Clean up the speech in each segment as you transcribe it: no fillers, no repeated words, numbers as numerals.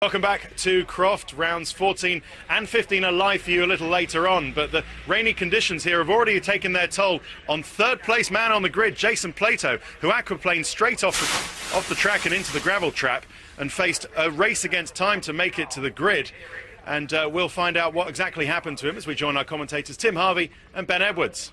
Welcome back to Croft. Rounds 14 and 15 are live for you a little later on, but the rainy conditions here have already taken their toll on third place man on the grid, Jason Plato, who aquaplaned straight off the track and into the gravel trap and faced a race against time to make it to the grid. And we'll find out what exactly happened to him as we join our commentators Tim Harvey and Ben Edwards.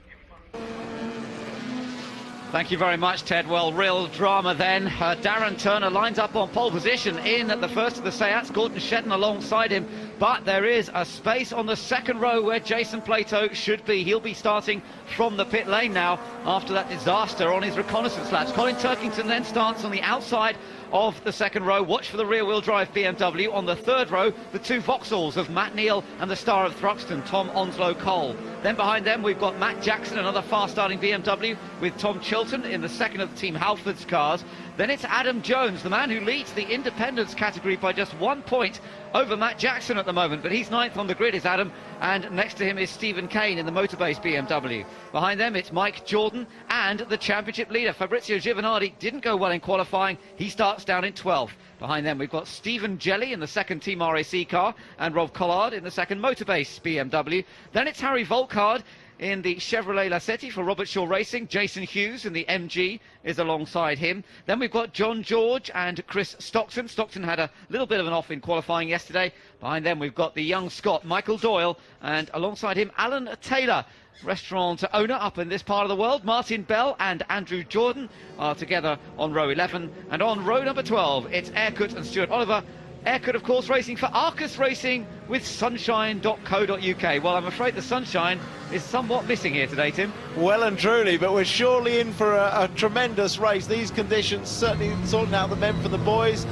Thank you very much, Ted. Well, real drama then. Darren Turner lines up on pole position in the first of the Seats. Gordon Shedden alongside him. But there is a space on the second row where Jason Plato should be. He'll be starting from the pit lane now after that disaster on his reconnaissance laps. Colin Turkington then starts on the outside of the second row. Watch for the rear-wheel drive BMW. On the third row, the two Vauxhalls of Matt Neal and the star of Thruxton, Tom Onslow Cole. Then behind them, we've got Matt Jackson, another fast-starting BMW, with Tom Chilton in the second of the Team Halford's cars. Then it's Adam Jones, the man who leads the independence category by just 1 point over Matt Jackson at the moment, but he's ninth on the grid, is Adam, and next to him is Stephen Kane in the Motorbase BMW. Behind them, it's Mike Jordan and the championship leader, Fabrizio Giovanardi. Didn't go well in qualifying. He starts down in 12th. Behind them, we've got Stephen Jelly in the second Team RAC car and Rob Collard in the second Motorbase BMW. Then it's Harry Volkard in the Chevrolet Lacetti for Robert Shaw Racing. Jason Hughes in the MG is alongside him. Then we've got John George and Chris Stockton. Stockton had a little bit of an off in qualifying yesterday. Behind them we've got the young Scot Michael Doyle, and alongside him Alan Taylor, restaurant owner up in this part of the world. Martin Bell and Andrew Jordan are together on row 11, and on row number 12 it's Aircut and Stuart Oliver. Aircut, of course, racing for Arcus Racing with sunshine.co.uk. Well, I'm afraid the sunshine is somewhat missing here today, Tim. Well and truly, but we're surely in for a tremendous race. These conditions certainly sorting out the men for the boys.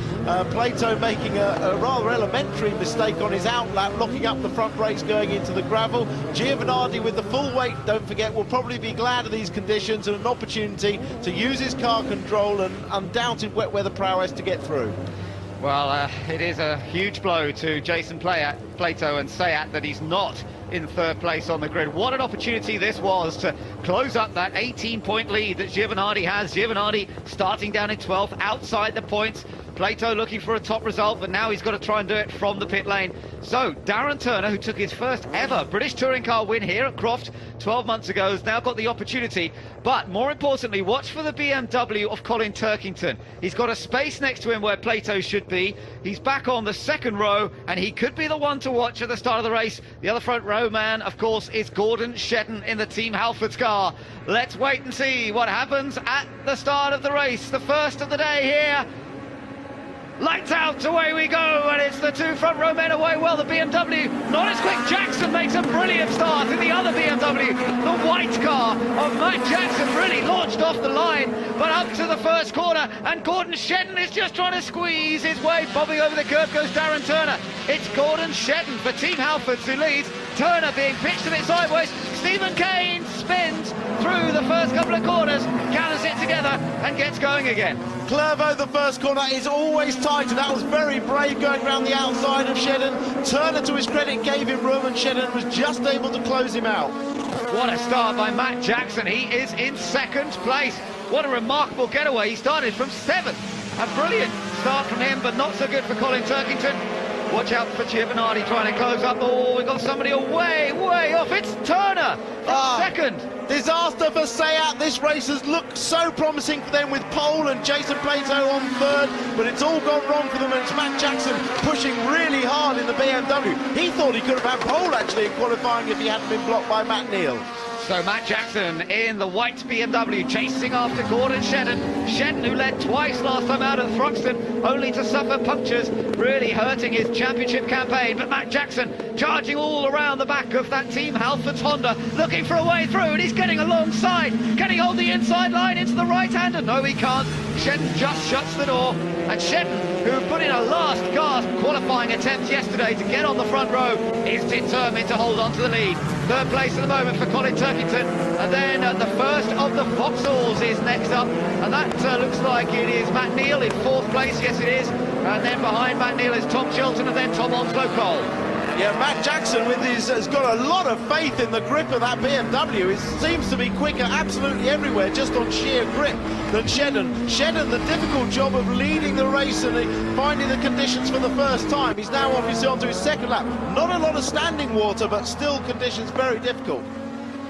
Plato making a rather elementary mistake on his outlap, locking up the front brakes going into the gravel. Giovanardi with the full weight, don't forget, will probably be glad of these conditions and an opportunity to use his car control and undoubted wet weather prowess to get through. Well, it is a huge blow to Jason Plato and Seat that he's not in third place on the grid. What an opportunity this was to close up that 18-point lead that Giovanardi has. Giovanardi starting down in 12th, outside the points. Plato looking for a top result, but now he's got to try and do it from the pit lane. So Darren Turner, who took his first ever British Touring Car win here at Croft 12 months ago, has now got the opportunity. But more importantly, watch for the BMW of Colin Turkington. He's got a space next to him where Plato should be. He's back on the second row, and he could be the one to watch at the start of the race. The other front row man, of course, is Gordon Shedden in the Team Halford's car. Let's wait and see what happens at the start of the race. The first of the day here. Lights out, away we go, and it's the two front row men away. Well, the BMW not as quick. Jackson makes a brilliant start in the other BMW. The white car of Matt Jackson really launched off the line, but up to the first corner, and Gordon Shedden is just trying to squeeze his way. Bobbing over the curb goes Darren Turner. It's Gordon Shedden for Team Halfords who leads. Turner being pitched a bit sideways. Stephen Kane spins through the first couple of corners, gathers it together and gets going again. Clervaux, the first corner, is always tight, and that was very brave going around the outside of Shedden. Turner, to his credit, gave him room, and Shedden was just able to close him out. What a start by Matt Jackson. He is in second place. What a remarkable getaway. He started from 7th. A brilliant start from him, but not so good for Colin Turkington. Watch out for Giovanardi trying to close up. Oh, we've got somebody way off. It's Turner from second. Disaster for Seat. This race has looked so promising for them with pole and Jason Plato on third, but it's all gone wrong for them, and it's Matt Jackson pushing really hard in the BMW. He thought he could have had pole actually in qualifying if he hadn't been blocked by Matt Neal. So Matt Jackson in the white BMW chasing after Gordon Shedden. Shedden, who led twice last time out at Thruxton, only to suffer punctures, really hurting his championship campaign. But Matt Jackson charging all around the back of that Team Halford's Honda, looking for a way through, and he's getting alongside. Can he hold the inside line into the right-hander? No, he can't. Shedden just shuts the door. And Shedden, who put in a last gasp qualifying attempt yesterday to get on the front row, is determined to hold on to the lead. Third place at the moment for Colin Turkington, and then the first of the Vauxhalls is next up, and that looks like it is Matt Neal in 4th place. Yes, it is. And then behind Matt Neal is Tom Chilton, and then Tom Onslow Cole. Yeah, Matt Jackson with his has got a lot of faith in the grip of that BMW. It seems to be quicker absolutely everywhere, just on sheer grip, than Shedden. Shedden, the difficult job of leading the race and finding the conditions for the first time. He's now obviously onto his second lap. Not a lot of standing water, but still conditions very difficult.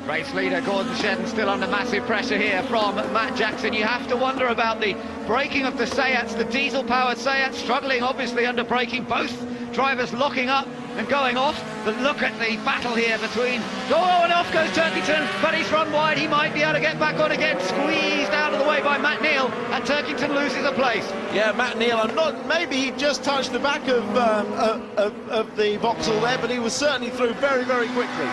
Race leader Gordon Shedden still under massive pressure here from Matt Jackson. You have to wonder about the braking of the Seats, the diesel-powered Seats, struggling obviously under braking. Both drivers locking up and going off. But look at the battle here between... Oh, and off goes Turkington, but he's run wide. He might be able to get back on again. Squeezed out of the way by Matt Neal, and Turkington loses a place. Yeah, Matt Neal, I'm not... Maybe he just touched the back of the Vauxhall there, but he was certainly through very, very quickly.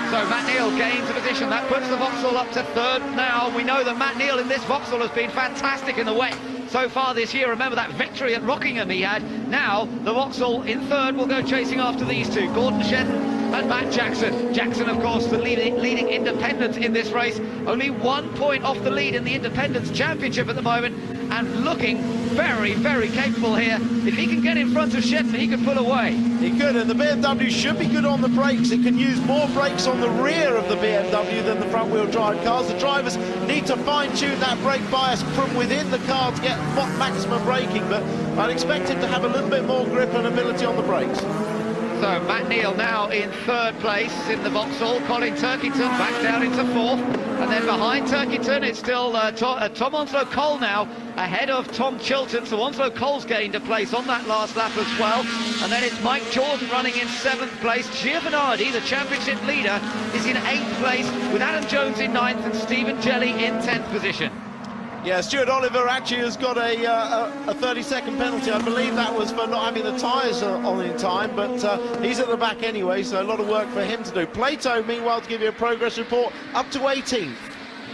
So Matt Neal gains a position. That puts the Vauxhall up to third now. We know that Matt Neal in this Vauxhall has been fantastic in the wet so far this year. Remember that victory at Rockingham he had. Now the Vauxhall in third will go chasing after these two, Gordon Shedden and Matt Jackson. Jackson, of course, the leading independent in this race. Only 1 point off the lead in the Independents Championship at the moment, and looking very, very capable here. If he can get in front of Shedden, he could pull away. He could, and the BMW should be good on the brakes. It can use more brakes on the rear of the BMW than the front-wheel drive cars. The drivers need to fine-tune that brake bias from within the car to get maximum braking, but I'd expect him to have a little bit more grip and ability on the brakes. So Matt Neal now in third place in the Vauxhall. Colin Turkington back down into fourth, and then behind Turkington it's still Tom Onslow Cole now ahead of Tom Chilton. So Onslow Cole's gained a place on that last lap as well, and then it's Mike Jordan running in seventh place. Giovanardi, the championship leader, is in eighth place with Adam Jones in ninth and Stephen Jelly in 10th position. Yeah, Stuart Oliver actually has got a 30-second penalty. I believe that was for not having the tyres on in time, but he's at the back anyway, so a lot of work for him to do. Plato, meanwhile, to give you a progress report, up to 18th.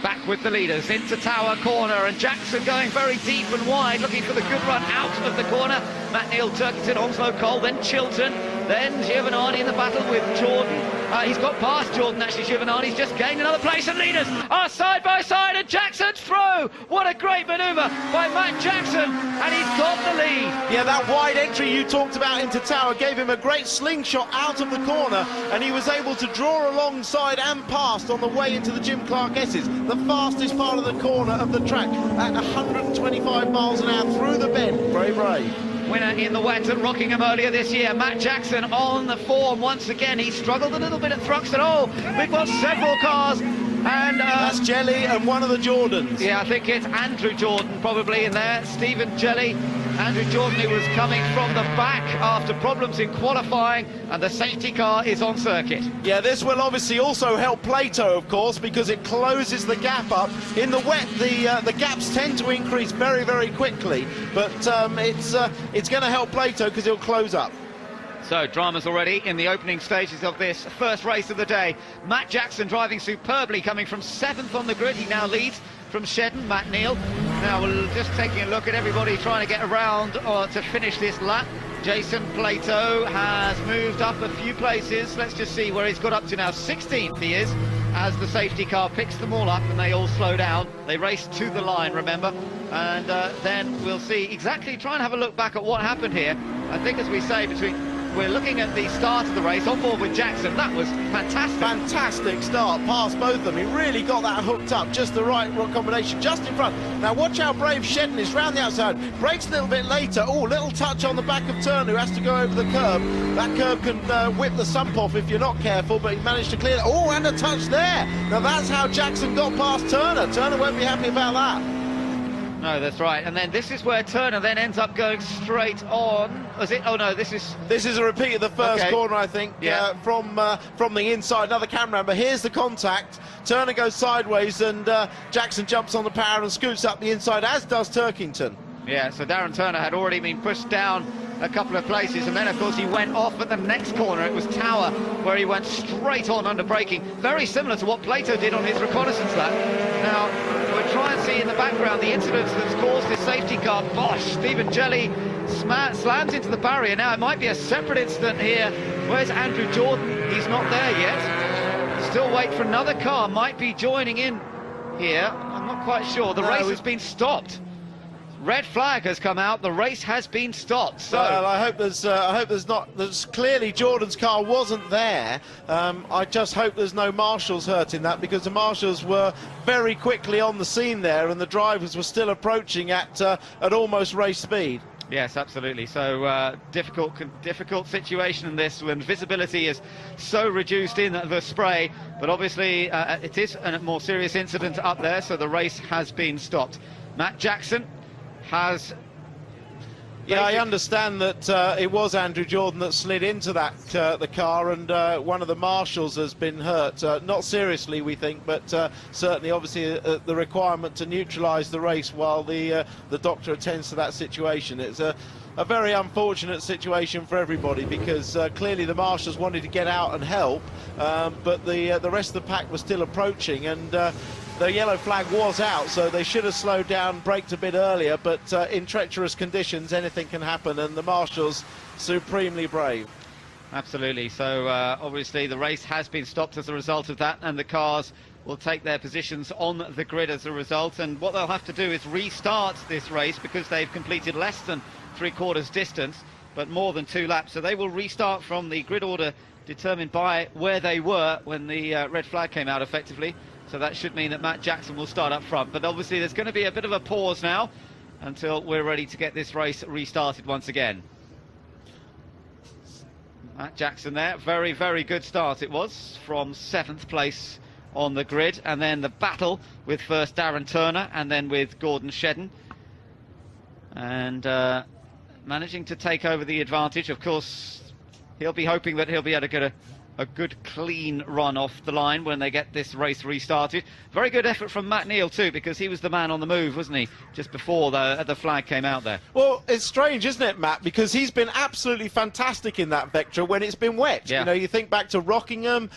Back with the leaders into Tower Corner, and Jackson going very deep and wide, looking for the good run out of the corner. Matt Neal, Turkington, Onslow Cole, then Chilton, then Giovanardi in the battle with Jordan. He's got past Jordan, actually. Giovanardi's just gained another place, and leaders are side by side, and Jackson's through. What a great manoeuvre by Matt Jackson, and he's got the lead. Yeah, that wide entry you talked about into Tower gave him a great slingshot out of the corner, and he was able to draw alongside and past on the way into the Jim Clark S's, the fastest part of the corner of the track, at 125 miles an hour through the bend. Very brave. Winner in the wet at Rockingham earlier this year, Matt Jackson on the form once again. He struggled a little bit at Thruxton. Oh, we've got several cars, and that's Jelly and one of the Jordans. Yeah, I think it's Andrew Jordan probably in there. Stephen Jelly, Andrew Jordan, who was coming from the back after problems in qualifying, and the safety car is on circuit. Yeah, this will obviously also help Plato, of course, because it closes the gap up. In the wet, the gaps tend to increase very, very quickly, but it's going to help Plato because it'll close up. So, dramas already in the opening stages of this first race of the day. Matt Jackson driving superbly, coming from 7th on the grid. He now leads from Shedden, Matt Neal. Now, we're just taking a look at everybody trying to get around to finish this lap. Jason Plato has moved up a few places. Let's just see where he's got up to now. 16th he is, as the safety car picks them all up and they all slow down. They race to the line, remember, and then we'll see exactly, try and have a look back at what happened here. I think, as we say, we're looking at the start of the race on board with Jackson. That was fantastic. Fantastic start, past both of them. He really got that hooked up, just the right combination, just in front. Now watch how brave Shedden is round the outside. Brakes a little bit later. Oh, little touch on the back of Turner, who has to go over the curb. That curb can whip the sump off if you're not careful, but he managed to clear that. Oh, and a touch there. Now that's how Jackson got past Turner. Turner won't be happy about that. No, that's right. And then this is where Turner then ends up going straight on. Is it? Oh no, this is a repeat of the first corner, I think. Yeah. From the inside. Another camera. But here's the contact. Turner goes sideways, and Jackson jumps on the power and scoots up the inside, as does Turkington. Yeah. So Darren Turner had already been pushed down a couple of places, and then of course he went off at the next corner. It was Tower where he went straight on under braking, very similar to what Plato did on his reconnaissance lap. Now we'll try and see in the background the incident that's caused this safety car. Bosh, Stephen Jelly slams into the barrier. Now it might be a separate incident here. Where's Andrew Jordan? He's not there yet. Still wait for another car, might be joining in here. I'm not quite sure. The race has been stopped. red flag has come out. The race has been stopped. So well, I hope there's not. There's clearly Jordan's car wasn't there. I just hope there's no marshals hurt in that, because the marshals were very quickly on the scene there, and the drivers were still approaching at almost race speed. Yes, absolutely. So difficult situation in this when visibility is so reduced in the spray. But obviously it is a more serious incident up there, so the race has been stopped. Matt Jackson has... Yeah, I understand that it was Andrew Jordan that slid into that the car, and one of the marshals has been hurt. Not seriously, we think, but certainly, obviously, the requirement to neutralise the race while the doctor attends to that situation. It's a very unfortunate situation for everybody, because clearly the marshals wanted to get out and help, but the rest of the pack was still approaching, and the yellow flag was out, so they should have slowed down, braked a bit earlier, but in treacherous conditions anything can happen, and the marshals supremely brave. Absolutely. So obviously the race has been stopped as a result of that, and the cars will take their positions on the grid as a result, and what they'll have to do is restart this race, because they've completed less than 3/4 distance but more than 2 laps, so they will restart from the grid order determined by where they were when the red flag came out effectively. So that should mean that Matt Jackson will start up front. But obviously there's going to be a bit of a pause now until we're ready to get this race restarted once again. Matt Jackson there, very, very good start it was, from 7th place on the grid. And then the battle with first Darren Turner and then with Gordon Shedden. And managing to take over the advantage. Of course, he'll be hoping that he'll be able to get a good clean run off the line when they get this race restarted. Very good effort from Matt Neal too, because he was the man on the move, wasn't he, just before the flag came out there. Well, it's strange, isn't it, Matt, because he's been absolutely fantastic in that Vectra when it's been wet. Yeah. You know, you think back to Rockingham,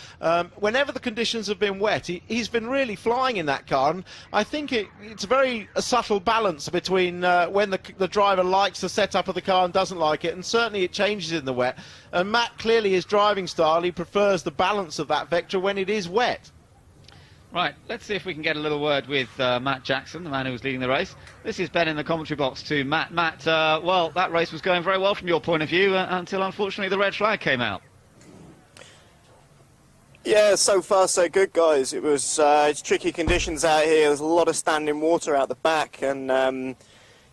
whenever the conditions have been wet, he's been really flying in that car, and I think it's a very subtle balance between when the driver likes the setup of the car and doesn't like it, and certainly it changes in the wet. And Matt, clearly his driving style, he prefers the balance of that Vectra when it is wet. Right, let's see if we can get a little word with Matt Jackson, the man who was leading the race. This is Ben in the commentary box to Matt. Matt, well, that race was going very well from your point of view until, unfortunately, the red flag came out. Yeah, so far so good, guys. It was it's tricky conditions out here. There's a lot of standing water out the back, and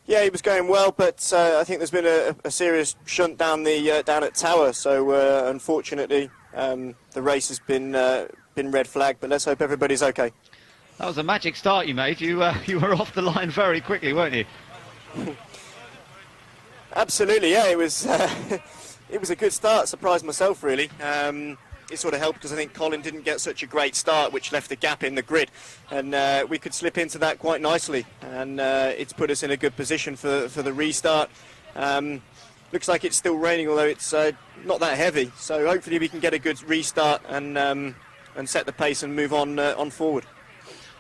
yeah, it was going well, but I think there's been a serious shunt down at Tower. So unfortunately, the race has been red flagged. But let's hope everybody's okay. That was a magic start you made. You were off the line very quickly, weren't you? Absolutely, yeah. It was it was a good start. Surprised myself, really. It sort of helped because I think Colin didn't get such a great start, which left a gap in the grid, and we could slip into that quite nicely, and it's put us in a good position for the restart. Looks like it's still raining, although it's not that heavy, so hopefully we can get a good restart and set the pace and move on forward.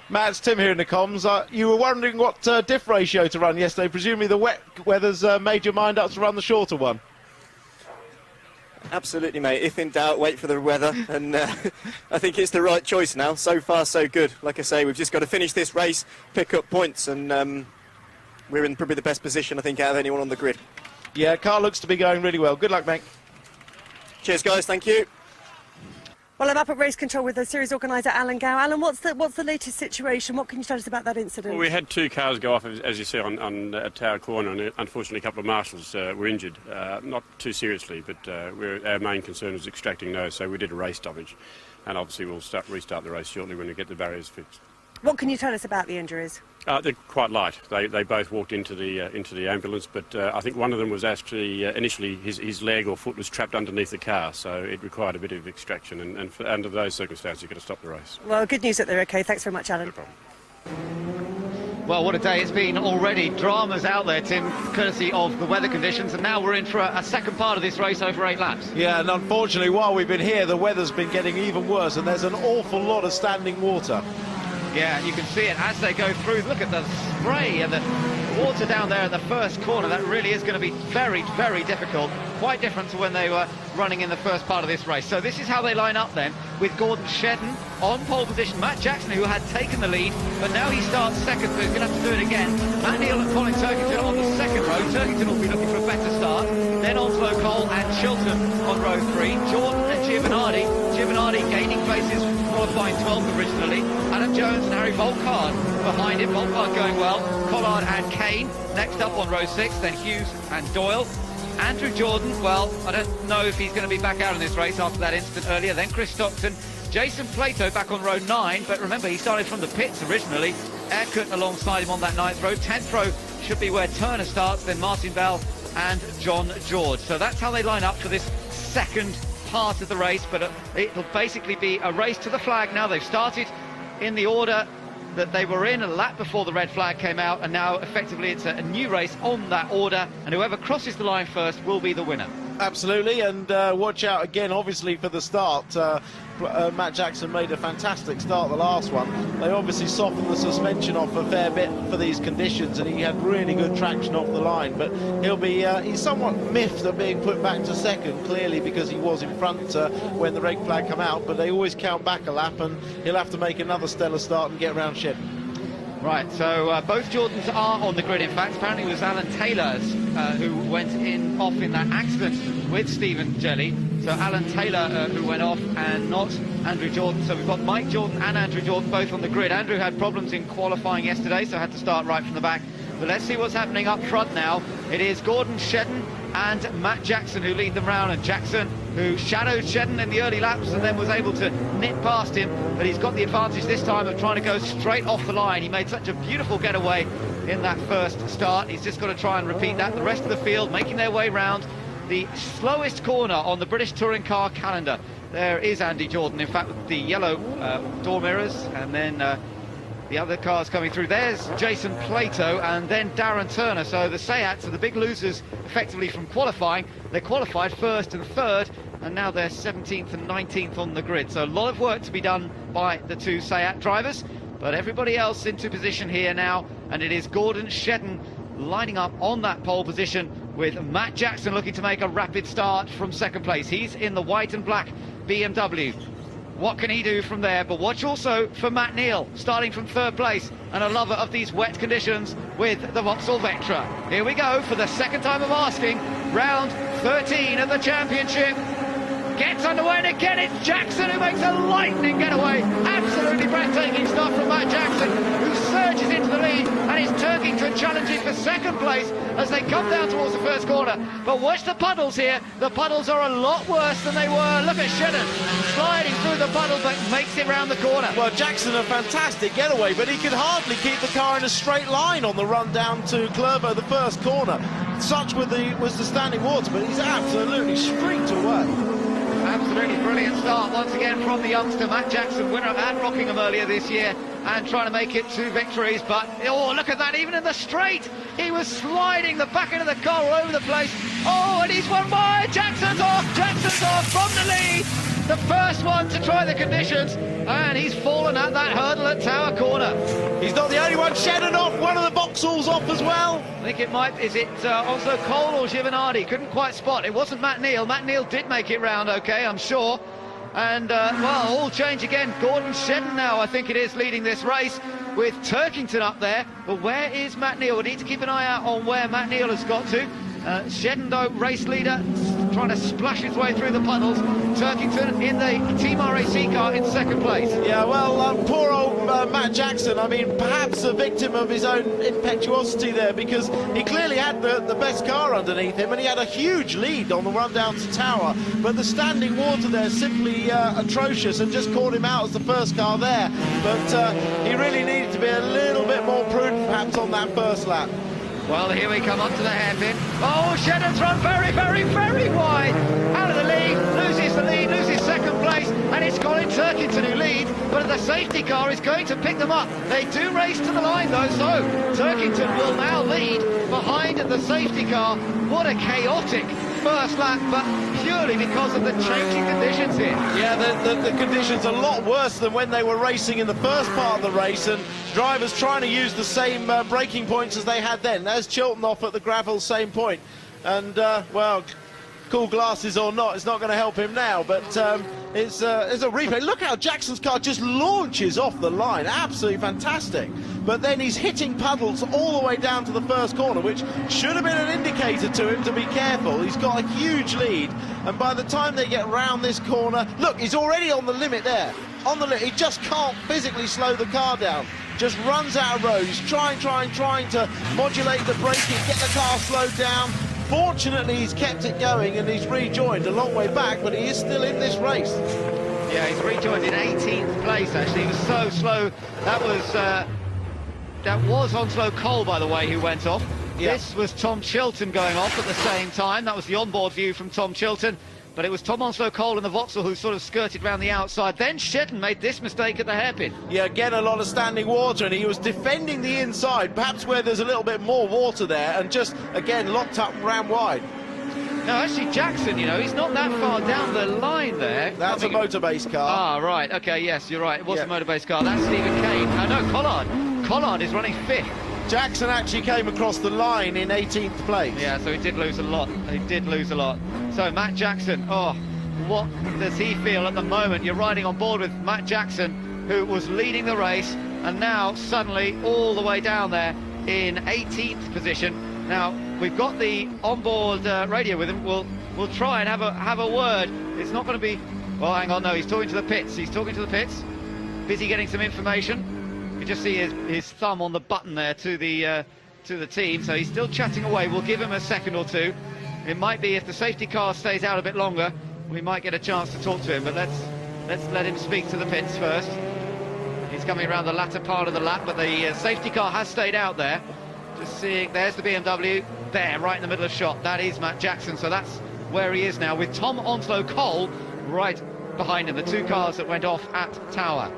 Matt, it's Tim here in the comms. You were wondering what diff ratio to run yesterday. Presumably the wet weather's made your mind up to run the shorter one. Absolutely, mate. If in doubt, wait for the weather, and I think it's the right choice now. So far, so good. Like I say, we've just got to finish this race, pick up points, and we're in probably the best position, I think, out of anyone on the grid. Yeah, car looks to be going really well. Good luck, mate. Cheers, guys. Thank you. Well, I'm up at race control with the series organiser Alan Gow. Alan, what's the latest situation? What can you tell us about that incident? Well, we had 2 cars go off, as you see, on Tower Corner, and unfortunately a couple of marshals were injured. Not too seriously, but our main concern was extracting those, so we did a race stoppage, and obviously we'll restart the race shortly when we get the barriers fixed. What can you tell us about the injuries? They're quite light. They both walked into the ambulance, but I think one of them was actually initially his leg or foot was trapped underneath the car, so it required a bit of extraction. And under those circumstances, you've got to stop the race. Well, good news that they're okay. Thanks very much, Alan. No problem. Well, what a day it's been already. Dramas out there, Tim, courtesy of the weather conditions, and now we're in for a second part of this race over 8 laps. Yeah, and unfortunately, while we've been here, the weather's been getting even worse, and there's an awful lot of standing water. Yeah, you can see it as they go through. Look at the spray and the water down there at the first corner. That really is going to be very, very difficult. Quite different to when they were running in the first part of this race. So this is how they line up then. with Gordon Shedden on pole position. Matt Jackson, who had taken the lead, but now he starts second, so he's going to have to do it again. Matt Neal and Colin Turkington on the second row. Turkington will be looking for a better start. Then Onslow, Cole and Chilton on row 3. Jordan and Giovanardi. Giovanardi gaining places, qualifying 12th originally. Adam Jones and Harry Volkard behind him. Volkard going well. Collard and Kane next up on row 6. Then Hughes and Doyle. Andrew Jordan, well, I don't know if he's going to be back out in this race after that incident earlier. Then Chris Stockton. Jason Plato back on row 9, but remember he started from the pits originally. Erkut alongside him on that 9th row. 10th row should be where Turner starts, then Martin Bell and John George. So that's how they line up for this second part of the race, but it'll basically be a race to the flag. Now they've started in the order that they were in a lap before the red flag came out, and now effectively it's a new race on that order, and whoever crosses the line first will be the winner. Absolutely, and watch out again, obviously, for the start. Matt Jackson made a fantastic start the last one. They obviously softened the suspension off a fair bit for these conditions, and he had really good traction off the line. But he's somewhat miffed at being put back to second, clearly because he was in front when the red flag came out. But they always count back a lap, and he'll have to make another stellar start and get around Shedden. Right, so both Jordans are on the grid. In fact, apparently it was Alan Taylor who went off in that accident with Stephen Jelly. So Alan Taylor who went off, and not Andrew Jordan. So we've got Mike Jordan and Andrew Jordan both on the grid. Andrew had problems in qualifying yesterday, so had to start right from the back. But let's see what's happening up front now. It is Gordon Shedden and Matt Jackson who lead them round, and Jackson, who shadowed Shedden in the early laps and then was able to nip past him, but he's got the advantage this time of trying to go straight off the line. He made such a beautiful getaway in that first start. He's just got to try and repeat that. The rest of the field making their way round the slowest corner on the British Touring Car calendar. There is Andy Jordan, in fact, with the yellow door mirrors, and then the other cars coming through. There's Jason Plato and then Darren Turner. So the Seats are the big losers effectively from qualifying. They qualified first and third, and now they're 17th and 19th on the grid. So a lot of work to be done by the two Seat drivers, but everybody else into position here now, and it is Gordon Shedden lining up on that pole position with Matt Jackson looking to make a rapid start from second place. He's in the white and black BMW. What can he do from there? But watch also for Matt Neal, starting from third place, and a lover of these wet conditions with the Vauxhall Vectra. Here we go for the second time of asking. Round 13 of the championship gets underway, and again it's Jackson who makes a lightning getaway. Absolutely breathtaking start from Matt Jackson, who surges into the lead, and is Turkington challenging for second place as they come down towards the first corner. But watch the puddles here. The puddles are a lot worse than they were. Look at Shedden sliding through the puddle, but makes it round the corner. Well, Jackson, a fantastic getaway, but he could hardly keep the car in a straight line on the run down to Clervaux, the first corner. Such was the standing water, but he's absolutely streaked away. Absolutely brilliant start once again from the youngster Matt Jackson, winner at Rockingham earlier this year, and trying to make it 2 victories. But oh, look at that, even in the straight he was sliding the back end of the car all over the place. Oh, and he's won by Jackson's off from the lead, the first one to try the conditions, and he's fallen at that hurdle at Tower Corner. He's not the only one. Shedden off, one of the Vauxhalls off as well. I think it might, is it also Cole or Giovanardi? Couldn't quite spot. It wasn't Matt Neal. Matt Neal did make it round okay, I'm sure. And, well, all change again. Gordon Shedden now, I think it is, leading this race with Turkington up there. But where is Matt Neal? We need to keep an eye out on where Matt Neal has got to. Shedden, though, race leader, trying to splash his way through the puddles. Turkington in the Team RAC car in second place. Yeah, well, poor old Matt Jackson, I mean, perhaps a victim of his own impetuosity there, because he clearly had the best car underneath him, and he had a huge lead on the run down to Tower, but the standing water there simply atrocious, and just caught him out as the first car there. But he really needed to be a little bit more prudent, perhaps, on that first lap. Well, here we come up to the hairpin. Oh, Shedden's run very, very, very wide. Out of the lead, loses second place, and it's Colin Turkington who leads, but the safety car is going to pick them up. They do race to the line, though, so Turkington will now lead behind the safety car. What a chaotic first lap, but purely because of the changing conditions here. Yeah, the conditions are a lot worse than when they were racing in the first part of the race, and drivers trying to use the same braking points as they had then. There's Chilton off at the gravel, same point. And, well, cool glasses or not, it's not going to help him now, but it's a replay. Look how Jackson's car just launches off the line, absolutely fantastic. But then he's hitting puddles all the way down to the first corner, which should have been an indicator to him to be careful. He's got a huge lead, and by the time they get round this corner, look, he's already on the limit there. On the limit, he just can't physically slow the car down. Just runs out of road. He's trying to modulate the braking, get the car slowed down. Fortunately, he's kept it going and he's rejoined a long way back, but he is still in this race. Yeah, he's rejoined in 18th place, actually. He was so slow. That was Onslow Cole, by the way, who went off. Yeah. This was Tom Chilton going off at the same time. That was the onboard view from Tom Chilton. But it was Tom Onslow Cole in the Vauxhall who sort of skirted round the outside. Then Shedden made this mistake at the hairpin. Yeah, again, a lot of standing water, and he was defending the inside, perhaps where there's a little bit more water there, and just, again, locked up and ran wide. No, actually, Jackson, you know, he's not that far down the line there. That's a motor-based car. Ah, right, OK, yes, you're right. It was a motor-based car. That's Stephen Kane. Oh, no, Collard. Collard is running 5th. Jackson actually came across the line in 18th place. Yeah, so he did lose a lot. He did lose a lot. So Matt Jackson, oh, what does he feel at the moment? You're riding on board with Matt Jackson, who was leading the race, and now suddenly all the way down there in 18th position. Now we've got the onboard radio with him. We'll try and have a word. It's not going to be. Well, hang on, no, he's talking to the pits. He's talking to the pits. Busy getting some information. You just see his thumb on the button there to the team, so he's still chatting away. We'll give him a second or two. It might be, if the safety car stays out a bit longer, we might get a chance to talk to him, but let's let him speak to the pits first. He's coming around the latter part of the lap, but the safety car has stayed out there. Just seeing, there's the BMW there, right in the middle of shot. That is Matt Jackson, so that's where he is now, with Tom Onslow Cole right behind him, the two cars that went off at Tower.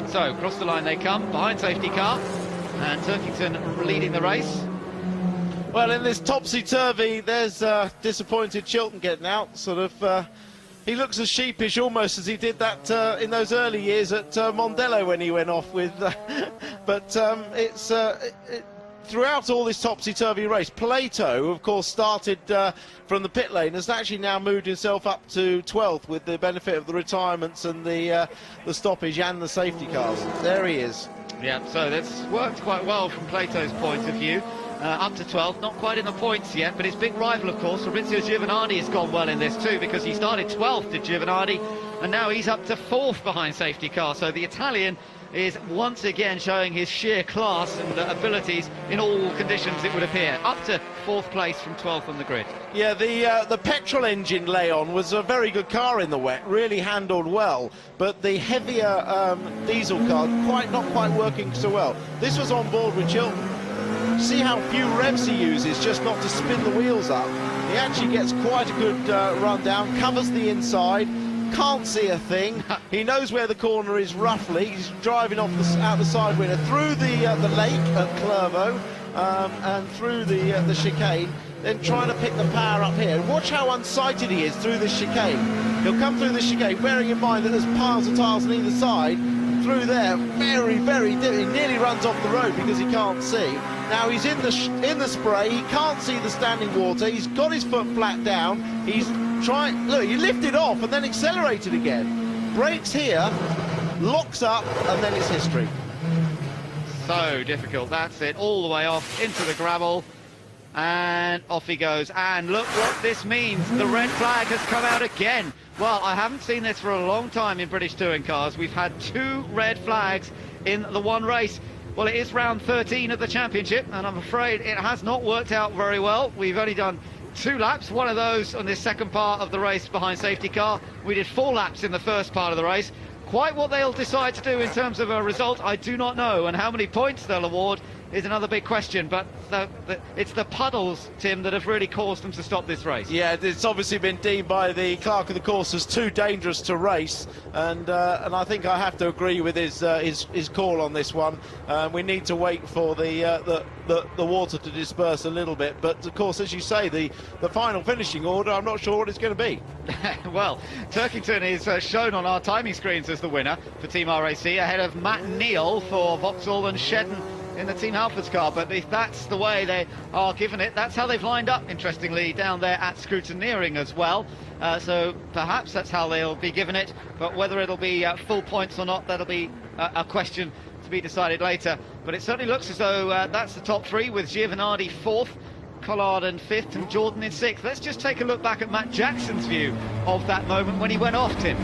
So, across the line they come, behind safety car, and Turkington leading the race. Well, in this topsy-turvy, there's disappointed Chilton getting out. Sort of, he looks as sheepish almost as he did that in those early years at Mondello when he went off with... but it's... throughout all this topsy-turvy race, Plato, of course, started from the pit lane, has actually now moved himself up to 12th with the benefit of the retirements and the stoppage and the safety cars. There he is. Yeah, so that's worked quite well from Plato's point of view. Up to 12th, not quite in the points yet, but his big rival, of course, Fabrizio Giovanardi, has gone well in this too, because he started 12th, did Giovanardi, and now he's up to 4th behind safety car. So the Italian is once again showing his sheer class and abilities in all conditions, it would appear. Up to 4th place from 12th on the grid. Yeah, the petrol engine Leon was a very good car in the wet, really handled well, but the heavier diesel car not quite working so well. This was on board with Chilton. See how few revs he uses just not to spin the wheels up. He actually gets quite a good run down, covers the inside, can't see a thing. He knows where the corner is roughly. He's driving off out the side winner through the lake at Clervaux and through the chicane, then trying to pick the power up here. Watch how unsighted he is through the chicane. He'll come through the chicane, bearing in mind that there's piles of tyres on either side. Through there, very, very deep. He nearly runs off the road because he can't see. Now he's in the spray. He can't see the standing water. He's got his foot flat down. He's trying. Look, he lifted off and then accelerated again. Brakes here, locks up, and then it's history. So difficult. That's it. All the way off into the gravel. And off he goes. And look what this means. The red flag has come out again. Well, I haven't seen this for a long time in British touring cars. We've had 2 red flags in the one race. Well, it is round 13 of the championship, and I'm afraid it has not worked out very well. We've only done 2 laps, one of those on this second part of the race behind safety car. We did 4 laps in the first part of the race. Quite what they'll decide to do in terms of a result, I do not know, and how many points they'll award is another big question, but it's the puddles, Tim, that have really caused them to stop this race. Yeah, it's obviously been deemed by the clerk of the course as too dangerous to race, and I think I have to agree with his call on this one. We need to wait for the water to disperse a little bit, but of course, as you say, the final finishing order, I'm not sure what it's going to be. Well, Turkington is shown on our timing screens as the winner for Team RAC, ahead of Matt Neal for Vauxhall and Shedden in the Team Halfords car, but if that's the way they are given it, that's how they've lined up, interestingly, down there at scrutineering as well. So perhaps that's how they'll be given it, but whether it'll be full points or not, that'll be a question to be decided later. But it certainly looks as though that's the top three, with Giovanardi fourth, Collard in fifth and Jordan in sixth. Let's just take a look back at Matt Jackson's view of that moment when he went off, Tim.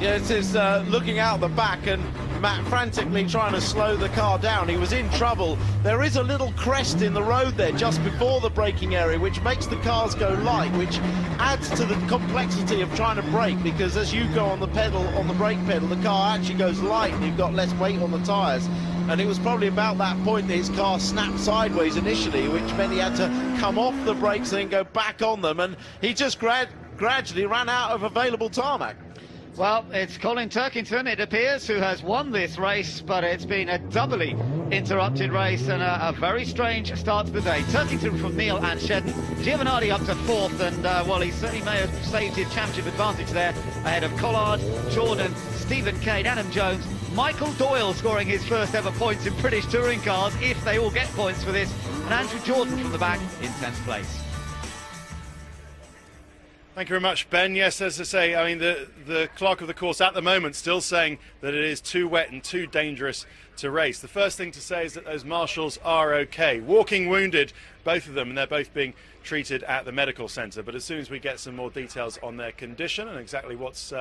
Yeah, this is looking out the back and Matt frantically trying to slow the car down. He was in trouble. There is a little crest in the road there just before the braking area, which makes the cars go light, which adds to the complexity of trying to brake, because as you go on the pedal, on the brake pedal, the car actually goes light and you've got less weight on the tyres. And it was probably about that point that his car snapped sideways initially, which meant he had to come off the brakes and then go back on them, and he just gradually ran out of available tarmac. Well, it's Colin Turkington, it appears, who has won this race, but it's been a doubly interrupted race and a very strange start to the day. Turkington from Neil and Shedden, Giovanardi up to fourth, and, well, he certainly may have saved his championship advantage there, ahead of Collard, Jordan, Stephen Cade, Adam Jones, Michael Doyle scoring his first ever points in British touring cars, if they all get points for this, and Andrew Jordan from the back in 10th place. Thank you very much, Ben. Yes, as I say, I mean, the clerk of the course at the moment still saying that it is too wet and too dangerous to race. The first thing to say is that those marshals are okay. Walking wounded, both of them, and they're both being treated at the medical centre. But as soon as we get some more details on their condition and exactly what's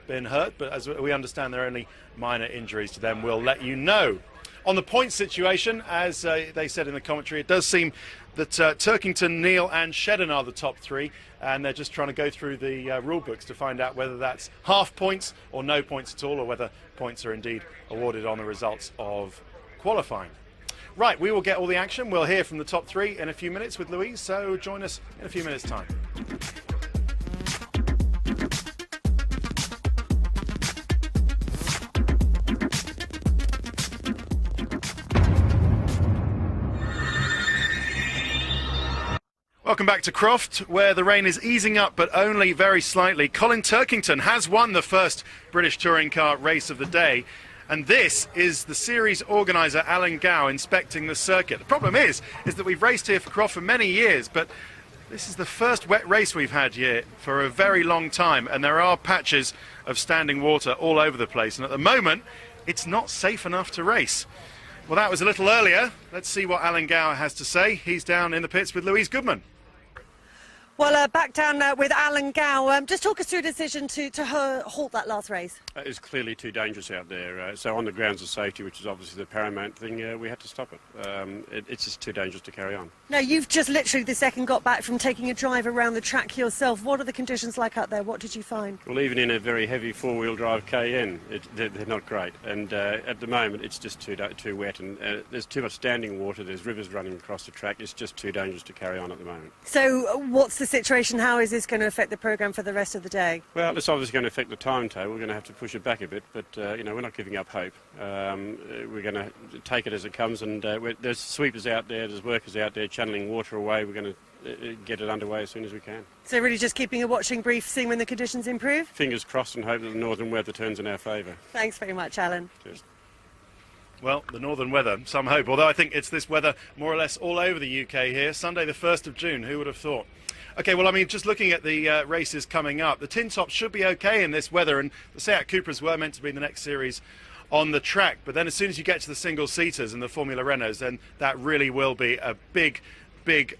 been hurt, but as we understand they're only minor injuries to them, we'll let you know. On the point situation, as they said in the commentary, it does seem that Turkington, Neil and Shedden are the top three, and they're just trying to go through the rule books to find out whether that's half points or no points at all, or whether points are indeed awarded on the results of qualifying. Right, we will get all the action. We'll hear from the top three in a few minutes with Louise, so join us in a few minutes' time. Welcome back to Croft, where the rain is easing up, but only very slightly. Colin Turkington has won the first British touring car race of the day, and this is the series organiser Alan Gow inspecting the circuit. The problem is that we've raced here for Croft for many years, but this is the first wet race we've had here for a very long time, and there are patches of standing water all over the place, and at the moment it's not safe enough to race. Well, that was a little earlier. Let's see what Alan Gow has to say. He's down in the pits with Louise Goodman. Well, back down with Alan Gow. Just talk us through a decision to halt that last race. It's clearly too dangerous out there. So on the grounds of safety, which is obviously the paramount thing, we had to stop it. It's just too dangerous to carry on. Now, you've just literally this second got back from taking a drive around the track yourself. What are the conditions like out there? What did you find? Well, even in a very heavy four-wheel drive KN, they're not great. And at the moment, it's just too wet. And there's too much standing water. There's rivers running across the track. It's just too dangerous to carry on at the moment. So what's the situation? How is this going to affect the programme for the rest of the day? Well, it's obviously going to affect the timetable. We're going to have to push it back a bit, but you know, we're not giving up hope. We're going to take it as it comes, and there's sweepers out there, there's workers out there channeling water away. We're going to get it underway as soon as we can. So really just keeping a watching brief, seeing when the conditions improve? Fingers crossed, and hope that the northern weather turns in our favour. Thanks very much, Alan. Cheers. Well, the northern weather, some hope, although I think it's this weather more or less all over the UK here. Sunday the 1st of June, who would have thought? OK, well, I mean, just looking at the races coming up, the tin tops should be OK in this weather, and the Seat Cupras were meant to be the next series on the track. But then as soon as you get to the single-seaters and the Formula Renaults, then that really will be a big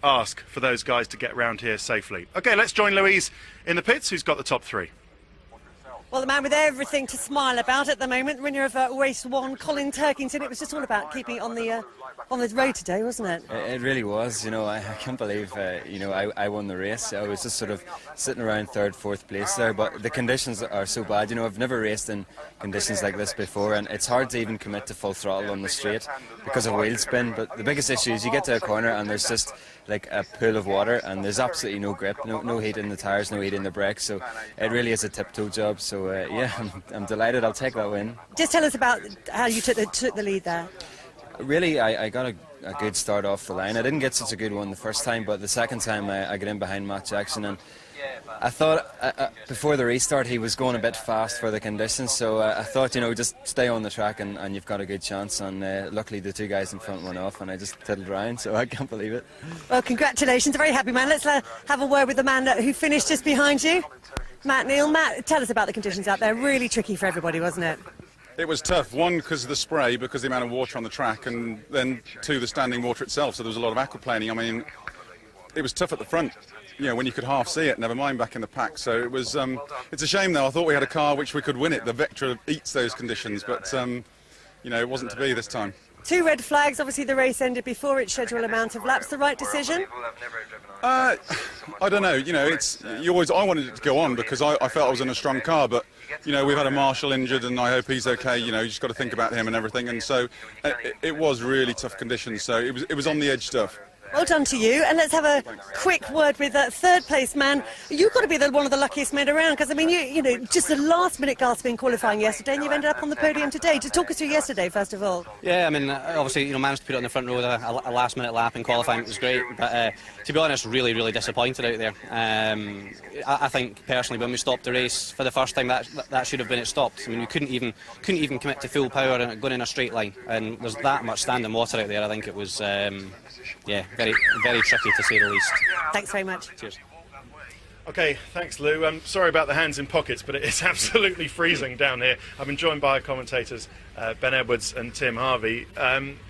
ask for those guys to get round here safely. OK, let's join Louise in the pits, who's got the top three. Well, the man with everything to smile about at the moment, winner of race one, Colin Turkington. It was just all about keeping it on the road today, wasn't it? It really was. You know, I can't believe, you know, I won the race. I was just sort of sitting around third, fourth place there, but the conditions are so bad. You know, I've never raced in conditions like this before, and it's hard to even commit to full throttle on the straight because of wheel spin. But the biggest issue is you get to a corner and there's just like a pool of water, and there's absolutely no grip, no heat in the tyres, no heat in the brakes, so it really is a tiptoe job. So yeah, I'm delighted. I'll take that win. Just tell us about how you took the lead there. Really, I got a good start off the line. I didn't get such a good one the first time, but the second time I got in behind Matt Jackson, and I thought before the restart he was going a bit fast for the conditions, so I thought, you know, just stay on the track and you've got a good chance. And luckily the two guys in front went off, and I just tiddled around, so I can't believe it. Well, congratulations, a very happy man. Let's have a word with the man who finished just behind you, Matt Neal. Matt, tell us about the conditions out there. Really tricky for everybody, wasn't it? It was tough. One, because of the spray, because of the amount of water on the track, and then two, the standing water itself. So there was a lot of aquaplaning. I mean, it was tough at the front, you know, when you could half see it, never mind back in the pack. So it was, it's a shame though. I thought we had a car which we could win it. The Vectra eats those conditions, but, you know, it wasn't to be this time. 2 red flags. Obviously the race ended before its scheduled amount of laps. The right decision? I don't know. You know, I wanted it to go on because I felt I was in a strong car, but, you know, we've had a marshal injured and I hope he's okay. You know, you just got to think about him and everything. And so it was really tough conditions. So it was on the edge stuff. Well done to you, and let's have a quick word with that third place man. You've got to be one of the luckiest men around, because I mean, you know, just a last minute gasp in qualifying yesterday, and you've ended up on the podium today. Just talk us through yesterday, first of all. Yeah, I mean, obviously, you know, managed to put it on the front row with a last minute lap in qualifying. It was great, but to be honest, really, really disappointed out there. I think personally, when we stopped the race for the first time, that should have been it stopped. I mean, we couldn't even commit to full power and going in a straight line, and there's that much standing water out there. I think it was, yeah, very, very tricky to say the least. Thanks very much. Cheers. Okay, thanks Lou. I'm sorry about the hands in pockets, but it is absolutely freezing down here. I've been joined by our commentators, Ben Edwards and Tim Harvey.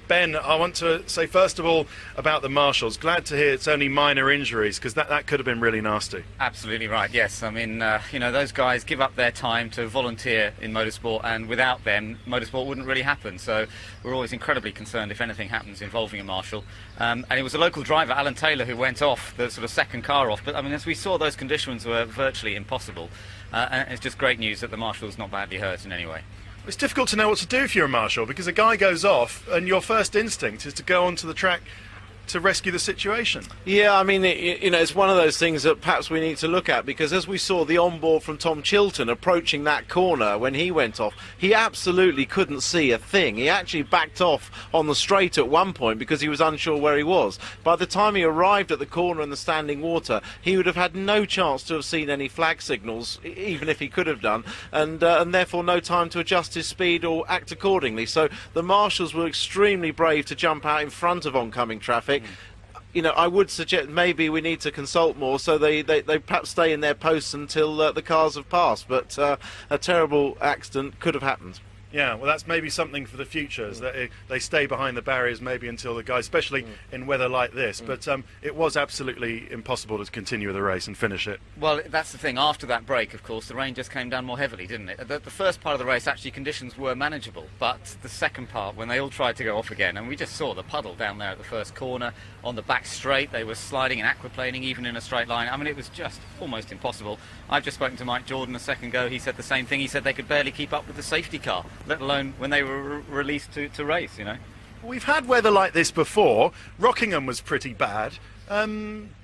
Ben, I want to say first of all about the marshals. Glad to hear it's only minor injuries, because that could have been really nasty. Absolutely right, yes. I mean, you know, those guys give up their time to volunteer in motorsport, and without them, motorsport wouldn't really happen. So we're always incredibly concerned if anything happens involving a marshal. And it was a local driver, Alan Taylor, who went off, the sort of second car off. But I mean, as we saw, those conditions were virtually impossible. And it's just great news that the marshal's not badly hurt in any way. It's difficult to know what to do if you're a marshal, because a guy goes off and your first instinct is to go onto the track to rescue the situation. Yeah, I mean, you know, it's one of those things that perhaps we need to look at, because as we saw the onboard from Tom Chilton approaching that corner when he went off, he absolutely couldn't see a thing. He actually backed off on the straight at one point because he was unsure where he was. By the time he arrived at the corner in the standing water, he would have had no chance to have seen any flag signals, even if he could have done, and therefore no time to adjust his speed or act accordingly. So the marshals were extremely brave to jump out in front of oncoming traffic. You know, I would suggest maybe we need to consult more, so they perhaps stay in their posts until the cars have passed. But a terrible accident could have happened. Yeah, well, that's maybe something for the future, is that they stay behind the barriers maybe until the guys, especially in weather like this. But it was absolutely impossible to continue the race and finish it. Well, that's the thing. After that break, of course, the rain just came down more heavily, didn't it? The first part of the race, actually, conditions were manageable. But the second part, when they all tried to go off again, and we just saw the puddle down there at the first corner, on the back straight, they were sliding and aquaplaning, even in a straight line. I mean, it was just almost impossible. I've just spoken to Mike Jordan a second ago. He said the same thing. He said they could barely keep up with the safety car, let alone when they were released to race, you know. We've had weather like this before. Rockingham was pretty bad.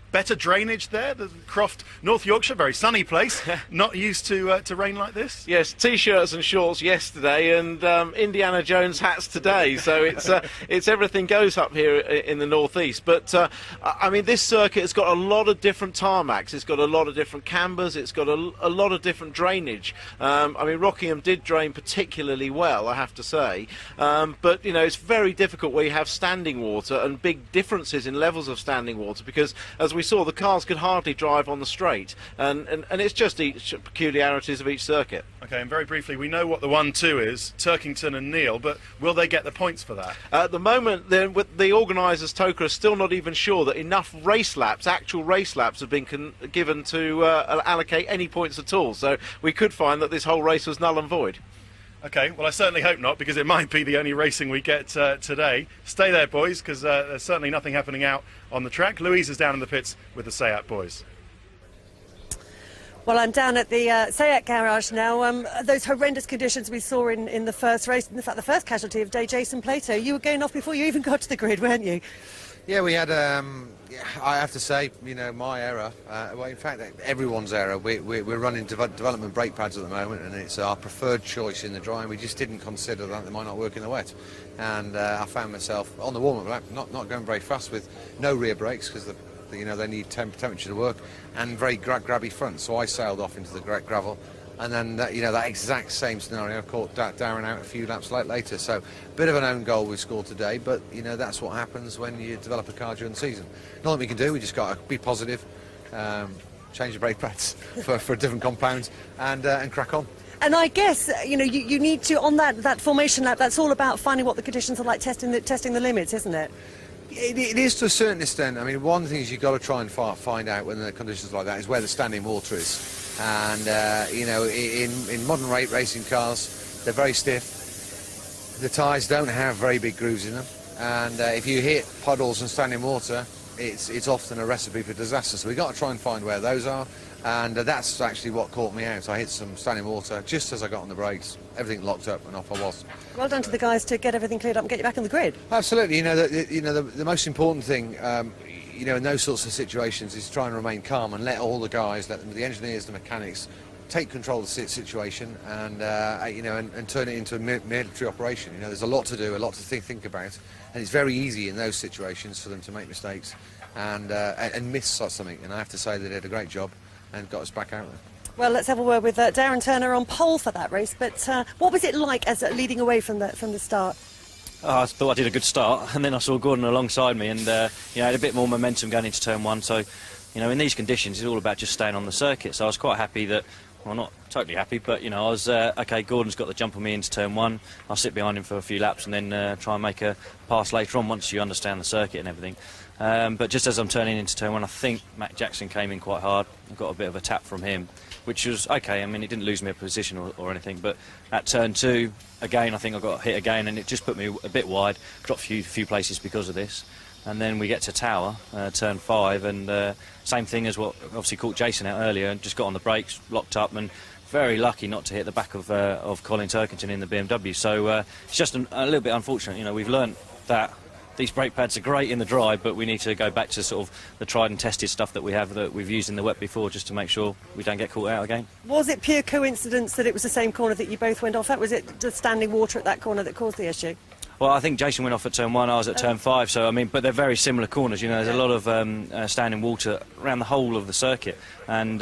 Better drainage there. The Croft, North Yorkshire, very sunny place. Not used to rain like this. Yes, t-shirts and shorts yesterday, and Indiana Jones hats today. So it's everything goes up here in the northeast. But I mean, this circuit has got a lot of different tarmacs. It's got a lot of different cambers. It's got a lot of different drainage. I mean, Rockingham did drain particularly well, I have to say. But you know, it's very difficult where you have standing water and big differences in levels of standing water, because as we saw, the cars could hardly drive on the straight, and it's just each peculiarities of each circuit. Okay, and very briefly, we know what the 1-2 is, Turkington and Neal, but will they get the points for that? At the moment, the organisers, TOCA, are still not even sure that enough race laps, actual race laps, have been given to allocate any points at all. So we could find that this whole race was null and void. Okay, well, I certainly hope not, because it might be the only racing we get today. Stay there, boys, because there's certainly nothing happening out on the track. Louise is down in the pits with the SEAT boys. Well, I'm down at the SEAT garage now. Those horrendous conditions we saw in the first race, in fact, the first casualty of the day, Jason Plato. You were going off before you even got to the grid, weren't you? Yeah, we had, I have to say, you know, my error, well, in fact, everyone's error. We're running development brake pads at the moment, and it's our preferred choice in the dry, and we just didn't consider that they might not work in the wet. And I found myself on the warm-up lap not going very fast with no rear brakes, because the track that, you know, they need temperature to work, and very grabby front. So I sailed off into the gravel, and then you know, that exact same scenario caught Darren out a few laps later. So a bit of an own goal we scored today, but you know, that's what happens when you develop a car during the season. Nothing we can do. We just got to be positive, change the brake pads for different compounds, and crack on. And I guess, you know, you need to, on that formation lap, that's all about finding what the conditions are like, testing the limits, isn't it? It is to a certain extent. I mean, one thing is you've got to try and find out when the conditions like that is where the standing water is. And, you know, in modern racing cars, they're very stiff. The tyres don't have very big grooves in them. And if you hit puddles and standing water, it's often a recipe for disaster. So we've got to try and find where those are. And that's actually what caught me out. I hit some standing water just as I got on the brakes. Everything locked up and off I was. Well done to the guys to get everything cleared up and get you back on the grid. Absolutely. You know, the most important thing, you know, in those sorts of situations is try and remain calm and let all the guys, let them, the engineers, the mechanics, take control of the situation and, you know, and turn it into a military operation. You know, there's a lot to do, a lot to think about, and it's very easy in those situations for them to make mistakes and miss something. And I have to say they did a great job and got us back out there. Well, let's have a word with Darren Turner on pole for that race. But what was it like as leading away from the start? I thought I did a good start, and then I saw Gordon alongside me, and you know, had a bit more momentum going into turn one. So, you know, in these conditions, it's all about just staying on the circuit. So I was quite happy that, well, not totally happy, but you know, I was okay. Gordon's got the jump on me into turn one. I'll sit behind him for a few laps and then try and make a pass later on once you understand the circuit and everything. But just as I'm turning into turn one, I think Matt Jackson came in quite hard. I got a bit of a tap from him, which was okay. I mean, it didn't lose me a position or anything, but at turn two, again, I think I got hit again, and it just put me a bit wide, dropped a few places because of this. And then we get to Tower, turn five, and same thing as what obviously caught Jason out earlier, and just got on the brakes, locked up, and very lucky not to hit the back of Colin Turkington in the BMW. So it's just a little bit unfortunate. You know, we've learnt that these brake pads are great in the dry, but we need to go back to sort of the tried and tested stuff that we've used in the wet before, just to make sure we don't get caught out again. Was it pure coincidence that it was the same corner that you both went off at? Was it the standing water at that corner that caused the issue? Well, I think Jason went off at turn one, I was at turn five, so I mean, but they're very similar corners. You know, there's a lot of standing water around the whole of the circuit, and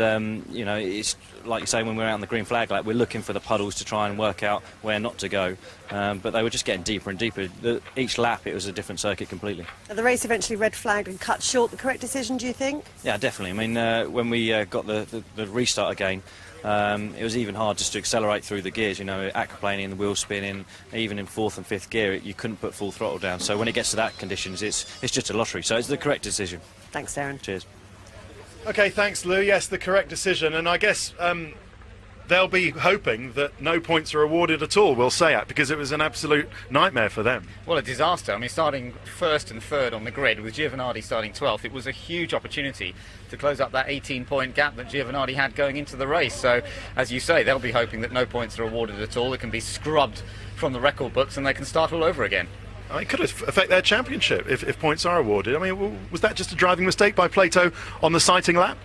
you know, it's like you say, when we're out on the green flag, like, we're looking for the puddles to try and work out where not to go. But they were just getting deeper and deeper. Each lap, it was a different circuit completely. The race eventually red flagged and cut short. The correct decision, do you think? Yeah, definitely. I mean, when we got the restart again. It was even hard just to accelerate through the gears, you know, aquaplaning, the wheel spinning, even in fourth and fifth gear, you couldn't put full throttle down. So when it gets to that conditions, it's just a lottery. So it's the correct decision. Thanks, Darren. Cheers. OK, thanks, Lou. Yes, the correct decision. And I guess they'll be hoping that no points are awarded at all, will SEAT, because it was an absolute nightmare for them. Well, a disaster. I mean, starting first and third on the grid with Giovanardi starting 12th, it was a huge opportunity to close up that 18-point gap that Giovanardi had going into the race. So, as you say, they'll be hoping that no points are awarded at all. It can be scrubbed from the record books and they can start all over again. I mean, it could affect their championship if points are awarded. I mean, was that just a driving mistake by Plato on the sighting lap?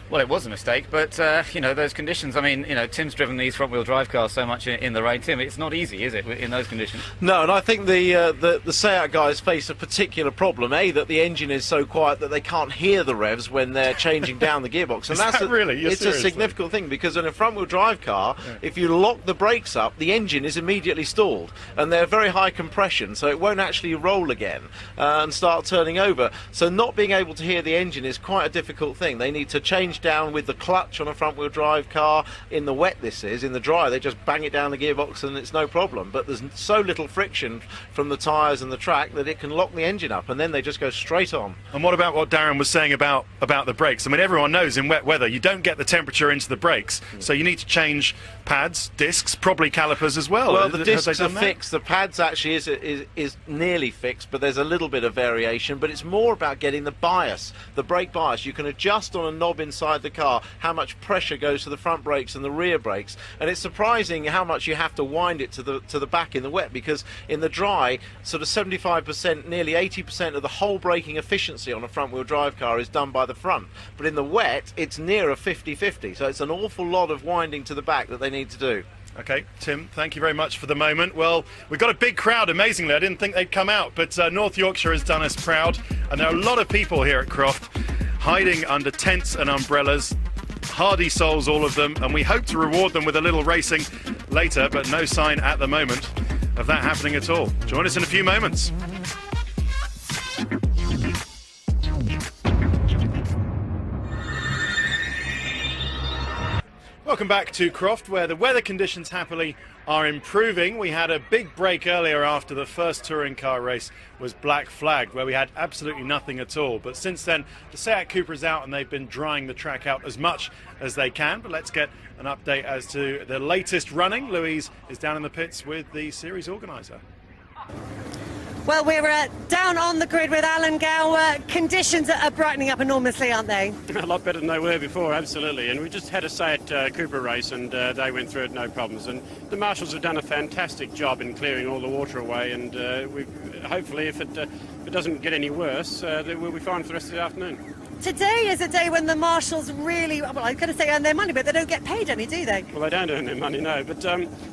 Well, it was a mistake, but, you know, those conditions, I mean, you know, Tim's driven these front-wheel drive cars so much in the rain. Tim, it's not easy, is it, in those conditions? No, and I think the SEAT guys face a particular problem, that the engine is so quiet that they can't hear the revs when they're changing down the gearbox. And that's it's a significant thing, because in a front-wheel drive car, if you lock the brakes up, the engine is immediately stalled, and they're very high compression, so it won't actually roll again and start turning over. So not being able to hear the engine is quite a difficult thing. They need to change down with the clutch on a front-wheel drive car. In the wet, this is. In the dry, they just bang it down the gearbox and it's no problem. But there's so little friction from the tyres and the track that it can lock the engine up, and then they just go straight on. And what about what Darren was saying about the brakes? I mean, everyone knows in wet weather you don't get the temperature into the brakes, so you need to change pads, discs, probably calipers as well. Well, the discs are fixed. The pads actually is nearly fixed, but there's a little bit of variation. But it's more about getting the bias, the brake bias. You can adjust on a knob inside the car how much pressure goes to the front brakes and the rear brakes, and it's surprising how much you have to wind it to the back in the wet, because in the dry, sort of 75%, nearly 80% of the whole braking efficiency on a front-wheel drive car is done by the front, but in the wet it's nearer 50-50, so it's an awful lot of winding to the back that they need to do. OK, Tim, thank you very much for the moment. Well, we've got a big crowd, amazingly. I didn't think they'd come out, but North Yorkshire has done us proud, and there are a lot of people here at Croft. hiding under tents and umbrellas. Hardy souls, all of them, and we hope to reward them with a little racing later, but no sign at the moment of that happening at all. Join us in a few moments. Welcome back to Croft, where the weather conditions happily are improving. We had a big break earlier after the first touring car race was black flagged, where we had absolutely nothing at all. But since then, the Seat Cupra is out and they've been drying the track out as much as they can. But let's get an update as to the latest running. Louise is down in the pits with the series organiser. Well, we're down on the grid with Alan Gow. Conditions are brightening up enormously, aren't they? A lot better than they were before, absolutely. And we just had a Seat Cupra race, and they went through it no problems. And the marshals have done a fantastic job in clearing all the water away. And hopefully, if it doesn't get any worse, we'll be fine for the rest of the afternoon. Today is a day when the marshals really, well, I'm going to say earn their money, but they don't get paid any, do they? Well, they don't earn their money, no, but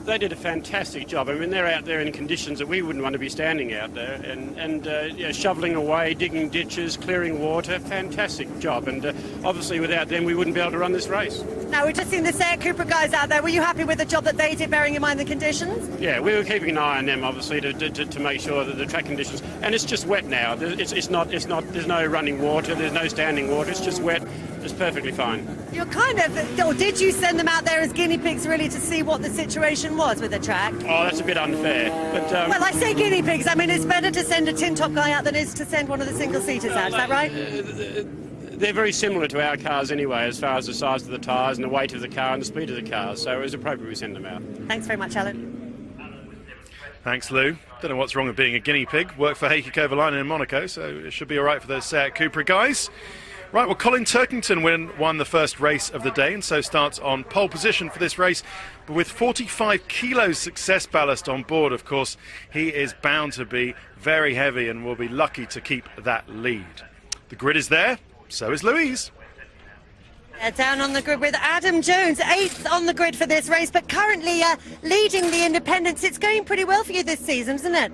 they did a fantastic job. I mean, they're out there in conditions that we wouldn't want to be standing out there, and shoveling away, digging ditches, clearing water, fantastic job. And obviously without them we wouldn't be able to run this race. Now, we've just seen the Seat Cupra guys out there. Were you happy with the job that they did, bearing in mind the conditions? Yeah, we were keeping an eye on them, obviously, to make sure that the track conditions, and it's just wet now. It's not. There's no running water. There's no standing water. It's just wet. It's perfectly fine. You're or did you send them out there as guinea pigs really to see what the situation was with the track? Oh, that's a bit unfair. But well, I say guinea pigs. I mean, it's better to send a tin top guy out than it is to send one of the single seaters out. Is that right? They're very similar to our cars anyway, as far as the size of the tyres and the weight of the car and the speed of the cars. So it was appropriate we send them out. Thanks very much, Alan. Thanks, Lou. Don't know what's wrong with being a guinea pig. Worked for Heikki Kovalainen in Monaco, so it should be all right for those Seat Cupra guys. Right, well, Colin Turkington won the first race of the day and so starts on pole position for this race. But with 45 kilos success ballast on board, of course, he is bound to be very heavy and will be lucky to keep that lead. The grid is there, so is Louise. Down on the grid with Adam Jones, 8th on the grid for this race, but currently leading the independents. It's going pretty well for you this season, isn't it?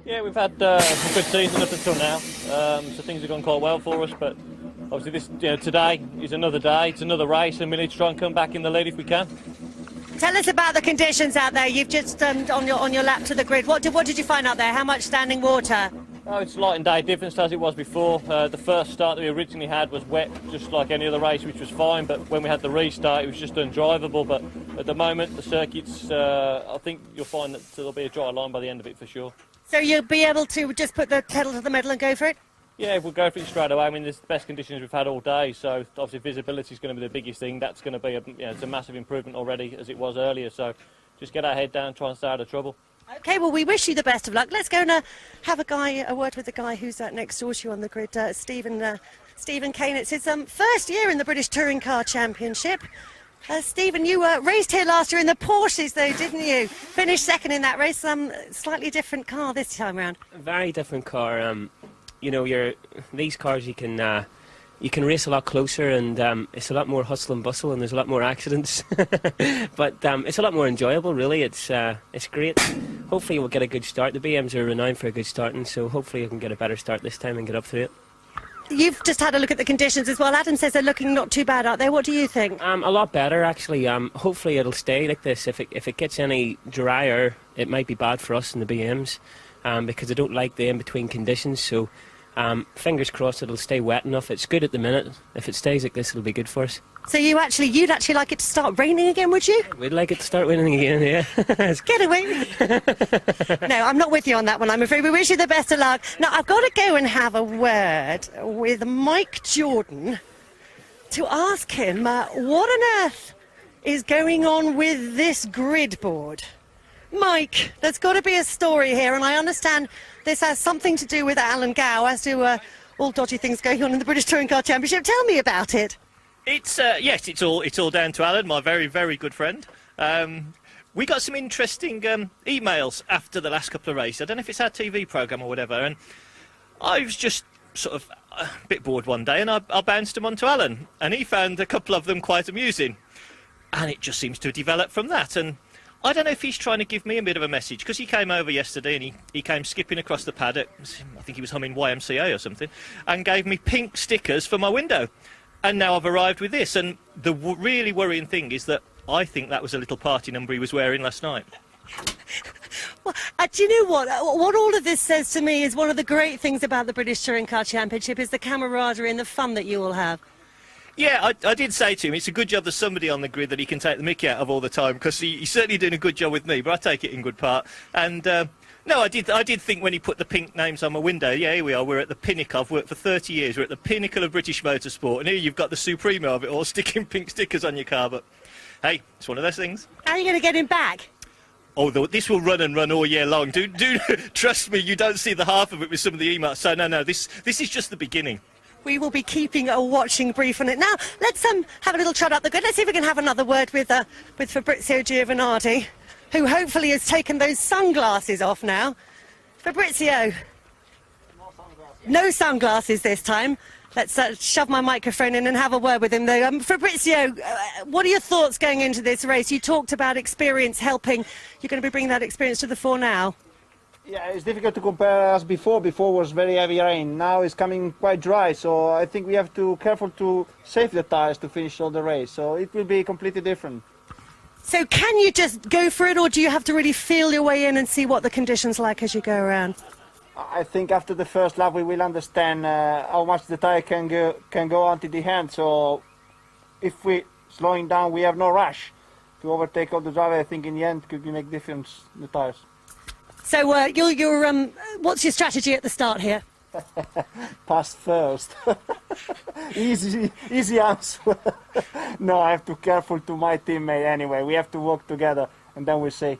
Yeah, we've had a good season up until now, so things have gone quite well for us, but obviously today is another day, it's another race, and we need to try and come back in the lead if we can. Tell us about the conditions out there. You've just on your lap to the grid. What did you find out there? How much standing water? Oh, it's light and day difference as it was before. The first start that we originally had was wet, just like any other race, which was fine. But when we had the restart, it was just undrivable. But at the moment, the circuits, I think you'll find that there'll be a dry line by the end of it for sure. So you'll be able to just put the pedal to the metal and go for it? Yeah, we'll go for it straight away. I mean, it's the best conditions we've had all day, so obviously visibility is going to be the biggest thing. That's going to be it's a massive improvement already as it was earlier. So just get our head down, try and stay out of trouble. Okay, well, we wish you the best of luck. Let's go and have a word with the guy who's next door to you on the grid, Stephen Kane. It's his first year in the British Touring Car Championship. Stephen, you raced here last year in the Porsches, though, didn't you? Finished second in that race. Slightly different car this time around. A very different car. These cars you can race a lot closer, and it's a lot more hustle and bustle, and there's a lot more accidents. But it's a lot more enjoyable, really. It's great. Hopefully we'll get a good start. The BMs are renowned for a good start, and so hopefully we can get a better start this time and get up through it. You've just had a look at the conditions as well. Adam says they're looking not too bad out there. What do you think? A lot better, actually. Hopefully it'll stay like this. If it gets any drier, it might be bad for us in the BMs, because I don't like the in-between conditions. So fingers crossed it'll stay wet enough. It's good at the minute. If it stays like this, it'll be good for us. So you'd actually like it to start raining again, would you? We'd like it to start raining again, yeah. Get away. No, I'm not with you on that one, I'm afraid. We wish you the best of luck. Now, I've got to go and have a word with Mike Jordan to ask him what on earth is going on with this grid board. Mike, there's got to be a story here, and I understand this has something to do with Alan Gow, as to all dodgy things going on in the British Touring Car Championship. Tell me about it. It's yes, it's all down to Alan, my very, very good friend. We got some interesting emails after the last couple of races. I don't know if it's our TV programme or whatever, and I was just sort of a bit bored one day, and I bounced them onto Alan, and he found a couple of them quite amusing, and it just seems to have developed from that. And I don't know if he's trying to give me a bit of a message, because he came over yesterday and he came skipping across the paddock. I think he was humming YMCA or something, and gave me pink stickers for my window. And now I've arrived with this. And the really worrying thing is that I think that was a little party number he was wearing last night. Well, do you know what? What all of this says to me is one of the great things about the British Touring Car Championship is the camaraderie and the fun that you all have. Yeah, I did say to him, it's a good job there's somebody on the grid that he can take the mickey out of all the time, because he's certainly doing a good job with me, but I take it in good part. And no, I did think when he put the pink names on my window, yeah, here we are, we're at the pinnacle. I've worked for 30 years, we're at the pinnacle of British motorsport, and here you've got the supremo of it all, sticking pink stickers on your car. But hey, it's one of those things. How are you going to get him back? Oh, this will run and run all year long. Do trust me, you don't see the half of it with some of the emails. So no, this is just the beginning. We will be keeping a watching brief on it. Now, let's have a little trot up the grid. Let's see if we can have another word with Fabrizio Giovanardi, who hopefully has taken those sunglasses off now. Fabrizio. No sunglasses this time. Let's shove my microphone in and have a word with him, though. Fabrizio, what are your thoughts going into this race? You talked about experience helping. You're going to be bringing that experience to the fore now. Yeah, it's difficult to compare as before. Before was very heavy rain. Now it's coming quite dry, so I think we have to be careful to save the tires to finish all the race. So it will be completely different. So can you just go for it, or do you have to really feel your way in and see what the conditions like as you go around? I think after the first lap we will understand how much the tire can go until the end. So if we slowing down, we have no rush to overtake all the driver. I think in the end could make difference in the tires. So what's your strategy at the start here? Pass first. easy answer. No, I have to be careful to my teammate anyway. We have to work together, and then we'll see.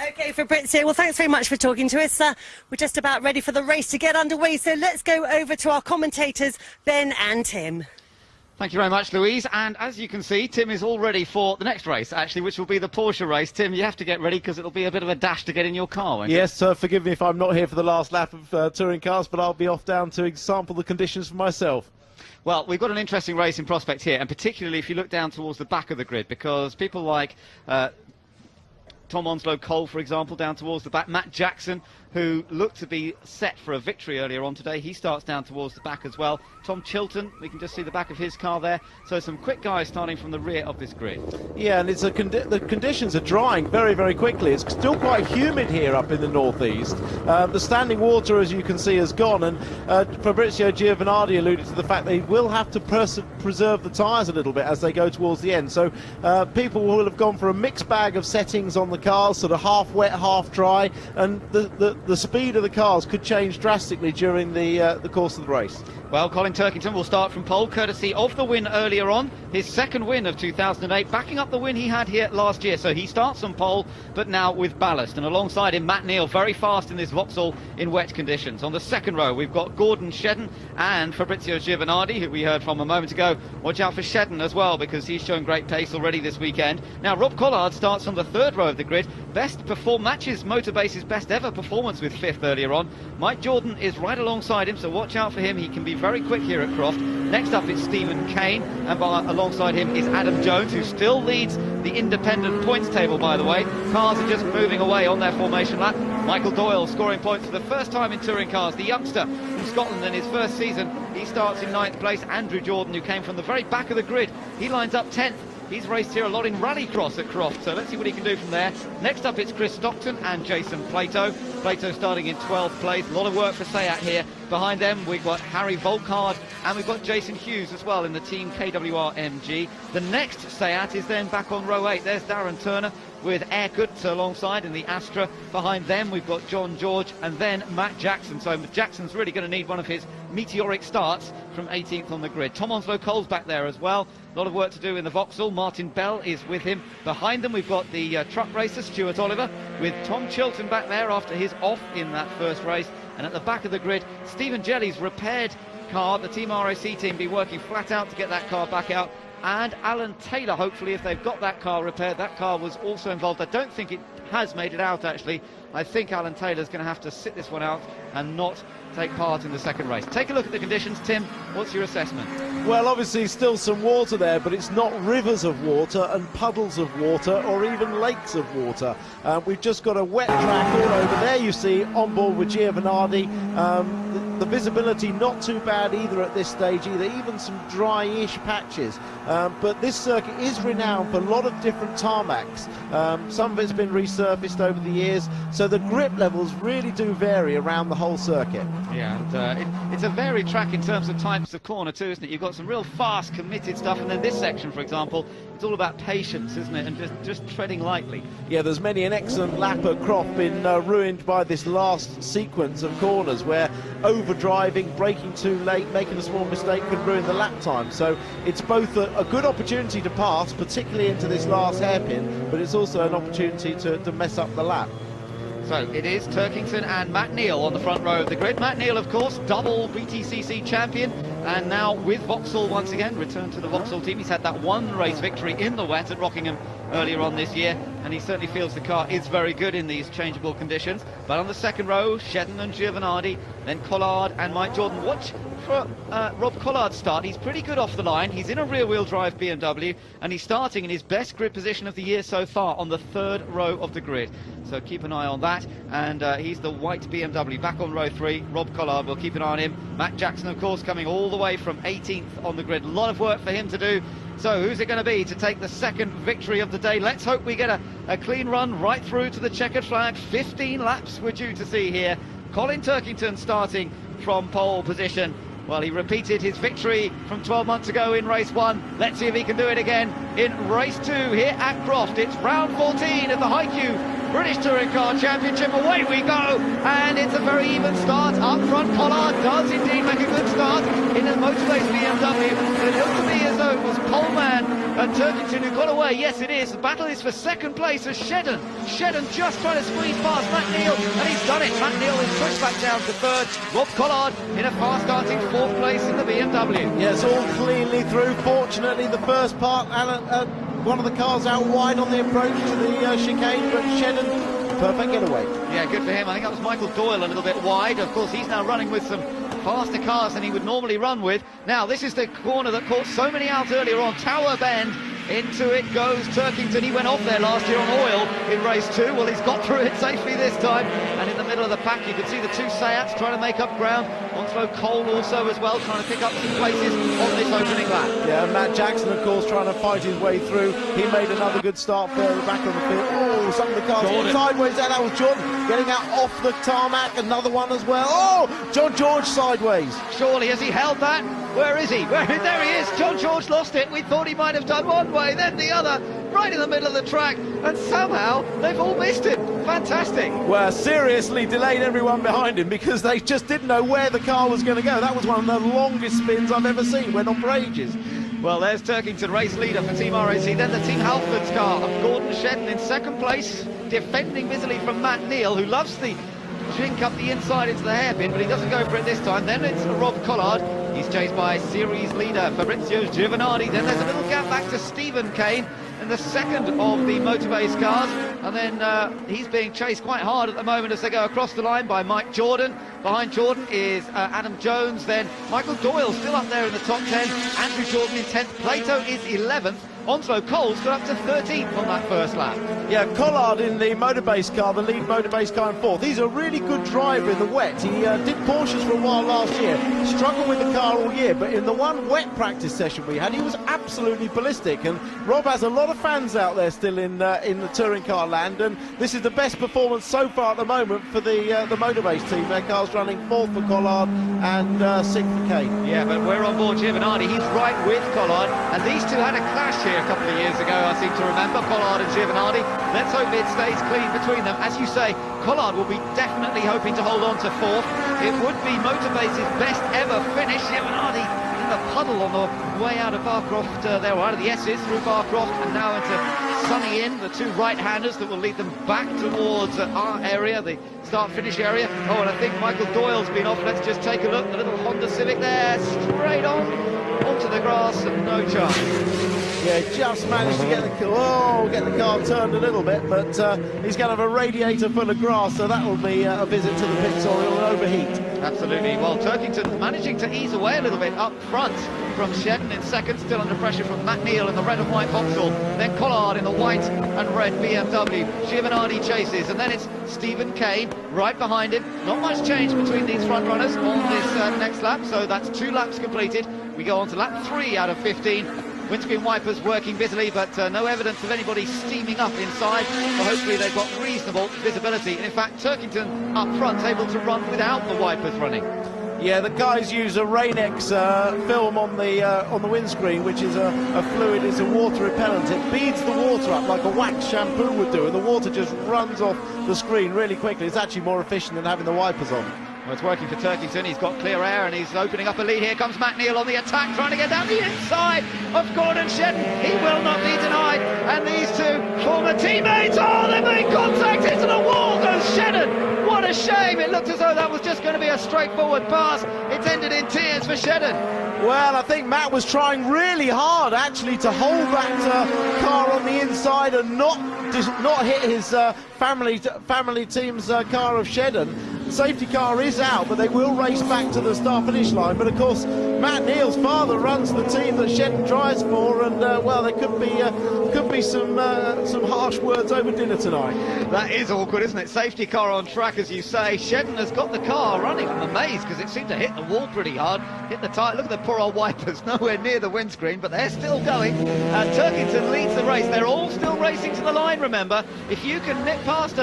OK, Fabrizio, well, thanks very much for talking to us. We're just about ready for the race to get underway, so let's go over to our commentators, Ben and Tim. Thank you very much, Louise. And as you can see, Tim is all ready for the next race, actually, which will be the Porsche race. Tim, you have to get ready because it'll be a bit of a dash to get in your car, won't it? Yes, forgive me if I'm not here for the last lap of touring cars, but I'll be off down to sample the conditions for myself. Well, we've got an interesting race in prospect here, and particularly if you look down towards the back of the grid, because people like Tom Onslow-Cole, for example, down towards the back. Matt Jackson, who looked to be set for a victory earlier on today, he starts down towards the back as well. Tom Chilton, we can just see the back of his car there. So some quick guys starting from the rear of this grid. Yeah, and it's the conditions are drying very, very quickly. It's still quite humid here up in the northeast. The standing water, as you can see, has gone, and Fabrizio Giovanardi alluded to the fact they will have to preserve the tyres a little bit as they go towards the end. So people will have gone for a mixed bag of settings on the cars, sort of half wet, half dry, and the speed of the cars could change drastically during the course of the race. Well, Colin Turkington will start from pole, courtesy of the win earlier on, his second win of 2008, backing up the win he had here last year. So he starts on pole, but now with ballast. And alongside him, Matt Neal, very fast in this Vauxhall in wet conditions. On the second row, we've got Gordon Shedden and Fabrizio Giovanardi, who we heard from a moment ago. Watch out for Shedden as well, because he's shown great pace already this weekend. Now, Rob Collard starts on the third row of the grid. Matches Motorbase's best ever performance with fifth earlier on. Mike Jordan is right alongside him, so watch out for him. He can be very quick here at Croft. Next up it's Stephen Kane, and alongside him is Adam Jones, who still leads the independent points table, by the way. Cars are just moving away on their formation lap. Michael Doyle scoring points for the first time in touring cars. The youngster from Scotland in his first season, he starts in 9th place. Andrew Jordan, who came from the very back of the grid, he lines up 10th. He's raced here a lot in rallycross at Croft, so let's see what he can do from there. Next up it's Chris Stockton and Jason Plato. Plato starting in 12th place. A lot of work for Seat here. Behind them we've got Harry Volkard and we've got Jason Hughes as well in the team KWR MG. The next Seat is then back on row 8. There's Darren Turner with Aircut alongside in the Astra. Behind them we've got John George and then Matt Jackson. So Jackson's really going to need one of his meteoric starts from 18th on the grid. Tom Onslow-Cole's back there as well. A lot of work to do in the Vauxhall. Martin Bell is with him. Behind them we've got the truck racer Stuart Oliver with Tom Chilton back there after his off in that first race. And at the back of the grid, Stephen Jelly's repaired car, the Team RAC team, be working flat out to get that car back out and Alan Taylor, hopefully, if they've got that car repaired. That car was also involved. I don't think it has made it out, actually. I think Alan Taylor's going to have to sit this one out and not take part in the second race. Take a look at the conditions. Tim, what's your assessment? Well, obviously still some water there, but it's not rivers of water and puddles of water or even lakes of water. We've just got a wet track all over there, you see, on board with Giovanardi. The visibility not too bad either at this stage either, even some dry-ish patches. But this circuit is renowned for a lot of different tarmacs. Some of it's been resurfaced over the years, so the grip levels really do vary around the whole circuit. Yeah, and it's a varied track in terms of types of corner too, isn't it? You've got some real fast, committed stuff, and then this section, for example, it's all about patience, isn't it, and just treading lightly. Yeah, there's many an excellent lap at Croft been ruined by this last sequence of corners where overdriving, braking too late, making a small mistake could ruin the lap time. So it's both a good opportunity to pass, particularly into this last hairpin, but it's also an opportunity to mess up the lap. So it is Turkington and Matt Neal on the front row of the grid. Matt Neal, of course, double BTCC champion, and now with Vauxhall once again, returned to the Vauxhall team. He's had that one race victory in the wet at Rockingham earlier on this year, and he certainly feels the car is very good in these changeable conditions. But on the second row, Shedden and Giovanardi, then Collard and Mike Jordan. Watch for Rob Collard's start. He's pretty good off the line. He's in a rear-wheel drive BMW, and he's starting in his best grid position of the year so far on the third row of the grid. So keep an eye on that. And he's the white BMW back on row 3. Rob Collard, we'll keep an eye on him. Matt Jackson, of course, coming all the way from 18th on the grid. A lot of work for him to do. So who's it going to be to take the second victory of the day? Let's hope we get a clean run right through to the checkered flag. 15 laps we're due to see here. Colin Turkington starting from pole position. Well, he repeated his victory from 12 months ago in race 1. Let's see if he can do it again in race 2 here at Croft. It's round 14 of the High-Q British Touring Car Championship. Away we go, and it's a very even start. Up front, Collard does indeed make a good start in a motor-based BMW, but it looked to me as though it was Poleman and Turkington who got away. Yes, it is. The battle is for second place as Shedden just trying to squeeze past Matt Neal, and he's done it. Matt Neal is pushed back down to third. Rob Collard in a fast-starting fourth place in the BMW. Yeah, it's all cleanly through. Fortunately, the first part, one of the cars out wide on the approach to the chicane, but Shedden, perfect getaway. Yeah, good for him. I think that was Michael Doyle a little bit wide. Of course, he's now running with some faster cars than he would normally run with. Now, this is the corner that caught so many out earlier on. Tower Bend. Into it goes Turkington. He went off there last year on oil in race 2. Well, he's got through it safely this time. And in the middle of the pack, you can see the two Seats trying to make up ground. Onslow Cole also as well, trying to pick up some places on this opening lap. Yeah, Matt Jackson, of course, trying to fight his way through. He made another good start further back on the field. Oh, some of the cars went sideways there. That was Jordan getting out off the tarmac. Another one as well. Oh, John George sideways. Surely, has he held that? Where is he? There he is. John George lost it. We thought he might have done one way, then the other, right in the middle of the track, and somehow they've all missed him. Fantastic. Well, seriously delayed everyone behind him because they just didn't know where the car was going to go. That was one of the longest spins I've ever seen. Went on for ages. Well, there's Turkington, race leader for Team RAC. Then the Team Halford's car of Gordon Shedden in second place, defending busily from Matt Neal, who loves the jink up the inside into the hairpin, but he doesn't go for it this time. Then it's Rob Collard. He's chased by series leader Fabrizio Giovanardi. Then there's a little gap back to Stephen Kane in the second of the motor-based cars. And then he's being chased quite hard at the moment as they go across the line by Mike Jordan. Behind Jordan is Adam Jones. Then Michael Doyle still up there in the top 10. Andrew Jordan in 10th. Plato is 11th. Onslow Cole's got up to 13th on that first lap. Yeah, Collard in the motor-based car, the lead motor-based car in 4th. He's a really good driver in the wet. He did Porsches for a while last year, struggled with the car all year, but in the one wet practice session we had, he was absolutely ballistic. And Rob has a lot of fans out there still in the touring car land, and this is the best performance so far at the moment for the motor-based team. Their car's running 4th for Collard and 6th for Kane. Yeah, but we're on board Giovanardi. He's right with Collard, and these two had a clash here a couple of years ago, I seem to remember, Collard and Giovanardi. Let's hope it stays clean between them. As you say, Collard will be definitely hoping to hold on to 4th. It would be Motorbase's best ever finish. Giovanardi in the puddle on the way out of Barcroft, there, or out of the S's through Barcroft, and now into Sunny Inn, the two right-handers that will lead them back towards our area, the start-finish area. Oh, and I think Michael Doyle's been off. Let's just take a look. The little Honda Civic there, straight on onto the grass, and no chance. Yeah, just managed to get the car turned a little bit, but he's going to have a radiator full of grass, so that will be a visit to the pits or it'll overheat. Absolutely. Well, Turkington managing to ease away a little bit up front from Shedden in second, still under pressure from Matt Neal in the red and white Vauxhall, then Collard in the white and red BMW. Giovanardi chases, and then it's Stephen Kane right behind him. Not much change between these front runners on this next lap, so that's 2 laps completed. We go on to lap 3 out of 15. Windscreen wipers working busily, but no evidence of anybody steaming up inside. So hopefully they've got reasonable visibility. And in fact, Turkington up front able to run without the wipers running. Yeah, the guys use a Rain-X film on the windscreen, which is a fluid, it's a water repellent. It beads the water up like a wax shampoo would do, and the water just runs off the screen really quickly. It's actually more efficient than having the wipers on. Well, it's working for Turkington. He's got clear air and he's opening up a lead. Here comes Matt Neal on the attack, trying to get down the inside of Gordon Shedden. He will not be denied. And these two former teammates, they made contact into the wall. Goes Shedden. What a shame. It looked as though that was just going to be a straightforward pass. It's ended in tears for Shedden. Well, I think Matt was trying really hard, actually, to hold that car on the inside and not hit his family team's car of Shedden. The safety car is out, but they will race back to the start-finish line. But of course, Matt Neal's father runs the team that Shedden drives for, and well, there could be some harsh words over dinner tonight. That is awkward, isn't it? Safety car on track, as you say. Shedden has got the car running. I'm amazed because it seemed to hit the wall pretty hard, hit the tyre. Look at the poor old wipers, nowhere near the windscreen, but they're still going. Turkington leads the race. They're all still racing to the line. Remember, if you can nip past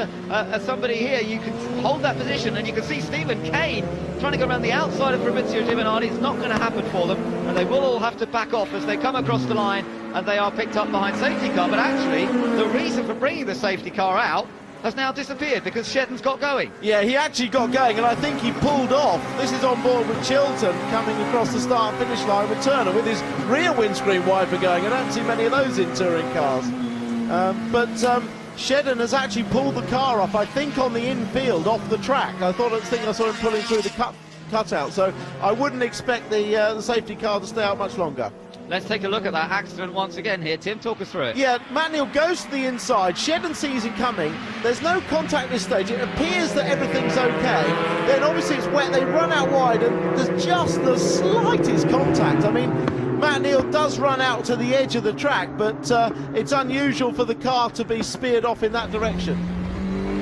somebody here, you can hold that position. And you can see Stephen Kane trying to go around the outside of Fabrizio Giovanardi. It's not going to happen for them, and they will all have to back off as they come across the line, and they are picked up behind safety car. But actually, the reason for bringing the safety car out has now disappeared because Shedden's got going. Yeah, he actually got going, and I think he pulled off. This is on board with Chilton coming across the start and finish line with Turner with his rear windscreen wiper going. I don't see many of those in touring cars. Shedden has actually pulled the car off, I think, on the infield off the track. I think I saw him pulling through the cutout, so I wouldn't expect the safety car to stay out much longer. Let's take a look at that accident once again here. Tim, talk us through it. Yeah, Matt Neal goes to the inside. Shedden sees it coming. There's no contact at this stage. It appears that everything's okay. Then obviously it's wet. They run out wide, and there's just the slightest contact. I mean, Matt Neal does run out to the edge of the track, but it's unusual for the car to be speared off in that direction.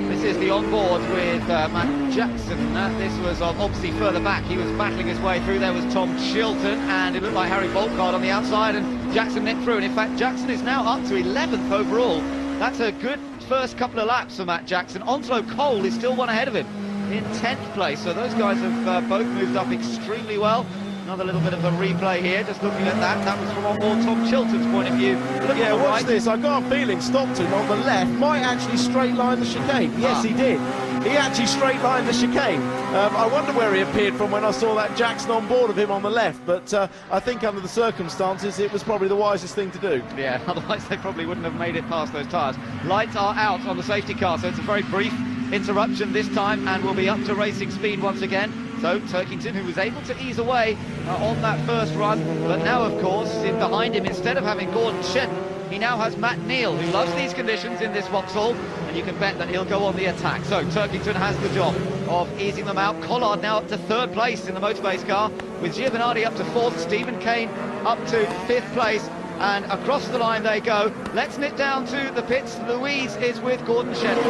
This is the onboard with Matt Jackson. This was obviously further back. He was battling his way through. There was Tom Chilton, and it looked like Harry Boltcard on the outside, and Jackson nipped through. And in fact, Jackson is now up to 11th overall. That's a good first couple of laps for Matt Jackson. Onslow Cole is still one ahead of him in 10th place. So those guys have both moved up extremely well. Another little bit of a replay here, just looking at that. That was from on board Tom Chilton's point of view. Yeah, watch this. I got a feeling Stockton on the left might actually straight line the chicane. Yes, he did. He actually straight lined the chicane. I wonder where he appeared from when I saw that Jackson on board of him on the left, but I think under the circumstances it was probably the wisest thing to do. Yeah, otherwise they probably wouldn't have made it past those tyres. Lights are out on the safety car, so it's a very brief interruption this time, and we'll be up to racing speed once again. So Turkington, who was able to ease away on that first run, but now of course in behind him, instead of having Gordon Shedden, he now has Matt Neal, who loves these conditions in this Vauxhall, and you can bet that he'll go on the attack. So Turkington has the job of easing them out. Collard now up to 3rd place in the motorbase car, with Giovanardi up to 4th, Stephen Kane up to 5th place, and across the line they go. Let's nip down to the pits. Louise is with Gordon Shedden.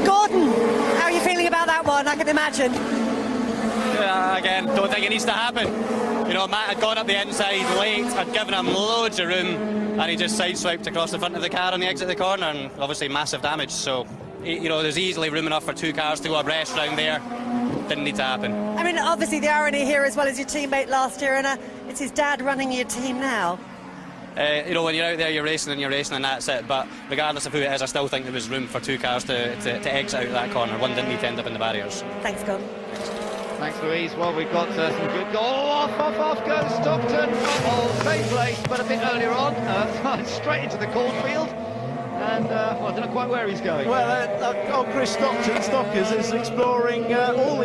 Gordon, how are you feeling about that one? I can imagine. Again, don't think it needs to happen. You know, Matt had gone up the inside late, I'd given him loads of room, and he just sideswiped across the front of the car on the exit of the corner, and obviously massive damage. So, you know, there's easily room enough for 2 cars to go abreast round there. Didn't need to happen. I mean, obviously the irony here as well as your teammate last year, and it's his dad running your team now. You know, when you're out there, you're racing, and that's it. But regardless of who it is, I still think there was room for 2 cars to exit out of that corner. One didn't need to end up in the barriers. Thanks, Gordon. Thanks, Louise. Well, we've got some good goal. Off goes Stockton. Same place, but a bit earlier on. Straight into the cornfield. and well, I don't know quite where he's going. Well, Chris Stockers is exploring all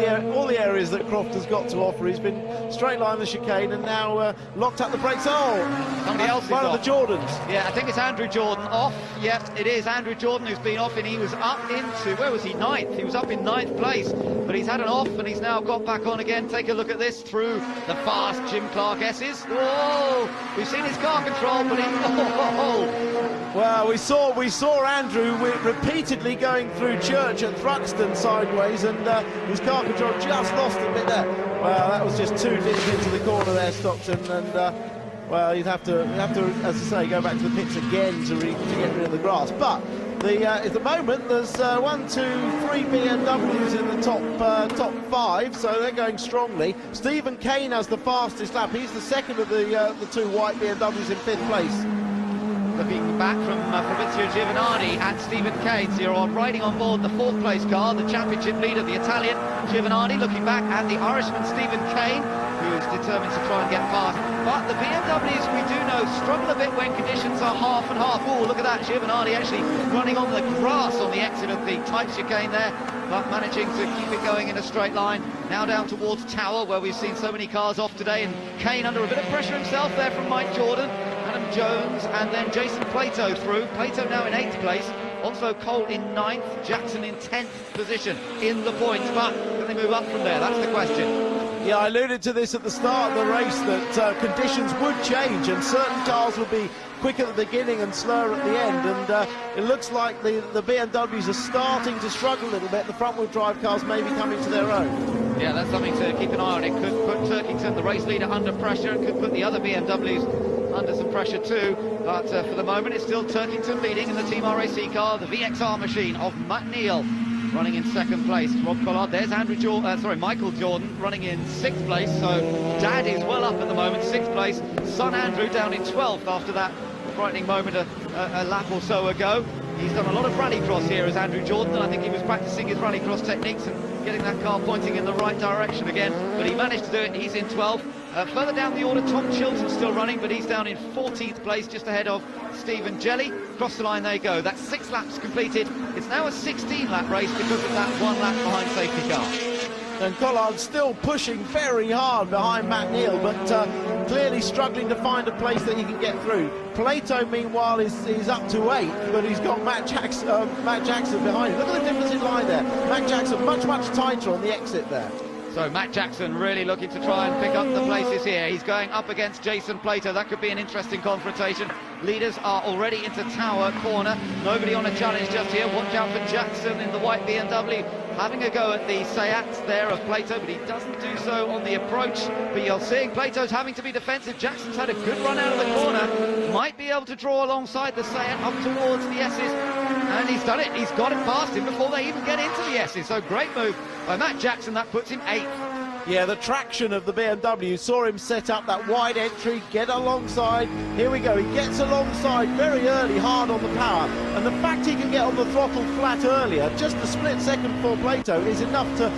the areas that Croft has got to offer. He's been straight line the chicane and now locked up the brakes. Somebody else is one off. of the Jordans. Yeah, I think it's Andrew Jordan off. Yep, it is Andrew Jordan who's been off, and he was up into, where was he, 9th? He was up in 9th place, but he's had an off and he's now got back on again. Take a look at this through the fast Jim Clark S's. Whoa! We've seen his car control, but Well, we saw Andrew repeatedly going through Church at Thruxton sideways, and his car control just lost a bit there. Well, that was just too deep into the corner there, Stockton, and well, you'd have to, as I say, go back to the pits again to get rid of the grass. But at the moment, there's 1, 2, 3 BMWs in the top 5, so they're going strongly. Stephen Kane has the fastest lap. He's the second of the 2 white BMWs in 5th place. Looking back from Fabrizio Giovanardi and Stephen Kane, so you're riding on board the 4th place car, the championship leader, the Italian Giovanardi, looking back at the Irishman Stephen Kane, who is determined to try and get past. But the BMWs, we do know, struggle a bit when conditions are half and half. Oh, look at that, Giovanardi actually running on the grass on the exit of the tight chicane there, but managing to keep it going in a straight line. Now down towards Tower, where we've seen so many cars off today, and Kane under a bit of pressure himself there from Mike Jordan. Adam Jones and then Jason Plato through. Plato now in 8th place. Also Cole in 9th. Jackson in 10th position in the points. But can they move up from there? That's the question. Yeah, I alluded to this at the start of the race, that conditions would change and certain cars would be quick at the beginning and slower at the end, and it looks like the BMWs are starting to struggle a little bit. The front-wheel drive cars may be coming to their own. Yeah, that's something to keep an eye on. It could put Turkington, the race leader, under pressure. It could put the other BMWs under some pressure too, but for the moment it's still Turkington leading in the Team RAC car, the VXR machine of Matt Neal running in 2nd place. Rob Collard, there's Michael Jordan running in 6th place, so Dad is well up at the moment, 6th place. Son Andrew down in 12th after that frightening moment a lap or so ago. He's done a lot of rallycross here as Andrew Jordan, and I think he was practicing his rallycross techniques and getting that car pointing in the right direction again, but he managed to do it. He's in 12th. Further down the order, Tom Chilton's still running, but he's down in 14th place, just ahead of Stephen Jelly. Across the line they go. That's 6 laps completed. It's now a 16-lap race because of that 1 lap behind safety car. And Collard's still pushing very hard behind Matt Neal, but clearly struggling to find a place that he can get through. Plato, meanwhile, is up to 8th, but he's got Matt Jackson behind him. Look at the difference in line there. Matt Jackson much tighter on the exit there. So Matt Jackson really looking to try and pick up the places here. He's going up against Jason Plato. That could be an interesting confrontation. Leaders are already into Tower corner. Nobody on a challenge just here. Watch out for Jackson in the white BMW. Having a go at the Seat there of Plato, but he doesn't do so on the approach. But you're seeing Plato's having to be defensive. Jackson's had a good run out of the corner. Might be able to draw alongside the Seat up towards the S's. And he's done it. He's got it past him before they even get into the S's. So great move by Matt Jackson. That puts him 8th. Yeah, the traction of the BMW, saw him set up that wide entry, get alongside. Here we go, he gets alongside very early, hard on the power. And the fact he can get on the throttle flat earlier, just a split second for Plato, is enough to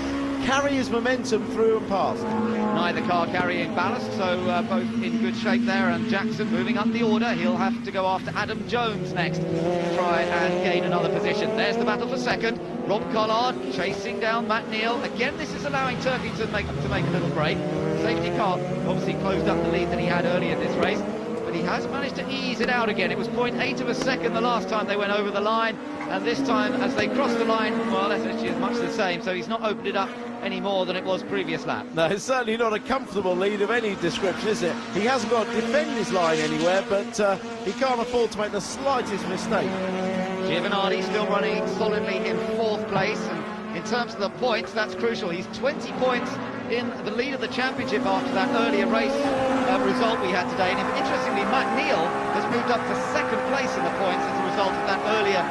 carry his momentum through and past. Neither car carrying ballast, so both in good shape there. And Jackson moving up the order. He'll have to go after Adam Jones next to try and gain another position. There's the battle for second. Rob Collard chasing down Matt Neal. Again, this is allowing Turkington to make a little break. Safety car obviously closed up the lead that he had earlier in this race, but he has managed to ease it out again. It was 0.8 of a second the last time they went over the line, and this time as they crossed the line, well, that's actually much the same, so he's not opened it up any more than it was previous lap. No, it's certainly not a comfortable lead of any description, is it? He hasn't got to defend his line anywhere, but he can't afford to make the slightest mistake. Giovanardi still running solidly in 4th place, and in terms of the points, that's crucial. He's 20 points in the lead of the championship after that earlier race result we had today. And interestingly, Matt Neal has moved up to 2nd place in the points as a result of that earlier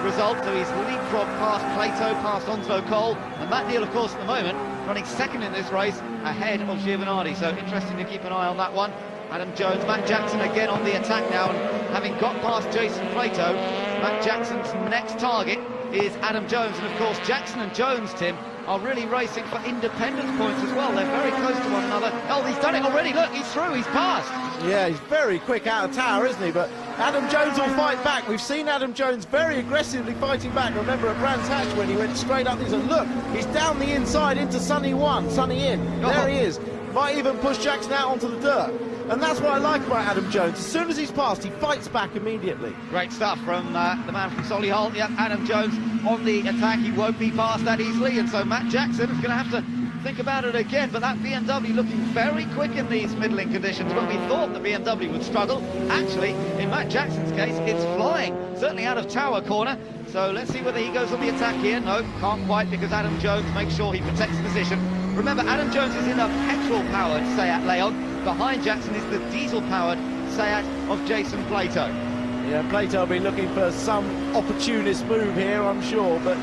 result. So he's leapfrogged past Plato, past Onslow Cole, and Matt Neal, of course, at the moment, running 2nd in this race ahead of Giovanardi. So interesting to keep an eye on that one. Adam Jones, Matt Jackson again on the attack now, and having got past Jason Plato, Matt Jackson's next target is Adam Jones. And of course Jackson and Jones, Tim, are really racing for independence points as well. They're very close to one another. Oh, he's done it already. Look, he's through, he's passed. Yeah, he's very quick out of Tower, isn't he? But Adam Jones will fight back. We've seen Adam Jones very aggressively fighting back. Remember at Brands Hatch when he went straight up, he said, look, he's down the inside into Sunny in. There he is. Might even push Jackson out onto the dirt. And that's what I like about Adam Jones. As soon as he's passed, he fights back immediately. Great stuff from the man from Solihull. Yep, Adam Jones on the attack. He won't be passed that easily, and so Matt Jackson is going to have to think about it again. But that BMW looking very quick in these middling conditions. When we thought the BMW would struggle, actually, in Matt Jackson's case, it's flying. Certainly out of Tower Corner. So let's see whether he goes on the attack here. No, can't quite, because Adam Jones makes sure he protects the position. Remember, Adam Jones is in a petrol-powered Seat Leon. Behind Jackson is the diesel-powered Seat of Jason Plato. Yeah, Plato will be looking for some opportunist move here, I'm sure, but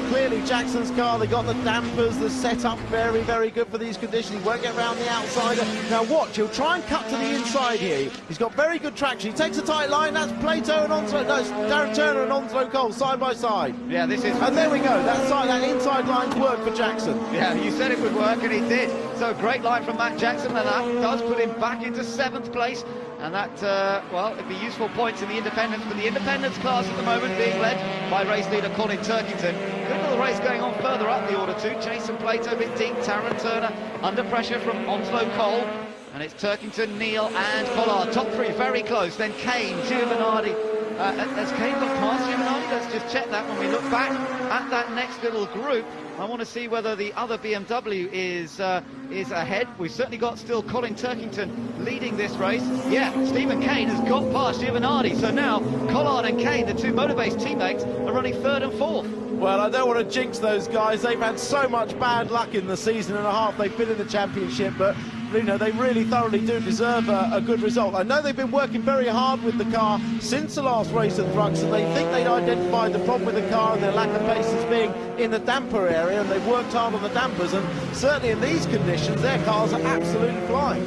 clearly Jackson's car, they got the dampers, the setup very, very good for these conditions. He won't get around the outsider. Now watch, he'll try and cut to the inside here. He's got very good traction. He takes a tight line. That's Plato and Onslow. No, it's Darren Turner and Onslow Cole side by side. Yeah, this is. And there we go. That inside line's worked for Jackson. Yeah, you said it would work, and it did. So great line from Matt Jackson, and that does put him back into 7th place. And that, well, it'd be useful points in the independents, but the independents class at the moment being led by race leader Colin Turkington. Good little race going on further up the order too. Jason Plato a bit deep, Taron Turner under pressure from Onslow Cole. And it's Turkington, Neal and Collard. Top 3 very close. Then Kane, Giovanardi. Has Kane got past Giovanardi? Let's just check that when we look back at that next little group. I want to see whether the other BMW is ahead. We've certainly got still Colin Turkington leading this race. Yeah, Stephen Kane has got past Giovanardi. So now Collard and Kane, the two Motorbase teammates, are running 3rd and 4th. Well, I don't want to jinx those guys. They've had so much bad luck in the season and a half they've been in the championship, but you know, they really thoroughly do deserve a good result. I know they've been working very hard with the car since the last race at Thruxton, and they think they'd identified the problem with the car and their lack of pace as being in the damper area, and they've worked hard on the dampers, and certainly in these conditions their cars are absolutely flying.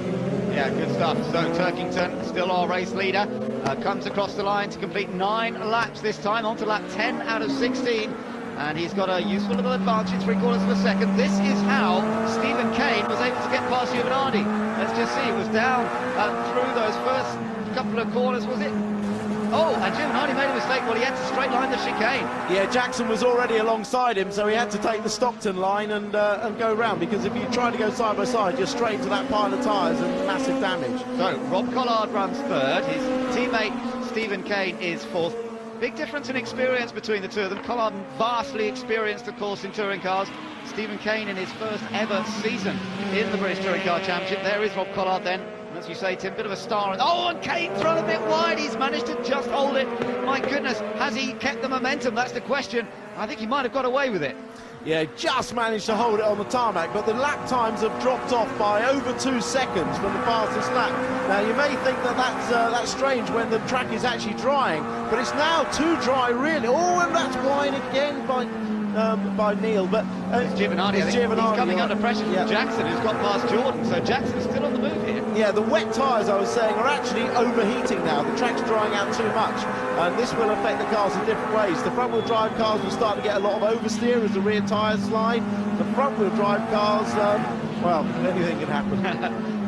Yeah, good stuff. So Turkington, still our race leader, comes across the line to complete 9 laps this time, on to lap 10 out of 16. And he's got a useful little advantage, 3/4 of a second. This is how Stephen Kane was able to get past Giovanardi. Let's just see, it was down through those first couple of corners, was it? Oh, and Giovanardi made a mistake. Well, he had to straight line the chicane. Yeah, Jackson was already alongside him, so he had to take the Stockton line and go round, because if you try to go side by side, you're straight into that pile of tyres and massive damage. So Rob Collard runs 3rd. His teammate Stephen Kane is 4th. Big difference in experience between the two of them. Collard vastly experienced, of course, in touring cars. Stephen Kane in his first ever season in the British Touring Car Championship. There is Rob Collard then. And as you say, Tim, bit of a star. Oh, and Kane's run a bit wide. He's managed to just hold it. My goodness, has he kept the momentum? That's the question. I think he might have got away with it. Yeah, just managed to hold it on the tarmac, but the lap times have dropped off by over 2 seconds from the fastest lap. Now, you may think that that's strange when the track is actually drying, but it's now too dry, really. Oh, and that's wide again by Neal, but it's Giovanardi. He's coming under pressure from Jackson, who's got past Jordan, so Jackson's still on the move here. Yeah, the wet tyres, I was saying, are actually overheating now. The track's drying out too much, and this will affect the cars in different ways. The front-wheel drive cars will start to get a lot of oversteer as the rear tyres slide. The front-wheel drive cars, well, anything can happen.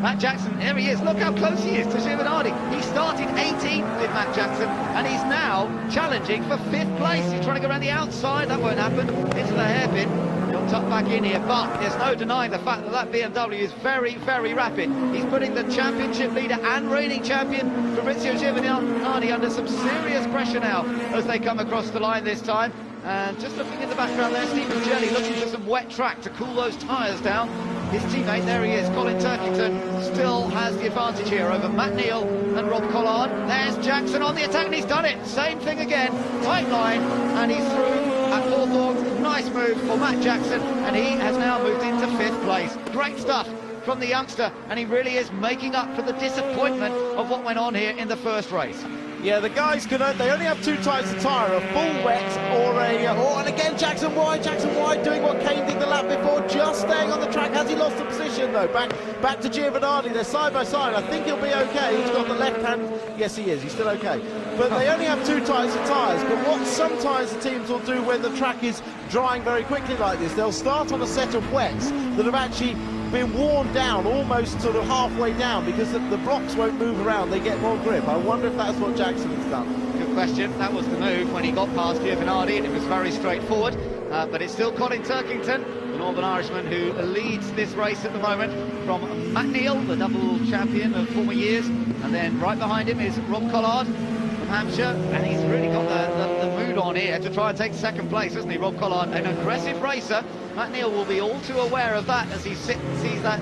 Matt Jackson, there he is. Look how close he is to Giovanardi. He started 18th, did Matt Jackson, and he's now challenging for 5th place. He's trying to go around the outside. That won't happen. Into the hairpin. He'll tuck back in here, but there's no denying the fact that that BMW is very, very rapid. He's putting the championship leader and reigning champion Fabrizio Giovanardi under some serious pressure now as they come across the line this time. And just looking in the background there, Stephen Jelly looking for some wet track to cool those tyres down. His teammate, there he is, Colin Turkington, still has the advantage here over Matt Neal and Rob Collard. There's Jackson on the attack, and he's done it. Same thing again, tight line, and he's through at Hawthorne. Nice move for Matt Jackson, and he has now moved into 5th place. Great stuff from the youngster, and he really is making up for the disappointment of what went on here in the first race. Yeah, the guys they only have 2 types of tyre, a full wet and again Jackson wide, doing what Kane did the lap before, just staying on the track. Has he lost the position though? Back to Giovanardi, they're side by side. I think he'll be okay. He's got the left hand, yes he is, he's still okay. But they only have 2 types of tyres, but what sometimes the teams will do when the track is drying very quickly like this, they'll start on a set of wets that have actually been worn down, almost sort of halfway down, because the blocks won't move around, they get more grip. I wonder if that's what Jackson has done. Good question. That was the move when he got past Giovinardi, and it was very straightforward. But it's still Colin Turkington, the Northern Irishman, who leads this race at the moment, from Matt Neal, the double champion of former years, and then right behind him is Rob Collard from Hampshire, and he's really got the mood on here to try and take second place, hasn't he? Rob Collard, an aggressive racer. Matt Neal will be all too aware of that as he sees that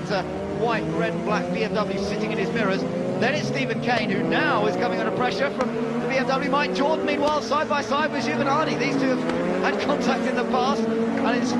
white, red and black BMW sitting in his mirrors. Then it's Stephen Kane, who now is coming under pressure from the BMW. Mike Jordan, meanwhile, side by side with Giovinardi. These two have had contact in the past, and it's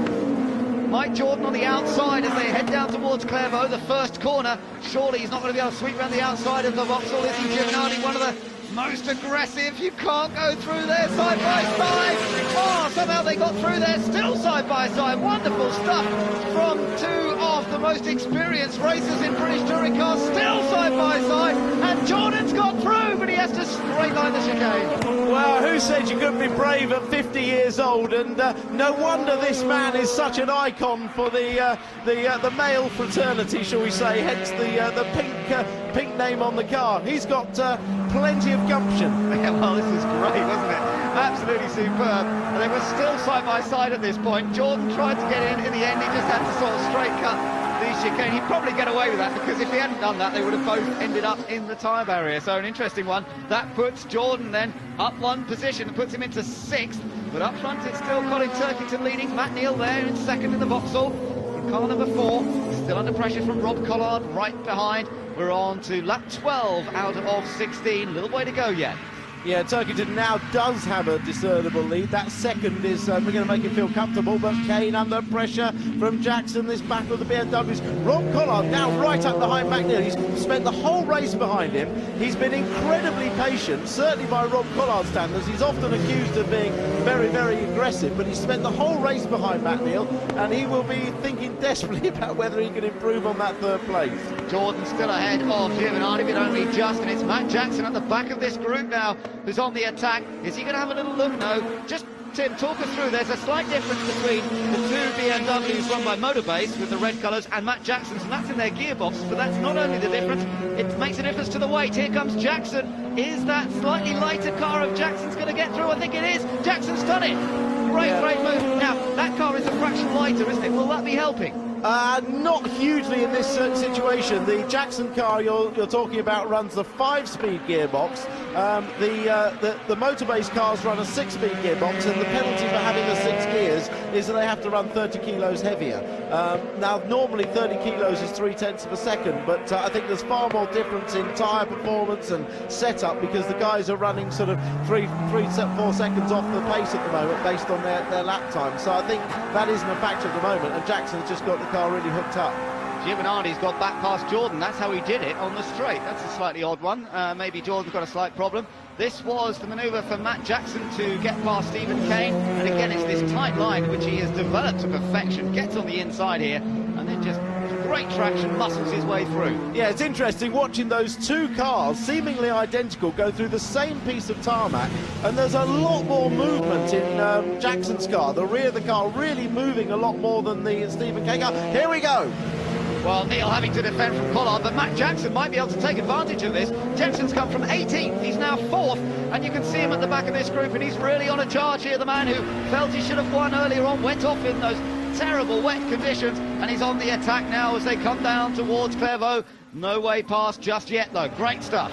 Mike Jordan on the outside as they head down towards Clairvaux, the first corner. Surely he's not going to be able to sweep around the outside of the Vauxhall, is he? Giovinardi, one of the most aggressive. You can't go through there side by side. Oh, somehow they got through there, still side by side. Wonderful stuff from two of the most experienced racers in British touring cars, still side by side. And Jordan's got through, but he has to straight line the chicane. Well, who said you couldn't be brave at 50 years old? And no wonder this man is such an icon for the male fraternity, shall we say? Hence the pink name on the car. He's got plenty of gumption. Yeah, well, this is great, wasn't it? Absolutely superb. And they were still side by side at this point. Jordan tried to get in the end, he just had to sort of straight cut the chicane. He'd probably get away with that, because if he hadn't done that, they would have both ended up in the tyre barrier. So an interesting one. That puts Jordan then up one position and puts him into sixth. But up front, it's still Colin Turkington leading. Matt Neal there in second in the Vauxhall. In car number 4, still under pressure from Rob Collard right behind. We're on to lap 12 out of 16. Little way to go yet. Yeah, Turkington now does have a discernible lead. That second is we're going to make him feel comfortable, but Kane under pressure from Jackson. This battle of the BMWs. Rob Collard now right up behind Matt Neal. He's spent the whole race behind him. He's been incredibly patient, certainly by Rob Collard's standards. He's often accused of being very, very aggressive, but he's spent the whole race behind Matt Neal, and he will be thinking desperately about whether he can improve on that third place. Jordan still ahead of Giovinardi, but only just, and it's Matt Jackson at the back of this group now, who's on the attack. Is he going to have a little look? No. Just, Tim, talk us through. There's a slight difference between the two BMWs run by Motorbase with the red colours and Matt Jackson's, and that's in their gearbox, but that's not only the difference, it makes a difference to the weight. Here comes Jackson. Is that slightly lighter car of Jackson's going to get through? I think it is. Jackson's done it. Great move. Now, that car is a fraction lighter, isn't it? Will that be helping? Not hugely in this situation. The Jackson car you're talking about runs the 5-speed gearbox. The Motorbase cars run a 6-speed gearbox, and the penalty for having the 6 gears is that they have to run 30 kilos heavier. Now, normally 30 kilos is 0.3 of a second, but I think there's far more difference in tyre performance and setup, because the guys are running sort of 4 seconds off the pace at the moment based on their lap time. So I think that isn't a factor at the moment, and Jackson's just got the car really hooked up. Giovinardi's got back past Jordan. That's how he did it on the straight. That's a slightly odd one. Maybe Jordan's got a slight problem. This was the manoeuvre for Matt Jackson to get past Stephen Kane. And again, it's this tight line which he has developed to perfection. Gets on the inside here and then just great traction, muscles his way through. Yeah, it's interesting watching those two cars, seemingly identical, go through the same piece of tarmac, and there's a lot more movement in Jackson's car. The rear of the car really moving a lot more than the Stephen Kane car. Here we go. Well, Neal having to defend from Collard, but Matt Jackson might be able to take advantage of this. Jackson's come from 18th, he's now 4th, and you can see him at the back of this group, and he's really on a charge here. The man who felt he should have won earlier on went off in those terrible wet conditions, and he's on the attack now as they come down towards Clairvaux. No way past just yet, though. Great stuff.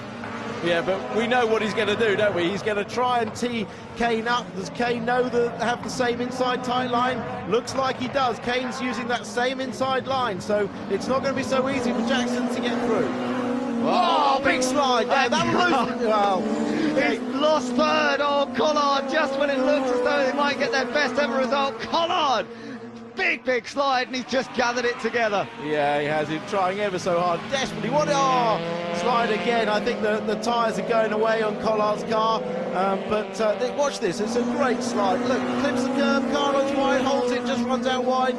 Yeah, but we know what he's going to do, don't we? He's going to try and tee Kane up. Does Kane know that have the same inside tight line? Looks like he does. Kane's using that same inside line, so it's not going to be so easy for Jackson to get through. Oh, big slide there. That'll lose. Well, he's lost third. Oh, Collard, just when it looks as though they might get their best ever result. Collard! Big slide, and he's just gathered it together. Yeah, he has. He's trying ever so hard, desperately. Slide again. I think the tyres are going away on Collard's car, but watch this. It's a great slide. Look, clips the curb, car runs wide, holds it, just runs out wide.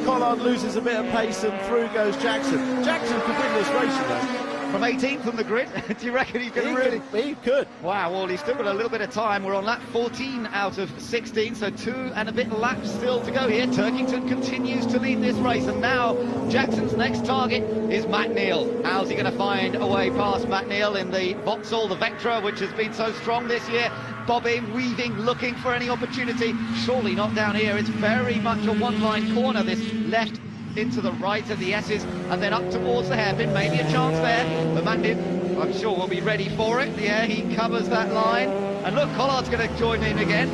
Collard loses a bit of pace, and through goes Jackson. Jackson could win this race, you know. from 18th on the grid. Do you reckon he can really? He could. Wow, well, he's still got a little bit of time. We're on lap 14 out of 16, so 2 and a bit laps still to go here. Turkington continues to lead this race, and now Jackson's next target is Matt Neal. How's he going to find a way past Matt Neal in the Vauxhall, the Vectra, which has been so strong this year? Bobbing, weaving, looking for any opportunity. Surely not down here. It's very much a one-line corner, this left into the right of the S's, and then up towards the hairpin. Maybe a chance there, but Matt Neal, I'm sure, will be ready for it. Yeah, he covers that line. And look, Collard's going to join in again.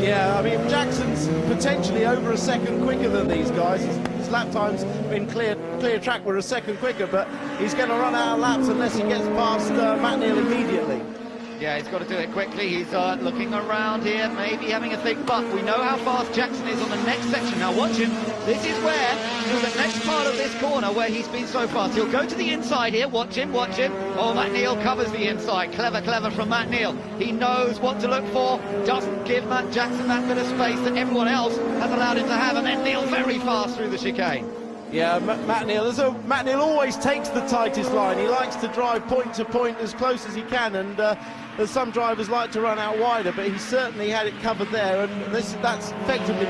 Yeah, I mean, Jackson's potentially over a second quicker than these guys. His lap time's been clear track, we're a second quicker, but he's going to run out of laps unless he gets past Matt Neal immediately. Yeah, he's got to do it quickly. He's looking around here, maybe having a think, but we know how fast Jackson is on the next section. Now watch him. This is where, through the next part of this corner where he's been so fast. He'll go to the inside here. Watch him, watch him. Oh, Matt Neal covers the inside. Clever, clever from Matt Neal. He knows what to look for. Doesn't give Matt Jackson that bit of space that everyone else has allowed him to have. And then Neal very fast through the chicane. Yeah, Matt Neal always takes the tightest line. He likes to drive point to point as close as he can, and there's some drivers like to run out wider, but he certainly had it covered there, and that's effectively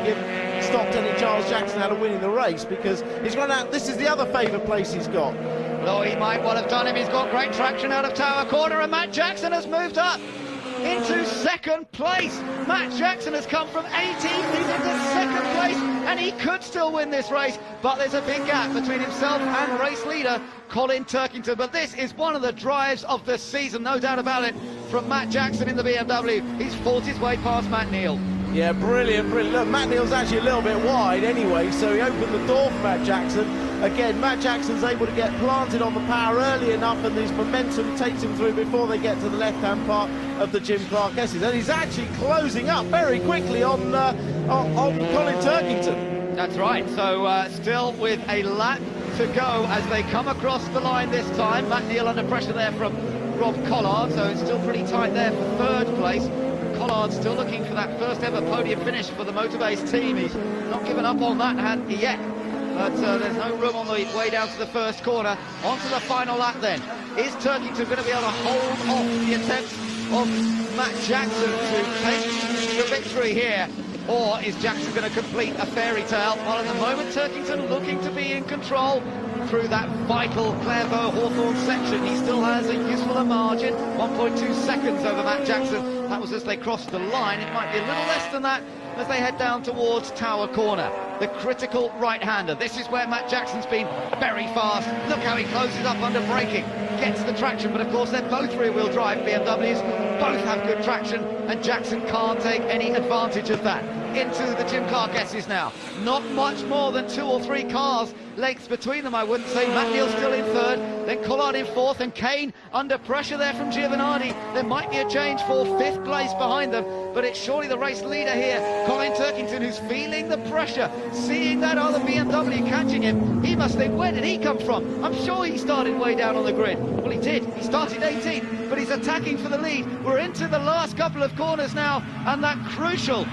stopped any chance Jackson had of winning the race, because he's run out. This is the other favourite place he's got. Well, he might well have done him. He's got great traction out of Tower Corner, and Matt Jackson has moved up into second place. Matt Jackson has come from 18th, he's into second place, and he could still win this race, but there's a big gap between himself and race leader Colin Turkington. But this is one of the drives of the season, no doubt about it, from Matt Jackson in the BMW. He's fought his way past Matt Neal. Yeah, brilliant, brilliant. Look, Matt Neal's actually a little bit wide anyway, so he opened the door for Matt Jackson. Again, Matt Jackson's able to get planted on the power early enough, and his momentum takes him through before they get to the left-hand part of the Jim Clark S's. And he's actually closing up very quickly on Colin Turkington. That's right, so still with a lap to go as they come across the line this time. Matt Neal under pressure there from Rob Collard, so it's still pretty tight there for third place. Collard still looking for that first ever podium finish for the Motorbase team. He's not given up on that yet, but there's no room on the way down to the first corner. On to the final lap then. Is Turkington going to be able to hold off the attempts of Matt Jackson to take the victory here? Or is Jackson going to complete a fairy tale? Well, at the moment, Turkington looking to be in control through that vital Clairvaux-Hawthorne section. He still has a useful margin, 1.2 seconds over Matt Jackson. That was as they crossed the line. It might be a little less than that as they head down towards Tower Corner. The critical right-hander. This is where Matt Jackson's been very fast. Look how he closes up under braking. Gets the traction, but of course they're both rear-wheel drive BMWs. Both have good traction, and Jackson can't take any advantage of that. Into the Jim Clark S's now. Not much more than 2 or 3 cars lengths between them, I wouldn't say. Matt Neal still in third, then Collard in fourth, and Kane under pressure there from Giovanardi. There might be a change for 5th place behind them, but it's surely the race leader here, Colin Turkington, who's feeling the pressure, seeing that other BMW catching him. He must think, where did he come from? I'm sure he started way down on the grid. Well, he did. He started 18th, but he's attacking for the lead. We're into the last couple of corners now, and that crucial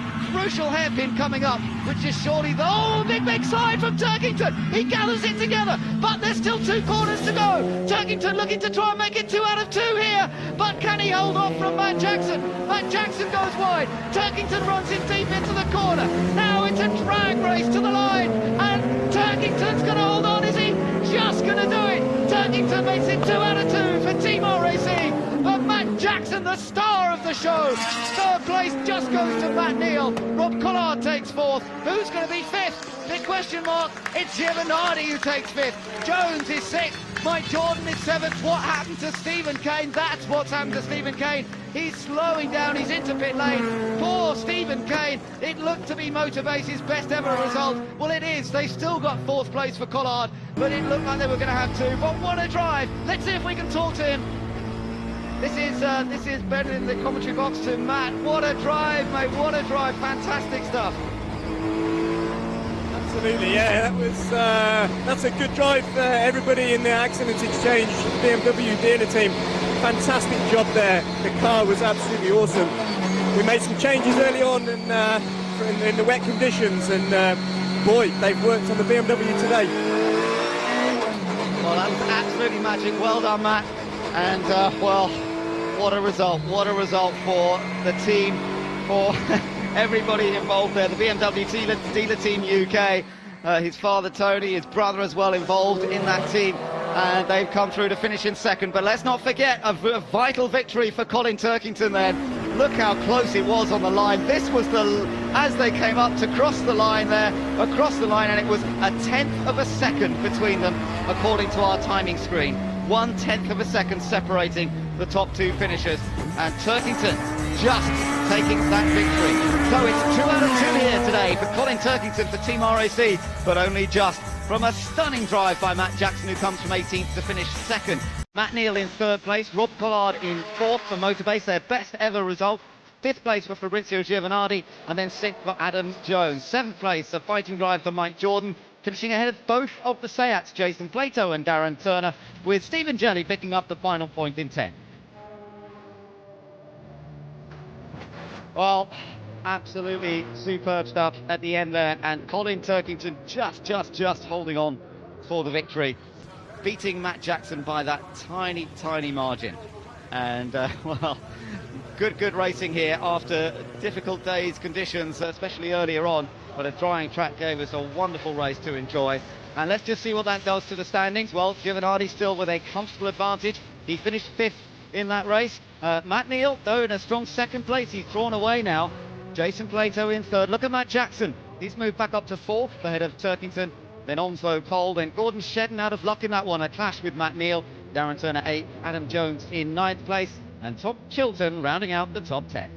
hairpin coming up, which is surely the... Oh, big side from Turkington. He gathers it together, but there's still 2 corners to go. Turkington looking to try and make it 2 out of 2 here, but can he hold off from Matt Jackson? Matt Jackson goes wide. Turkington runs in deep into the corner. Now it's a drag race to the line, and Turkington's going to hold on. Is he just going to do it? Turkington makes it 2 out of 2 for Timor Racing. But Matt Jackson, the star of the show. Third place just goes to Matt Neal. Rob Collard takes 4th. Who's going to be 5th? Big question mark. It's Giovanardi who takes 5th. Jones is 6th. Mike Jordan is 7th. What happened to Stephen Kane? That's what's happened to Stephen Kane. He's slowing down. He's into pit lane. Poor Stephen Kane. It looked to be Motorbase's best ever result. Well, it is. They still got 4th place for Collard, but it looked like they were going to have 2. But what a drive. Let's see if we can talk to him. This is better in the commentary box to Matt. What a drive, mate. What a drive. Fantastic stuff. Absolutely, yeah. That's a good drive for everybody in the accident exchange BMW dealer team. Fantastic job there. The car was absolutely awesome. We made some changes early on in the wet conditions, and boy, they've worked on the BMW today. Well, Well, that was absolutely magic. Well done, Matt. And, well, what a result. What a result for the team, for everybody involved there. The BMW dealer team UK, his father Tony, his brother as well involved in that team. And they've come through to finish in second. But let's not forget a vital victory for Colin Turkington then. Look how close it was on the line. This was as they came up to cross the line there, across the line, and it was 1/10 of a second between them, according to our timing screen. 1/10 of a second separating the top two finishers. And Turkington just taking that victory. So it's 2 out of 2 here today for Colin Turkington for Team RAC, but only just from a stunning drive by Matt Jackson, who comes from 18th to finish second. Matt Neal in third place, Rob Collard in fourth for Motorbase, their best ever result. Fifth place for Fabrizio Giovanardi, and then sixth for Adam Jones. Seventh place, a fighting drive for Mike Jordan, finishing ahead of both of the Seats, Jason Plato and Darren Turner, with Stephen Jelly picking up the final point in 10. Well, absolutely superb stuff at the end there, and Colin Turkington just holding on for the victory, beating Matt Jackson by that tiny margin. And well, good racing here after difficult days, conditions, especially earlier on, but a drying track gave us a wonderful race to enjoy. And let's just see what that does to the standings. Well, Giovanardi still with a comfortable advantage. He finished fifth in that race. Matt Neal, though, in a strong second place. He's drawn away now. Jason Plato in third. Look at Matt Jackson. He's moved back up to fourth ahead of Turkington. Then Onslow Cole. Then Gordon Shedden out of luck in that one. A clash with Matt Neal. Darren Turner 8th. Adam Jones in 9th place. And Tom Chilton rounding out the top 10.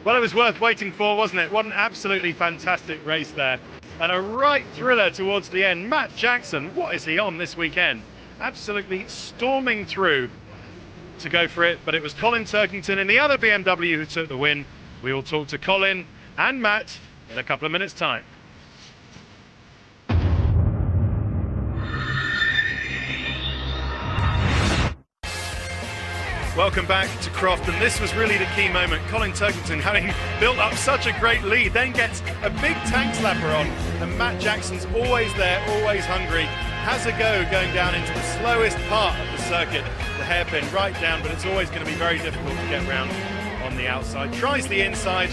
Well, it was worth waiting for, wasn't it? What an absolutely fantastic race there. And a right thriller towards the end. Matt Jackson, what is he on this weekend? Absolutely storming through to go for it. But it was Colin Turkington in the other BMW who took the win. We will talk to Colin and Matt in a couple of minutes' time. Welcome back to Croft, and this was really the key moment. Colin Turkington, having built up such a great lead, then gets a big tank slapper on, and Matt Jackson's always there, always hungry, has a go going down into the slowest part of the circuit, the hairpin right down, but it's always going to be very difficult to get round on the outside. Tries the inside,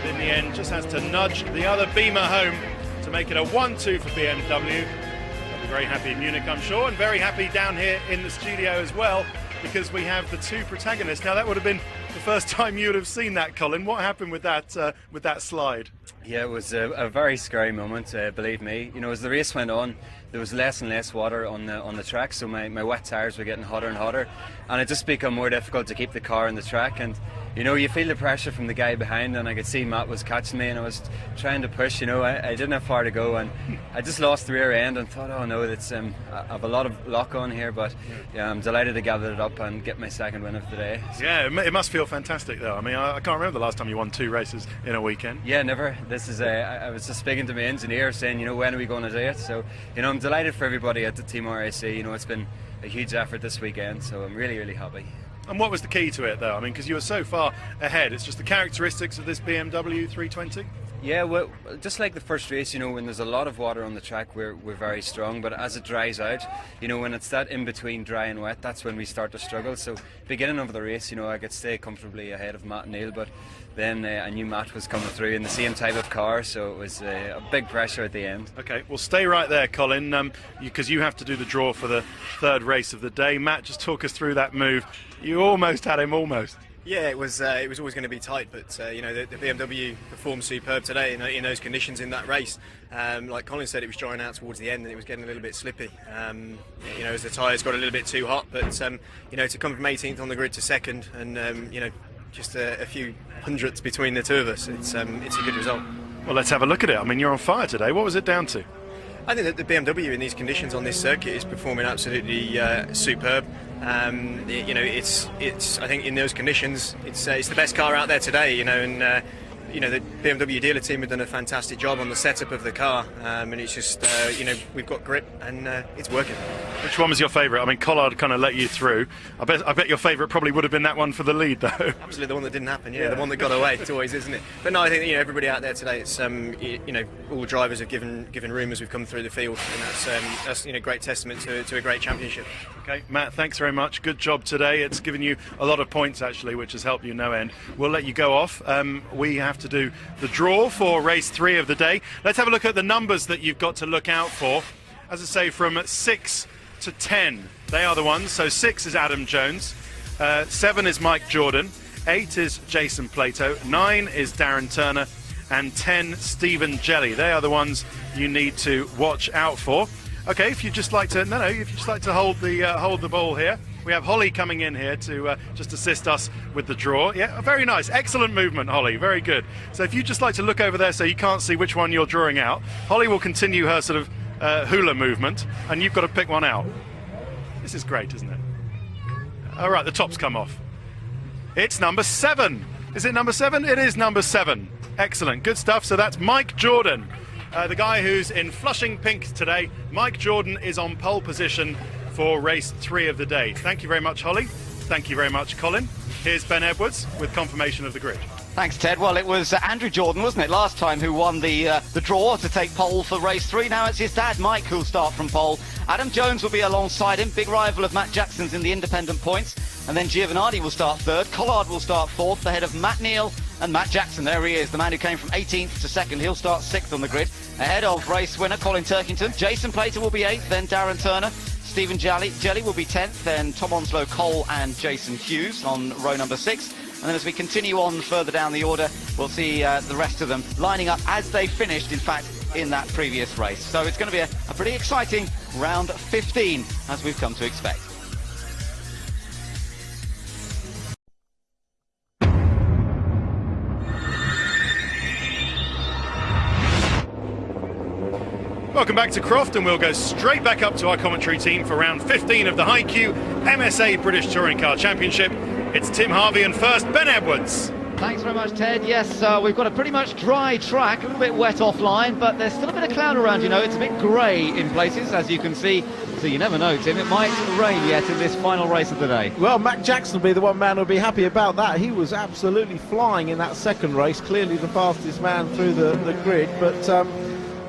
but in the end just has to nudge the other Beamer home to make it a 1-2 for BMW. They'll be very happy in Munich, I'm sure, and very happy down here in the studio as well, because we have the two protagonists. Now, that would have been the first time you would have seen that, Colin. What happened with that slide? Yeah, it was a very scary moment, believe me. You know, as the race went on, there was less and less water on the track, so my wet tyres were getting hotter and hotter, and it just became more difficult to keep the car on the track. And you know, you feel the pressure from the guy behind, and I could see Matt was catching me, and I was trying to push. You know, I didn't have far to go, and I just lost the rear end and thought, oh no, that's I have a lot of lock on here, but yeah, I'm delighted to gather it up and get my second win of the day. So. Yeah, it must feel fantastic though. I mean, I can't remember the last time you won 2 races in a weekend. Yeah, never. This is I was just speaking to my engineer saying, you know, when are we going to do it? So, you know, I'm delighted for everybody at the Team RAC. You know, it's been a huge effort this weekend, so I'm really happy. And what was the key to it, though? I mean, because you were so far ahead. It's just the characteristics of this BMW 320? Yeah, well, just like the first race, you know, when there's a lot of water on the track, we're very strong. But as it dries out, you know, when it's that in-between dry and wet, that's when we start to struggle. So, beginning of the race, you know, I could stay comfortably ahead of Matt and Neil, but then I knew Matt was coming through in the same type of car, so it was a big pressure at the end. Okay, well, stay right there, Colin, because you have to do the draw for the third race of the day. Matt, just talk us through that move. You almost had him, almost. Yeah, it was always going to be tight, but you know, the BMW performed superb today in those conditions in that race. Like Colin said, it was drying out towards the end and it was getting a little bit slippy. You know, as the tyres got a little bit too hot, but you know, to come from 18th on the grid to second, and you know, just a few hundredths between the two of us, it's a good result. Well, let's have a look at it. I mean, you're on fire today. What was it down to? I think that the BMW in these conditions on this circuit is performing absolutely superb. You know, it's I think in those conditions it's the best car out there today. You know, and you know, the BMW dealer team have done a fantastic job on the setup of the car, and it's just you know, we've got grip and it's working. Which one was your favourite? I mean, Collard kind of let you through. I bet your favourite probably would have been that one for the lead, though. Absolutely, the one that didn't happen. Yeah, the one that got away. It's always, isn't it? But no, I think everybody out there today. It's all drivers have given room as we've come through the field, and that's great testament to a great championship. Okay, Matt, thanks very much. Good job today. It's given you a lot of points actually, which has helped you no end. We'll let you go off. We have to do the draw for race 3 of the day. Let's have a look at the numbers that you've got to look out for. As I say, from 6 to 10, they are the ones. So 6 is Adam Jones, 7 is Mike Jordan, 8 is Jason Plato, 9 is Darren Turner, and 10 Stephen Jelly. They are the ones you need to watch out for. Okay, if you'd just like to hold the ball here. We have Holly coming in here to just assist us with the draw. Yeah, very nice, excellent movement, Holly. Very good. So if you'd just like to look over there, so you can't see which one you're drawing out, Holly will continue her sort of hula movement, and you've got to pick one out. This is great, isn't it? All right, the top's come off. It's number 7. Is it number 7? It is number 7. Excellent, good stuff. So that's Mike Jordan, the guy who's in Flushing pink today. Mike Jordan is on pole position for race 3 of the day. Thank you very much, Holly. Thank you very much, Colin. Here's Ben Edwards with confirmation of the grid. Thanks, Ted. Well, it was Andrew Jordan, wasn't it, last time, who won the draw to take pole for race 3. Now it's his dad, Mike, who'll start from pole. Adam Jones will be alongside him, big rival of Matt Jackson's in the independent points. And then Giovanardi will start 3rd. Collard will start 4th, ahead of Matt Neal and Matt Jackson. There he is, the man who came from 18th to 2nd. He'll start 6th on the grid. Ahead of race winner Colin Turkington. Jason Plater will be 8th, then Darren Turner. Stephen Jelly will be 10th, then Tom Onslow, Cole and Jason Hughes on row number 6. And then as we continue on further down the order, we'll see the rest of them lining up as they finished, in fact, in that previous race. So it's going to be a pretty exciting round 15, as we've come to expect. Welcome back to Croft, and we'll go straight back up to our commentary team for round 15 of the High Q MSA British Touring Car Championship. It's Tim Harvey and first Ben Edwards. Thanks very much, Ted. Yes, we've got a pretty much dry track, a little bit wet offline, but there's still a bit of cloud around, It's a bit grey in places, as you can see. So you never know, Tim, it might rain yet in this final race of the day. Well, Matt Jackson will be the one man who'll be happy about that. He was absolutely flying in that second race, clearly the fastest man through the grid, but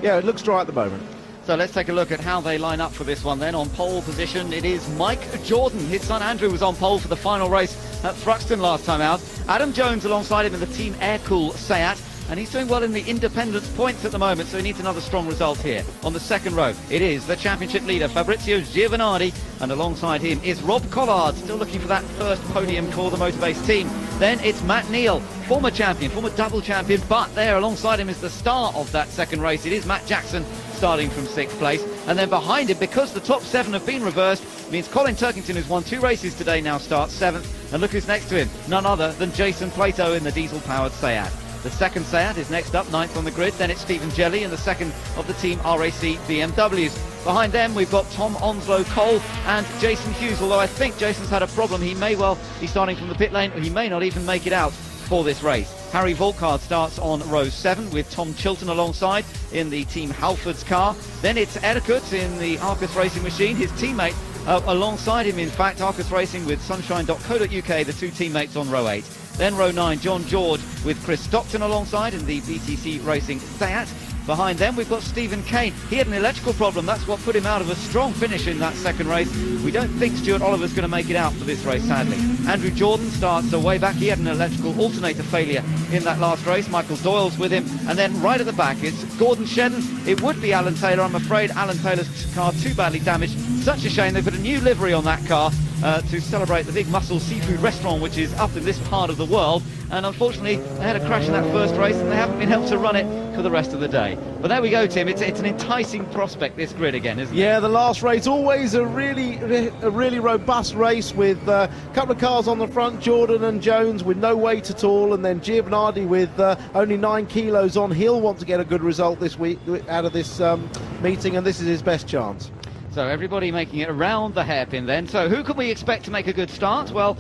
yeah, it looks dry at the moment. So let's take a look at how they line up for this one then. On pole position, it is Mike Jordan. His son Andrew was on pole for the final race at Thruxton last time out. Adam Jones alongside him in the Team Aircool Seat. And he's doing well in the independence points at the moment, so he needs another strong result here. On the second row, it is the championship leader, Fabrizio Giovanardi, and alongside him is Rob Collard, still looking for that first podium for the Motorbase team. Then it's Matt Neal, former champion, former double champion, but there alongside him is the star of that second race. It is Matt Jackson, starting from 6th place. And then behind him, because the top 7 have been reversed, means Colin Turkington, who's won 2 races today, now starts 7th. And look who's next to him, none other than Jason Plato in the diesel-powered Seat. The second Seat is next up, 9th on the grid. Then it's Stephen Jelly in the second of the Team RAC BMWs. Behind them, we've got Tom Onslow, Cole and Jason Hughes, although I think Jason's had a problem. He may well be starting from the pit lane, or he may not even make it out for this race. Harry Volkard starts on row 7 with Tom Chilton alongside in the Team Halford's car. Then it's Erkut in the Arcus Racing machine, his teammate alongside him, in fact, Arcus Racing with sunshine.co.uk, the 2 teammates on row 8. Then row 9, John George with Chris Stockton alongside in the BTCC Racing Seat. Behind them, we've got Stephen Kane. He had an electrical problem. That's what put him out of a strong finish in that second race. We don't think Stuart Oliver's going to make it out for this race, sadly. Andrew Jordan starts way back. He had an electrical alternator failure in that last race. Michael Doyle's with him. And then right at the back, it's Gordon Shedden. It would be Alan Taylor. I'm afraid Alan Taylor's car too badly damaged. Such a shame. They put a new livery on that car to celebrate the Big Muscle Seafood Restaurant, which is up in this part of the world. And unfortunately, they had a crash in that first race, and they haven't been able to run it for the rest of the day. But there we go, Tim. It's an enticing prospect, this grid again, isn't it? Yeah, the last race, always a really robust race with a couple of cars on the front, Jordan and Jones with no weight at all, and then Giovanardi with only 9 kilos on. He'll want to get a good result this week out of this meeting, and this is his best chance. So everybody making it around the hairpin then. So who can we expect to make a good start? Well,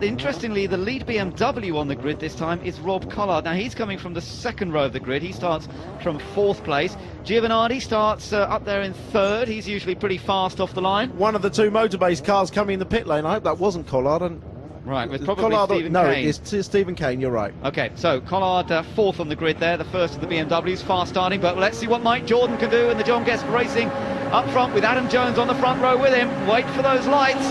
interestingly, the lead BMW on the grid this time is Rob Collard. Now, he's coming from the second row of the grid. He starts from 4th place. Giovanardi starts up there in 3rd. He's usually pretty fast off the line. One of the 2 motor-based cars coming in the pit lane. I hope that wasn't Collard. Right, with probably Collard, Stephen no, Kane. it's Stephen Kane, you're right. Okay, so Collard 4th on the grid there, the first of the BMWs, fast starting, but let's see what Mike Jordan can do in the John Guest Racing up front with Adam Jones on the front row with him. Wait for those lights.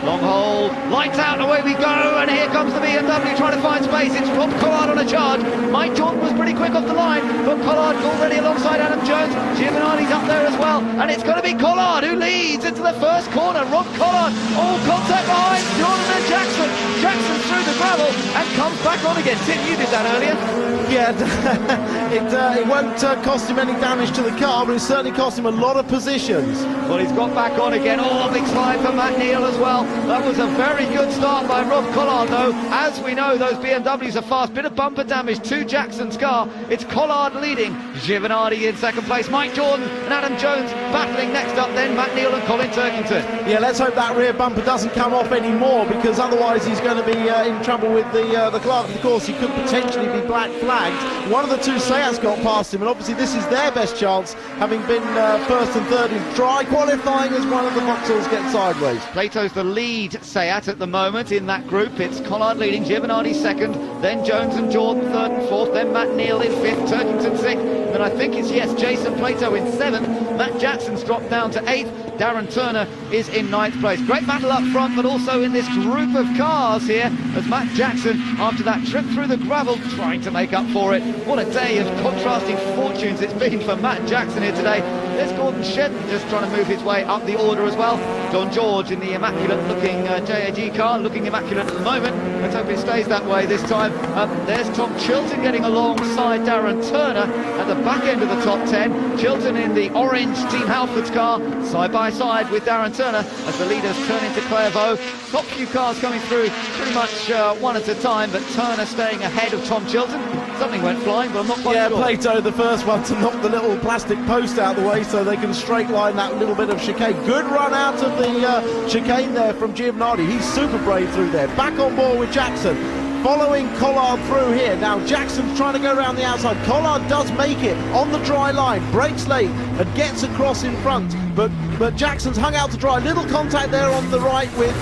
Long hold, lights out, away we go, and here comes the BMW trying to find space. It's Rob Collard on a charge. Mike Jordan was pretty quick off the line, but Collard's already alongside Adam Jones. Giovanardi's up there as well, and it's going to be Collard who leads into the first corner. Rob Collard, all contact behind Jordan and Jackson. Jackson through the gravel and comes back on again. Tim, you did that earlier. Yeah, it won't cost him any damage to the car, but it certainly cost him a lot of positions. Well, he's got back on again. Oh, big slide for Matt Neal as well. That was a very good start by Rob Collard, though. As we know, those BMWs are fast. Bit of bumper damage to Jackson's car. It's Collard leading. Giovanardi in 2nd place. Mike Jordan and Adam Jones battling next up. Then Matt Neal and Colin Turkington. Yeah, let's hope that rear bumper doesn't come off anymore, because otherwise he's going to be in trouble with the clerk. Of course, he could potentially be black flagged. One of the 2 Seats got past him, and obviously this is their best chance, having been 1st and 3rd in dry qualifying as one of the Vauxhalls gets sideways. Plato's the lead Seat at the moment in that group. It's Collard leading, Giovanardi 2nd, then Jones and Jordan 3rd and 4th, then Matt Neal in 5th, Turkington 6th, then I think it's, yes, Jason Plato in 7th, Matt Jackson's dropped down to 8th, Darren Turner is in 9th place. Great battle up front, but also in this group of cars here, as Matt Jackson, after that trip through the gravel, trying to make up for it. What a day of contrasting fortunes it's been for Matt Jackson here today. There's Gordon Shedden just trying to move his way up the order as well. John George in the immaculate-looking JAG car, looking immaculate at the moment. Let's hope it stays that way this time. There's Tom Chilton getting alongside Darren Turner at the back end of the top 10. Chilton in the orange Team Halford's car, side by side with Darren Turner as the leaders turn into Clairvaux. Top few cars coming through pretty much one at a time, but Turner staying ahead of Tom Chilton. Something went flying, but I'm not quite sure. Yeah, Plato, the first one to knock the little plastic post out of the way so they can straight line that little bit of chicane. Good run out of the chicane there from Giovanardi. He's super brave through there. Back on board with Jackson. Following Collard through here. Now Jackson's trying to go around the outside. Collard does make it on the dry line, breaks late and gets across in front, but Jackson's hung out to dry. Little contact there on the right with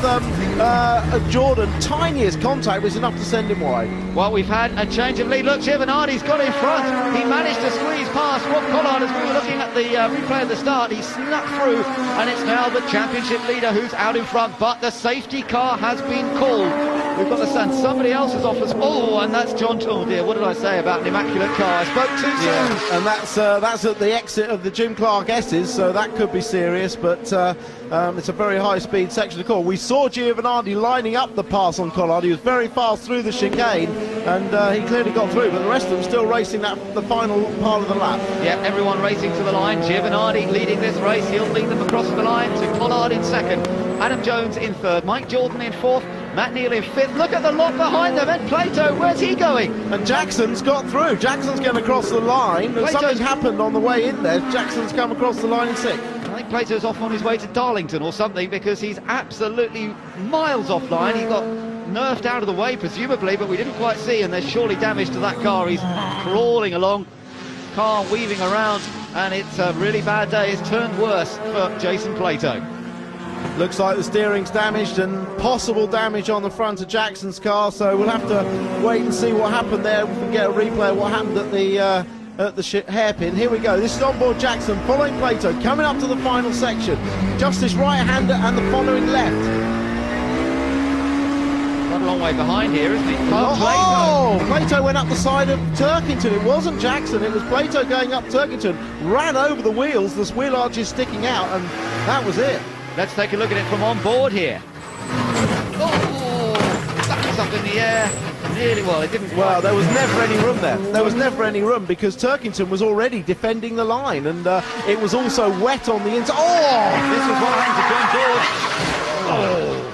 Jordan. Tiniest contact was enough to send him wide. Well, we've had a change of lead. Look, Giovanardi's got in front. He managed to squeeze past Rob Collard as we were looking at the replay at the start. He snuck through, and it's now the championship leader who's out in front, but the safety car has been called. We've got the stand. Somebody else is off us. Oh, and that's John. Oh dear, what did I say about an immaculate car? I spoke too soon. Yeah, and that's at the exit of the Jim Clark S's, so that could be serious. But it's a very high-speed section of the course. We saw Giovanardi lining up the pass on Collard. He was very fast through the chicane, and he clearly got through. But the rest of them still racing the final part of the lap. Yeah, everyone racing to the line. Giovanardi leading this race. He'll lead them across the line to Collard in second. Adam Jones in third. Mike Jordan in fourth. Matt Neal in fifth. Look at the lot behind them. And Plato, where's he going? And Jackson's got through. Jackson's going across the line. Something's happened on the way in there. Jackson's come across the line in sixth. I think Plato's off on his way to Darlington or something, because he's absolutely miles offline. He got nerfed out of the way, presumably, but we didn't quite see, and there's surely damage to that car. He's crawling along, car weaving around, and it's a really bad day. It's turned worse for Jason Plato. Looks like the steering's damaged and possible damage on the front of Jackson's car, so we'll have to wait and see what happened there. We can get a replay of what happened at the hairpin. Here we go. This is onboard Jackson following Plato, coming up to the final section. Justice right-hander and the following left. Quite a long way behind here, isn't he? Plato went up the side of Turkington. It wasn't Jackson, it was Plato going up Turkington. Ran over the wheels, the wheel arches sticking out, and that was it. Let's take a look at it from on board here. Oh, that was up in the air. Nearly, well, it didn't. Well, there was never any room there. There was never any room because Turkington was already defending the line, and it was also wet on the inside. Oh! This was what happened to John George. Oh!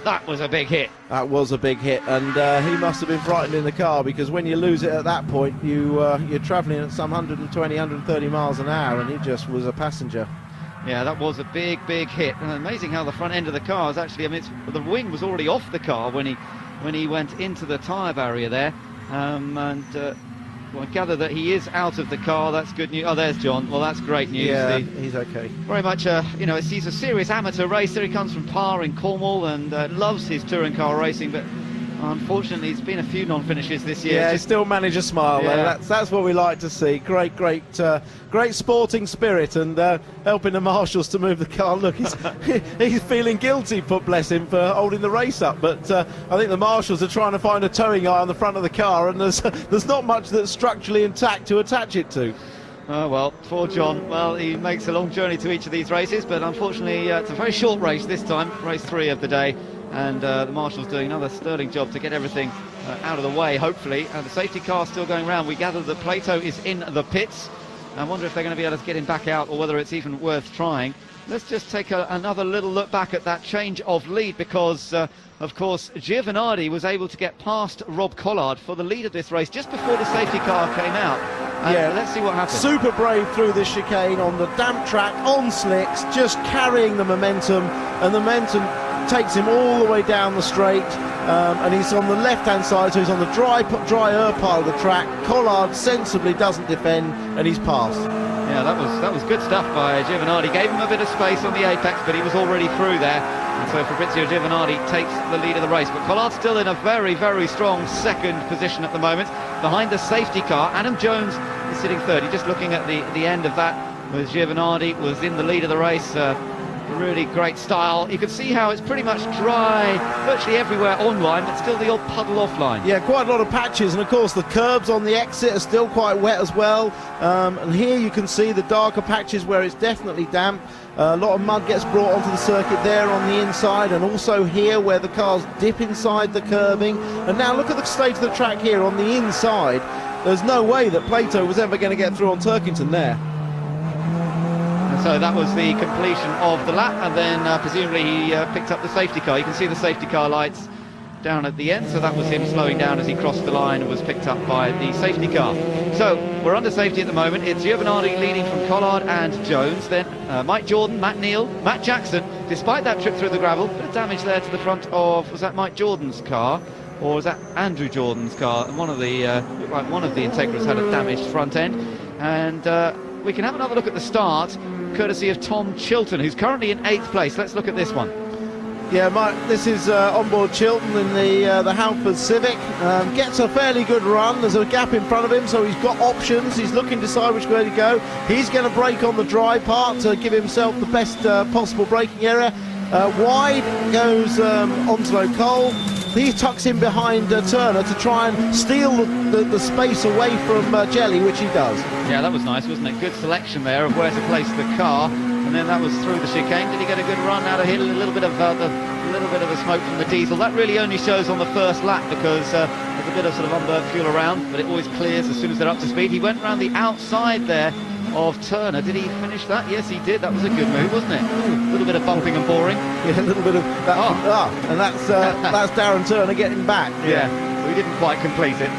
That was a big hit. That was a big hit, and he must have been frightened in the car, because when you lose it at that point, you're travelling at some 120, 130 miles an hour, and he just was a passenger. Yeah, that was a big hit. And amazing how the front end of the car is actually, I mean, the wing was already off the car when he went into the tyre barrier there. Well, I gather that he is out of the car. That's good news. Oh, there's John. Well, that's great news. Yeah, he's okay. Very much, you know, he's a serious amateur racer. He comes from Parr in Cornwall and loves his touring car racing, but unfortunately, it's been a few non-finishes this year. Yeah, just still manage a smile. Yeah. That's what we like to see. Great sporting spirit, and helping the marshals to move the car. Look, he's feeling guilty, bless him, for holding the race up. But I think the marshals are trying to find a towing eye on the front of the car, and there's not much that's structurally intact to attach it to. Oh, well, poor John. Well, he makes a long journey to each of these races, but unfortunately, it's a very short race this time, race 3 of the day. And the marshals doing another sterling job to get everything out of the way, hopefully. The safety car still going around. We gather that Plato is in the pits. I wonder if they're going to be able to get him back out, or whether it's even worth trying. Let's just take another little look back at that change of lead, because, of course, Giovanardi was able to get past Rob Collard for the lead of this race just before the safety car came out. Yeah, let's see what happens. Super brave through this chicane on the damp track, on slicks, just carrying the momentum, and the momentum takes him all the way down the straight, and he's on the left-hand side, so he's on the drier part of the track. Collard sensibly doesn't defend, and he's passed. Yeah, that was good stuff by Giovanardi. Gave him a bit of space on the apex, but he was already through there. And so Fabrizio Giovanardi takes the lead of the race. But Collard's still in a very strong second position at the moment, behind the safety car. Adam Jones is sitting third. You're just looking at the end of that, with Giovanardi was in the lead of the race. Really great style. You can see how it's pretty much dry virtually everywhere online, but still the odd puddle offline. Yeah, quite a lot of patches, and of course the curbs on the exit are still quite wet as well. And here you can see the darker patches where it's definitely damp. A lot of mud gets brought onto the circuit there on the inside, and also here where the cars dip inside the curbing. And now look at the state of the track here on the inside. There's no way that Plato was ever going to get through on Turkington there. So that was the completion of the lap, and then presumably he picked up the safety car. You can see the safety car lights down at the end, so that was him slowing down as he crossed the line and was picked up by the safety car. So we're under safety at the moment. It's Giovanardi leading from Collard and Jones, then Mike Jordan, Matt Neal, Matt Jackson. Despite that trip through the gravel, bit of damage there to the front of, was that Mike Jordan's car, or was that Andrew Jordan's car? And one of the Integras had a damaged front end. And we can have another look at the start, courtesy of Tom Chilton, who's currently in 8th place. Let's look at this one. Yeah, Mike, this is onboard Chilton in the Halford Civic. Gets a fairly good run. There's a gap in front of him, so he's got options. He's looking to decide which way to go. He's going to brake on the dry part to give himself the best possible braking area. Wide goes Onslow Cole. He tucks in behind Turner to try and steal the space away from Jelly, which he does. Yeah, that was nice, wasn't it? Good selection there of where to place the car, and then that was through the chicane. Did he get a good run out of here? A little bit of the smoke from the diesel. That really only shows on the first lap, because there's a bit of sort of unburnt fuel around, but it always clears as soon as they're up to speed. He went around the outside there of Turner. Did he finish that? Yes, he did. That was a good move, wasn't it? A little bit of bumping and boring. Yeah, a little bit of that. And that's Darren Turner getting back. Yeah, we didn't quite complete it.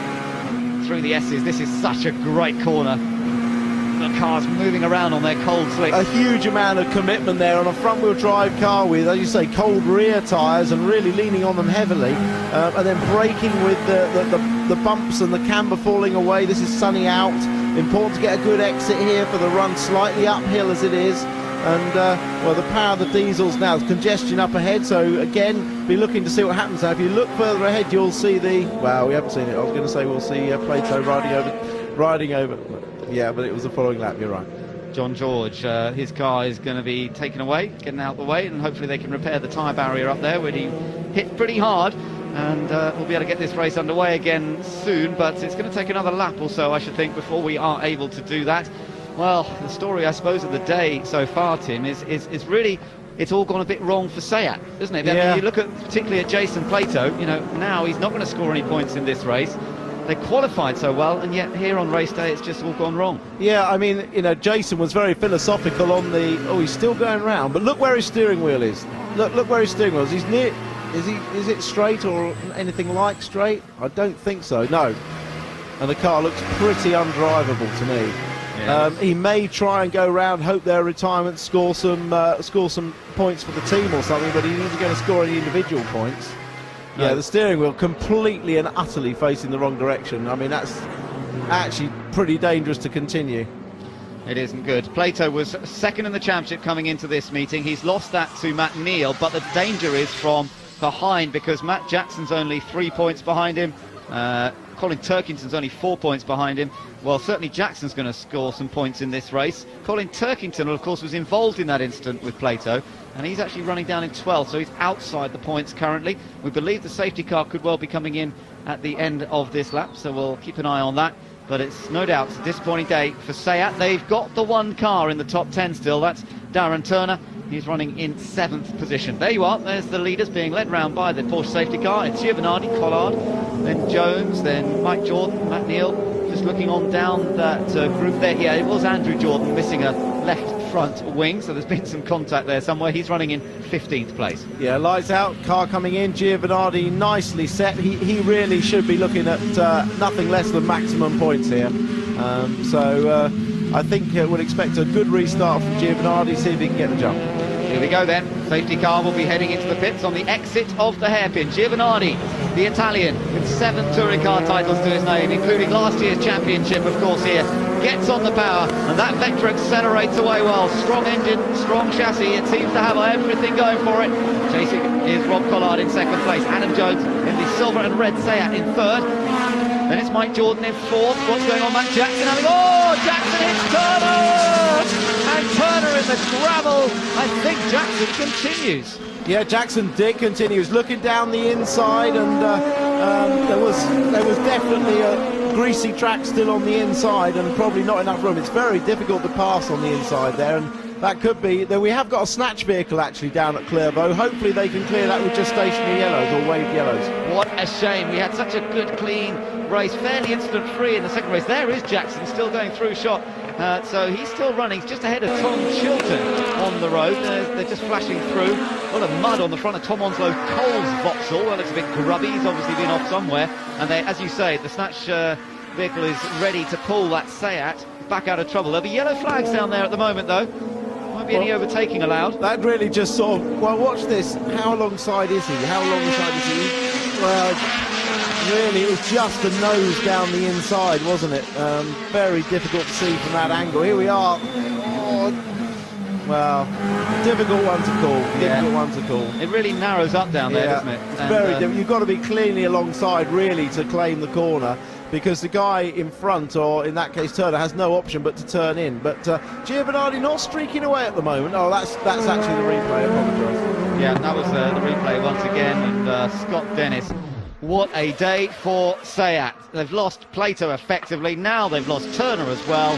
Through the S's. This is such a great corner. The car's moving around on their cold slicks. A huge amount of commitment there on a front-wheel drive car with, as you say, cold rear tyres, and really leaning on them heavily, and then braking with the bumps and the camber falling away. This is sunny out. Important to get a good exit here for the run, slightly uphill as it is. And well, the power of the diesels now, congestion up ahead, so again be looking to see what happens now. If you look further ahead, you'll see well, we haven't seen it. I was going to say we'll see Plato riding over. Yeah, but it was the following lap. You're right. John George, his car is going to be taken away, getting out of the way, and hopefully they can repair the tyre barrier up there where he hit pretty hard. And we'll be able to get this race underway again soon, but it's going to take another lap or so, I should think, before we are able to do that. Well, the story, I suppose, of the day so far, Tim, is really, it's all gone a bit wrong for Seat, isn't it? Yeah. I mean, you look at particularly at Jason Plato, you know, now he's not going to score any points in this race. They qualified so well, and yet here on race day it's just all gone wrong. Yeah, I mean, you know, Jason was very philosophical on he's still going round, but look where his steering wheel is. Look where his steering wheel is. Is it straight or anything like straight? I don't think so. No. And the car looks pretty undrivable to me. Yeah. He may try and go round, hope their retirement, score some points for the team or something, but he isn't going to score any individual points. No. Yeah, the steering wheel completely and utterly facing the wrong direction. I mean, that's actually pretty dangerous to continue. It isn't good. Plato was second in the championship coming into this meeting. He's lost that to Matt Neal, but the danger is from behind because Matt Jackson's only 3 points behind him. Colin Turkington's only 4 points behind him. Well, certainly Jackson's going to score some points in this race. Colin Turkington, of course, was involved in that incident with Plato, and he's actually running down in 12th, so he's outside the points currently. We believe the safety car could well be coming in at the end of this lap, so we'll keep an eye on that. But it's no doubt a disappointing day for SEAT. They've got the one car in the top 10 still. That's Darren Turner. He's running in 7th position. There you are. There's the leaders being led round by the Porsche safety car. It's Giovanardi, Collard, then Jones, then Mike Jordan, Matt Neal. Just looking on down that group there. Yeah, it was Andrew Jordan missing a left front wing, so there's been some contact there somewhere. He's running in 15th place. Yeah, lights out, car coming in. Giovanardi nicely set. He really should be looking at nothing less than maximum points here. I think we'll expect a good restart from Giovanardi, see if he can get the jump. Here we go then. Safety car will be heading into the pits on the exit of the hairpin. Giovanardi, the Italian, with 7 touring car titles to his name, including last year's championship, of course, here. Gets on the power, and that Vectra accelerates away well. Strong engine, strong chassis. It seems to have everything going for it. Chasing is Rob Collard in 2nd place. Adam Jones in the silver and red Seat in 3rd. Then it's Mike Jordan in 4th. What's going on? Matt Jackson having... Oh, Jackson hits Turner! And Turner in the gravel. I think Jackson continues. Yeah, Jackson did continue. He was looking down the inside, and there was definitely a greasy track still on the inside, and probably not enough room. It's very difficult to pass on the inside there, and that could be... We have got a snatch vehicle actually down at Clairvaux. Hopefully they can clear that with just stationary yellows or waved yellows. What a shame. We had such a good, clean race, fairly incident-free in the second race. There is Jackson still going through shot. So he's still running. He's just ahead of Tom Chilton on the road. They're just flashing through. A lot of mud on the front of Tom Onslow Cole's Vauxhall. Well, it's a bit grubby. He's obviously been off somewhere. And they, as you say, the snatch vehicle is ready to pull that Seat back out of trouble. There'll be yellow flags down there at the moment, though. Won't be any overtaking allowed. That really just sort of... Well, watch this. How alongside is he? How alongside is he? Well... Really, it was just the nose down the inside, wasn't it? Very difficult to see from that angle. Here we are. Oh, well, difficult one to call. Difficult one to call. It really narrows up down there, doesn't it? It's very difficult. You've got to be cleanly alongside, really, to claim the corner, because the guy in front, or in that case Turner, has no option but to turn in. But Giovanardi not streaking away at the moment. Oh, that's actually the replay. I apologise. Yeah, that was the replay once again, and Scott Dennis. What a day for SEAT. They've lost Plato effectively. Now they've lost Turner as well.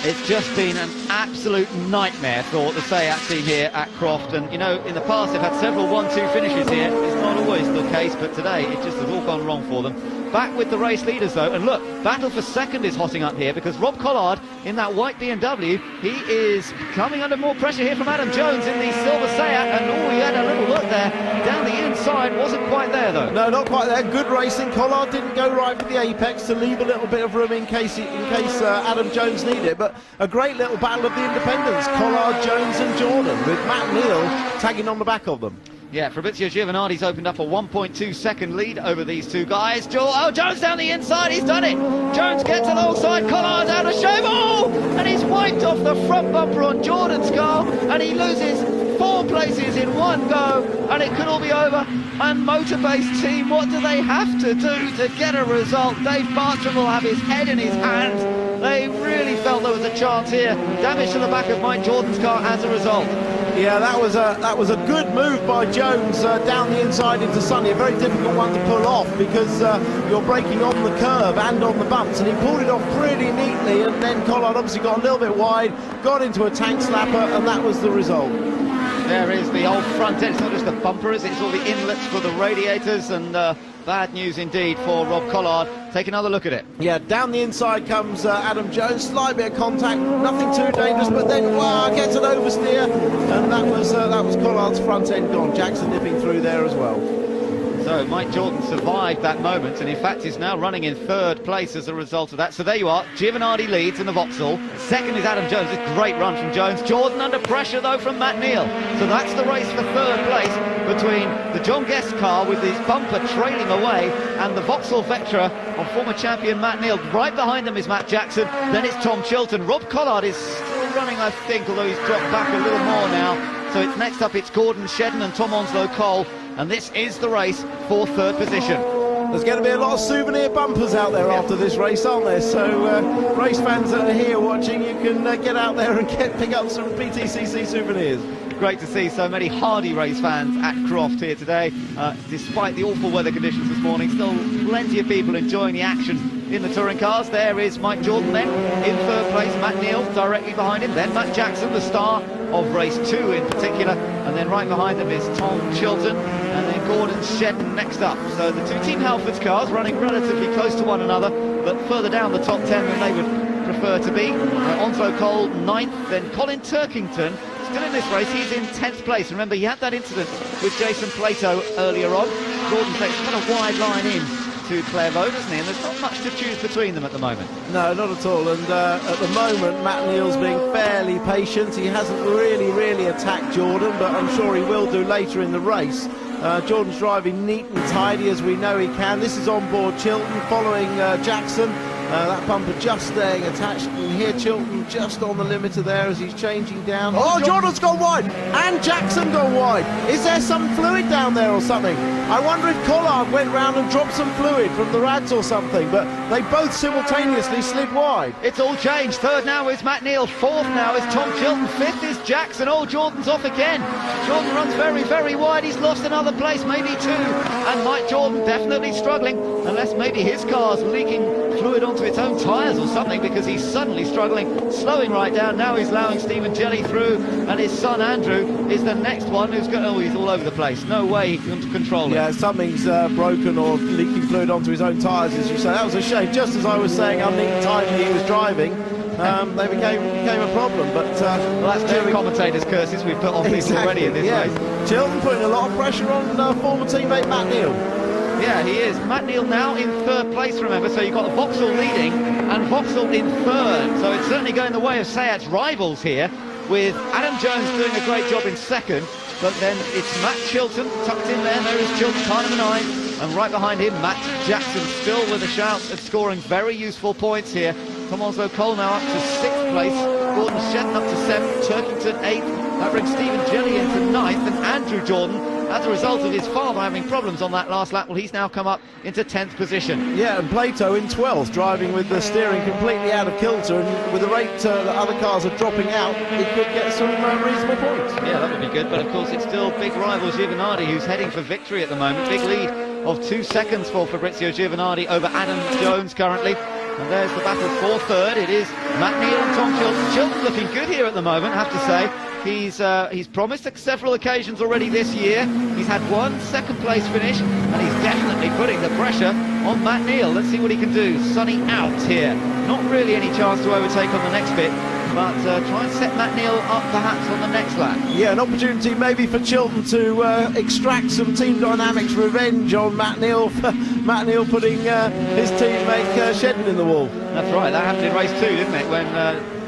It's just been an absolute nightmare for the SEAT team here at Croft. And, you know, in the past they've had several 1-2 finishes here. It's not always the case, but today it just has all gone wrong for them. Back with the race leaders, though. And look, battle for second is hotting up here because Rob Collard in that white BMW, he is coming under more pressure here from Adam Jones in the silver Seat. And, oh, he had a little look there. Down the inside, wasn't quite there, though. No, not quite there. Good racing. Collard didn't go right for the apex to leave a little bit of room in case Adam Jones needed it. But a great little battle of the independents. Collard, Jones and Jordan, with Matt Neal tagging on the back of them. Yeah, Fabrizio Giovanardi's opened up a 1.2 second lead over these two guys. Jones down the inside, he's done it. Jones gets alongside Collard out of shape. Oh, and he's wiped off the front bumper on Jordan's car, and he loses 4 places in one go, and it could all be over. And Motorbase team, what do they have to do to get a result? Dave Bartram will have his head in his hands. They really felt there was a chance here. Damage to the back of Mike Jordan's car as a result. Yeah, that was a good move by Jones down the inside into Sunny. A very difficult one to pull off because you're braking on the curve and on the bumps, and he pulled it off pretty neatly. And then Collard obviously got a little bit wide, got into a tank slapper, and that was the result. There is the old front end. It's not just the bumpers, it's all the inlets for the radiators, and bad news indeed for Rob Collard. Take another look at it. Yeah, down the inside comes Adam Jones, slight bit of contact, nothing too dangerous, but then gets an oversteer, and that was Collard's front end gone. Jackson nipping through there as well. So Mike Jordan survived that moment, and in fact is now running in third place as a result of that. So there you are, Giovanardi leads in the Vauxhall. Second is Adam Jones. This great run from Jones. Jordan under pressure though from Matt Neal. So that's the race for third place between the John Guest car with his bumper trailing away and the Vauxhall Vectra of former champion Matt Neal. Right behind them is Matt Jackson, then it's Tom Chilton. Rob Collard is still running, I think, although he's dropped back a little more now. So it's next up, it's Gordon Shedden and Tom Onslow Cole. And this is the race for third position. There's going to be a lot of souvenir bumpers out there after this race, aren't there? So race fans that are here watching, you can get out there and pick up some BTCC souvenirs. Great to see so many hardy race fans at Croft here today. Despite the awful weather conditions this morning, still plenty of people enjoying the action in the touring cars. There is Mike Jordan then in third place, Matt Neal directly behind him, then Matt Jackson, the star of race 2 in particular, and then right behind them is Tom Chilton, and then Gordon Shedden next up. So the two Team Halfords cars running relatively close to one another, but further down the top 10 than they would prefer to be. Onslow Cole 9th, then Colin Turkington still in this race. He's in 10th place. Remember, he had that incident with Jason Plato earlier on. Gordon takes kind of wide line in to Clairvaux, doesn't he? And there's not much to choose between them at the moment. No, not at all. And at the moment, Matt Neal's being fairly patient. He hasn't really attacked Jordan, but I'm sure he will do later in the race. Jordan's driving neat and tidy as we know he can. This is on board Chilton following Jackson. That bumper just staying attached. You can hear Chilton just on the limiter there as he's changing down. Oh, Jordan's gone wide! And Jackson gone wide! Is there some fluid down there or something? I wonder if Collard went round and dropped some fluid from the rads or something, but they both simultaneously slid wide. It's all changed. Third now is Matt Neal. Fourth now is Tom Chilton. Fifth is Jackson. Oh, Jordan's off again. Jordan runs very wide. He's lost another place, maybe 2. And Mike Jordan definitely struggling, unless maybe his car's leaking fluid onto its own tyres or something, because he's suddenly struggling, slowing right down. Now he's allowing Stephen Jelly through, and his son Andrew is the next one who's going. Oh, he's all over the place. No way he can control it. Yeah, something's broken or leaking fluid onto his own tyres, as you say. That was a shame. Just as I was saying how neat and tidy he was driving, they became a problem. But well, that's 2 commentators' curses we've put on people already in this race. Chilton putting a lot of pressure on former teammate Matt Neal. Yeah, he is. Matt Neal now in third place, remember, so you've got Vauxhall leading and Vauxhall in third. So it's certainly going the way of Seat's rivals here, with Adam Jones doing a great job in second, but then it's Matt Chilton tucked in there. There is Chilton, car number 9, and right behind him, Matt Jackson, still with a shout at scoring very useful points here. Tom Onslow Cole now up to 6th place, Gordon Shedden up to 7th, Turkington 8th. That brings Stephen Jelly into 9th, and Andrew Jordan, as a result of his father having problems on that last lap, well, he's now come up into 10th position. Yeah, and Plato in 12th, driving with the steering completely out of kilter, and with the rate that other cars are dropping out, he could get some reasonable points. Yeah, that would be good, but of course it's still big rival Giovanardi who's heading for victory at the moment. Big lead of 2 seconds for Fabrizio Giovanardi over Adam Jones currently. And there's the battle for third. It is Matt Neal and Tom Chilton. Chilton looking good here at the moment, I have to say. He's promised several occasions already this year. He's had 1 second place finish, and he's definitely putting the pressure on Matt Neal. Let's see what he can do. Sunny out here. Not really any chance to overtake on the next bit, but try and set Matt Neal up perhaps on the next lap. Yeah, an opportunity maybe for Chilton to extract some Team Dynamics revenge on Matt Neal. Matt Neal putting his teammate Shedden in the wall. That's right, that happened in race 2, didn't it, when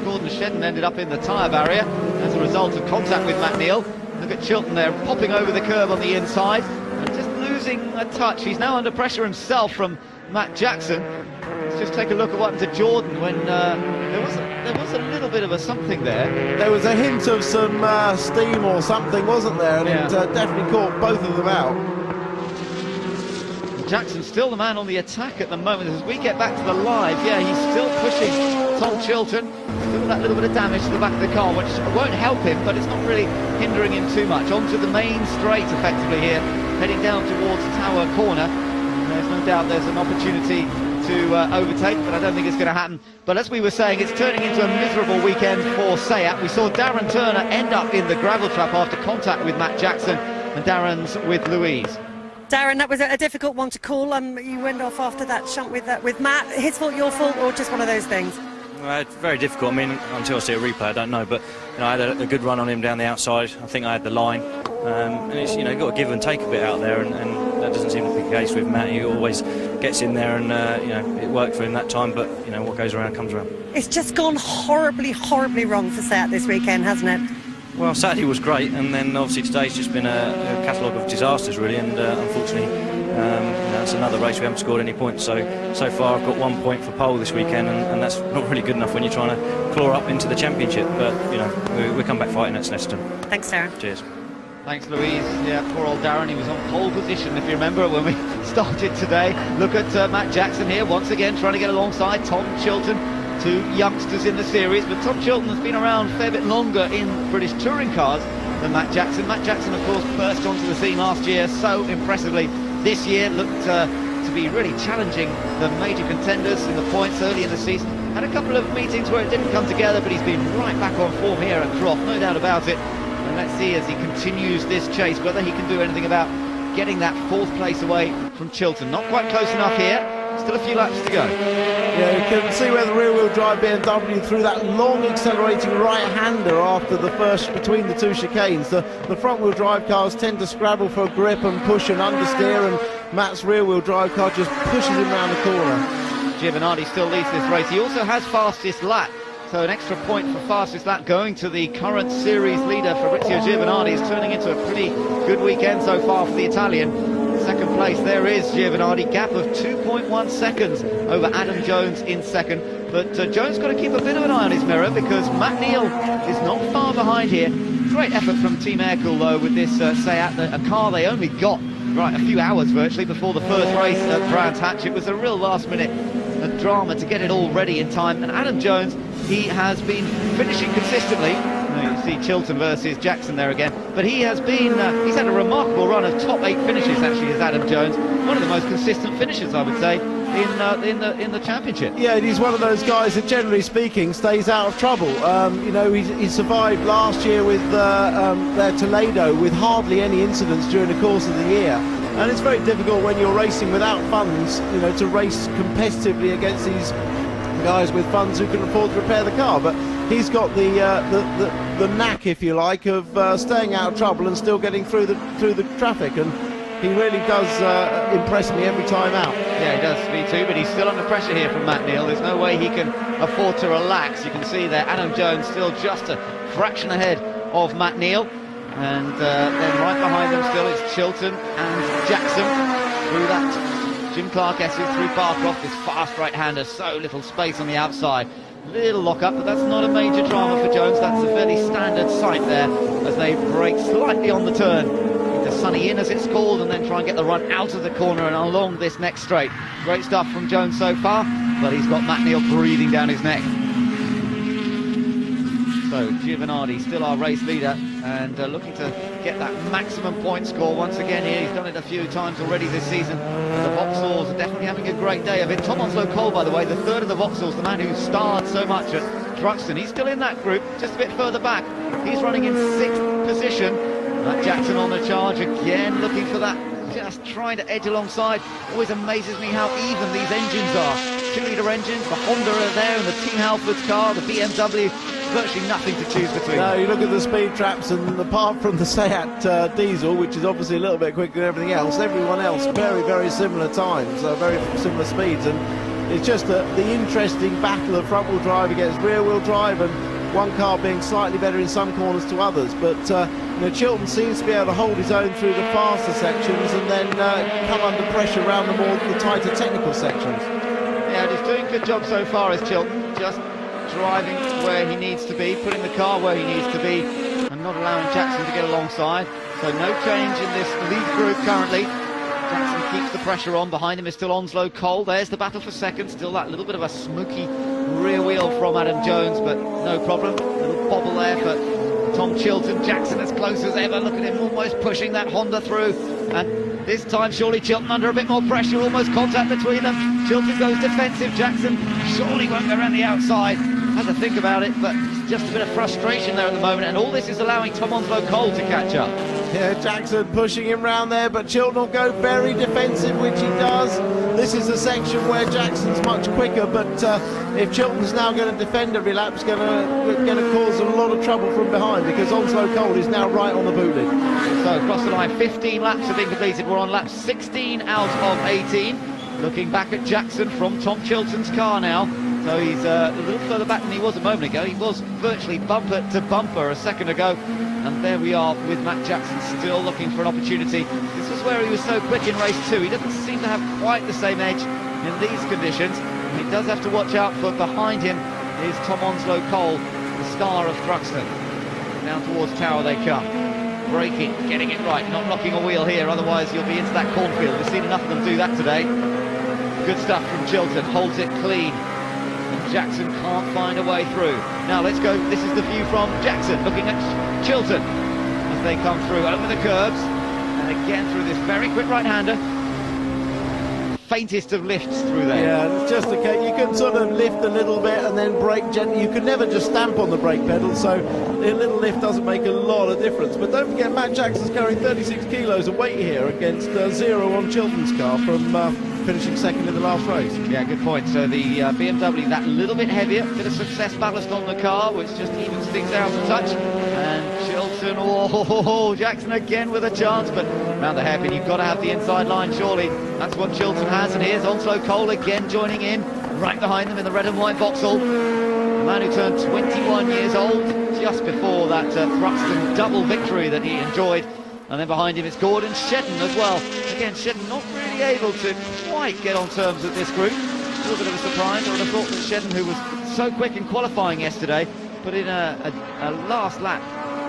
Gordon Shedden ended up in the tyre barrier as a result of contact with Matt Neal. Look at Chilton there, popping over the curb on the inside and just losing a touch. He's now under pressure himself from Matt Jackson. Let's just take a look at what happened to Jordan when there was a little bit of a something there. There was a hint of some steam or something, wasn't there? And it definitely caught both of them out. Jackson's still the man on the attack at the moment. As we get back to the live, yeah, he's still pushing Tom Chilton. Still with that little bit of damage to the back of the car, which won't help him, but it's not really hindering him too much. Onto the main straight, effectively here, heading down towards Tower Corner. And there's no doubt there's an opportunity to overtake, but I don't think it's going to happen. But as we were saying, it's turning into a miserable weekend for Seat. We saw Darren Turner end up in the gravel trap after contact with Matt Jackson, and Darren's with Louise. Darren, that was a difficult one to call. You went off after that shunt with Matt. His fault, your fault, or just one of those things? It's very difficult. I mean, until I see a replay, I don't know. But I had a good run on him down the outside. I think I had the line, and it's you've got to give and take a bit out there, and that doesn't seem to be the case with Matt. He always gets in there, and it worked for him that time. But what goes around comes around. It's just gone horribly, horribly wrong for Seat this weekend, hasn't it? Well, Saturday was great, and then obviously today's just been a catalogue of disasters, really, and unfortunately, it's another race we haven't scored any points. So far, I've got 1 point for pole this weekend, and that's not really good enough when you're trying to claw up into the championship. But we come back fighting at Snetterton. Thanks, Darren. Cheers. Thanks, Louise. Yeah, poor old Darren. He was on pole position, if you remember, when we started today. Look at Matt Jackson here once again, trying to get alongside Tom Chilton. Two youngsters in the series, but Tom Chilton has been around a fair bit longer in British touring cars than Matt Jackson. Matt Jackson, of course, burst onto the scene last year so impressively. This year looked to be really challenging the major contenders in the points early in the season. Had a couple of meetings where it didn't come together, but he's been right back on form here at Croft, no doubt about it. And let's see as he continues this chase whether he can do anything about getting that fourth place away from Chilton. Not quite close enough here. Still a few laps to go. Yeah, you can see where the rear-wheel drive BMW threw that long accelerating right-hander after the first between the two chicanes. The front-wheel drive cars tend to scrabble for a grip and push and understeer, and Matt's rear-wheel drive car just pushes him around the corner. Giovinardi still leads this race. He also has fastest lap, so an extra point for fastest lap going to the current series leader. Fabrizio Giovinardi is turning into a pretty good weekend so far for the Italian. Second place, there is Giovinardi, gap of 2.1 seconds over Adam Jones in second. But Jones got to keep a bit of an eye on his mirror because Matt Neal is not far behind here. Great effort from Team Aircool though with this Seat, a car they only got a few hours virtually before the first race at Brands Hatch. It was a real last minute drama to get it all ready in time. And Adam Jones, he has been finishing consistently. You see Chilton versus Jackson there again, but he has been he's had a remarkable run of top 8 finishes actually as Adam Jones, one of the most consistent finishers I would say in the championship. Yeah, he's one of those guys that generally speaking stays out of trouble. He survived last year with their Toledo with hardly any incidents during the course of the year, and it's very difficult when you're racing without funds to race competitively against these guys with funds who can afford to repair the car. But he's got the knack, if you like, of staying out of trouble and still getting through the traffic, and he really does impress me every time out. Yeah, he does, me too, but he's still under pressure here from Matt Neal. There's no way he can afford to relax. You can see there Adam Jones still just a fraction ahead of Matt Neal, and then right behind them still it's Chilton and Jackson through that Jim Clark S's through Barcroft, this fast right-hander, so little space on the outside. Little lock-up, but that's not a major drama for Jones. That's a fairly standard sight there as they break slightly on the turn. Into sunny in, as it's called, and then try and get the run out of the corner and along this next straight. Great stuff from Jones so far, but he's got Matt Neal breathing down his neck. So Giovinardi, still our race leader, and looking to get that maximum point score once again here. He's done it a few times already this season. And the Vauxhalls are definitely having a great day of it. Tom Onslow-Cole, by the way, the third of the Vauxhalls, the man who starred so much at Thruxton. He's still in that group, just a bit further back. He's running in 6th position. Matt Jackson on the charge again, looking for that, just trying to edge alongside. Always amazes me how even these engines are. 2-litre engines, the Honda are there, and the Team Halfords car, the BMW. Virtually nothing to choose between. No, you look at the speed traps, and apart from the Seat diesel, which is obviously a little bit quicker than everything else, everyone else very, very similar times, very similar speeds, and it's just the interesting battle of front-wheel drive against rear-wheel drive, and one car being slightly better in some corners to others. But Chilton seems to be able to hold his own through the faster sections and then come under pressure around the tighter technical sections. Yeah, he's doing a good job so far as Chilton, just driving where he needs to be, putting the car where he needs to be, and not allowing Jackson to get alongside. So no change in this lead group currently. Jackson keeps the pressure on. Behind him is still Onslow-Cole. There's the battle for second. Still that little bit of a smoky rear wheel from Adam Jones, but no problem. A little bobble there for Tom Chilton. Jackson as close as ever. Look at him almost pushing that Honda through. And This time surely Chilton under a bit more pressure, almost contact between them. Chilton goes defensive, Jackson surely won't go around the outside. Had to think about it, but it's just a bit of frustration there at the moment, and all this is allowing Tom Onslow Cole to catch up. Yeah, Jackson pushing him round there, but Chilton will go very defensive, which he does. This is the section where Jackson's much quicker, but if Chilton's now going to defend every lap, it's going to cause a lot of trouble from behind, because Onslow Cole is now right on the boot lid. So across the line, 15 laps have been completed. We're on lap 16 out of 18. Looking back at Jackson from Tom Chilton's car now. So he's a little further back than he was a moment ago. He was virtually bumper to bumper a second ago. And there we are with Matt Jackson still looking for an opportunity. This is where he was so quick in race 2. He doesn't seem to have quite the same edge in these conditions. He does have to watch out for behind him is Tom Onslow Cole, the star of Thruxton. Down towards Tower they come. Braking, getting it right, not knocking a wheel here, otherwise you'll be into that cornfield. We've seen enough of them do that today. Good stuff from Chilton, holds it clean. And Jackson can't find a way through. Now let's go, this is the view from Jackson, looking at Chilton as they come through over the curbs. And again through this very quick right-hander. Faintest of lifts through there. Yeah, it's just okay. You can sort of lift a little bit and then brake gently. You can never just stamp on the brake pedal, so a little lift doesn't make a lot of difference. But don't forget, Matt Jackson's carrying 36 kilos of weight here against 0 on Chilton's car from finishing second in the last race. Yeah, good point. So the BMW, that little bit heavier, bit of success ballast on the car, which just evens things out a touch. And Chilton, oh, Jackson again with a chance, but round the hairpin, you've got to have the inside line, surely. That's what Chilton has, and here's Onslow Cole again joining in, right behind them in the red and white Vauxhall. The man who turned 21 years old just before that Thruxton double victory that he enjoyed. And then behind him it's Gordon Shedden as well. Again, Shedden not really able to quite get on terms with this group. A little bit of a surprise. I would have thought that Shedden, who was so quick in qualifying yesterday, put in a last lap,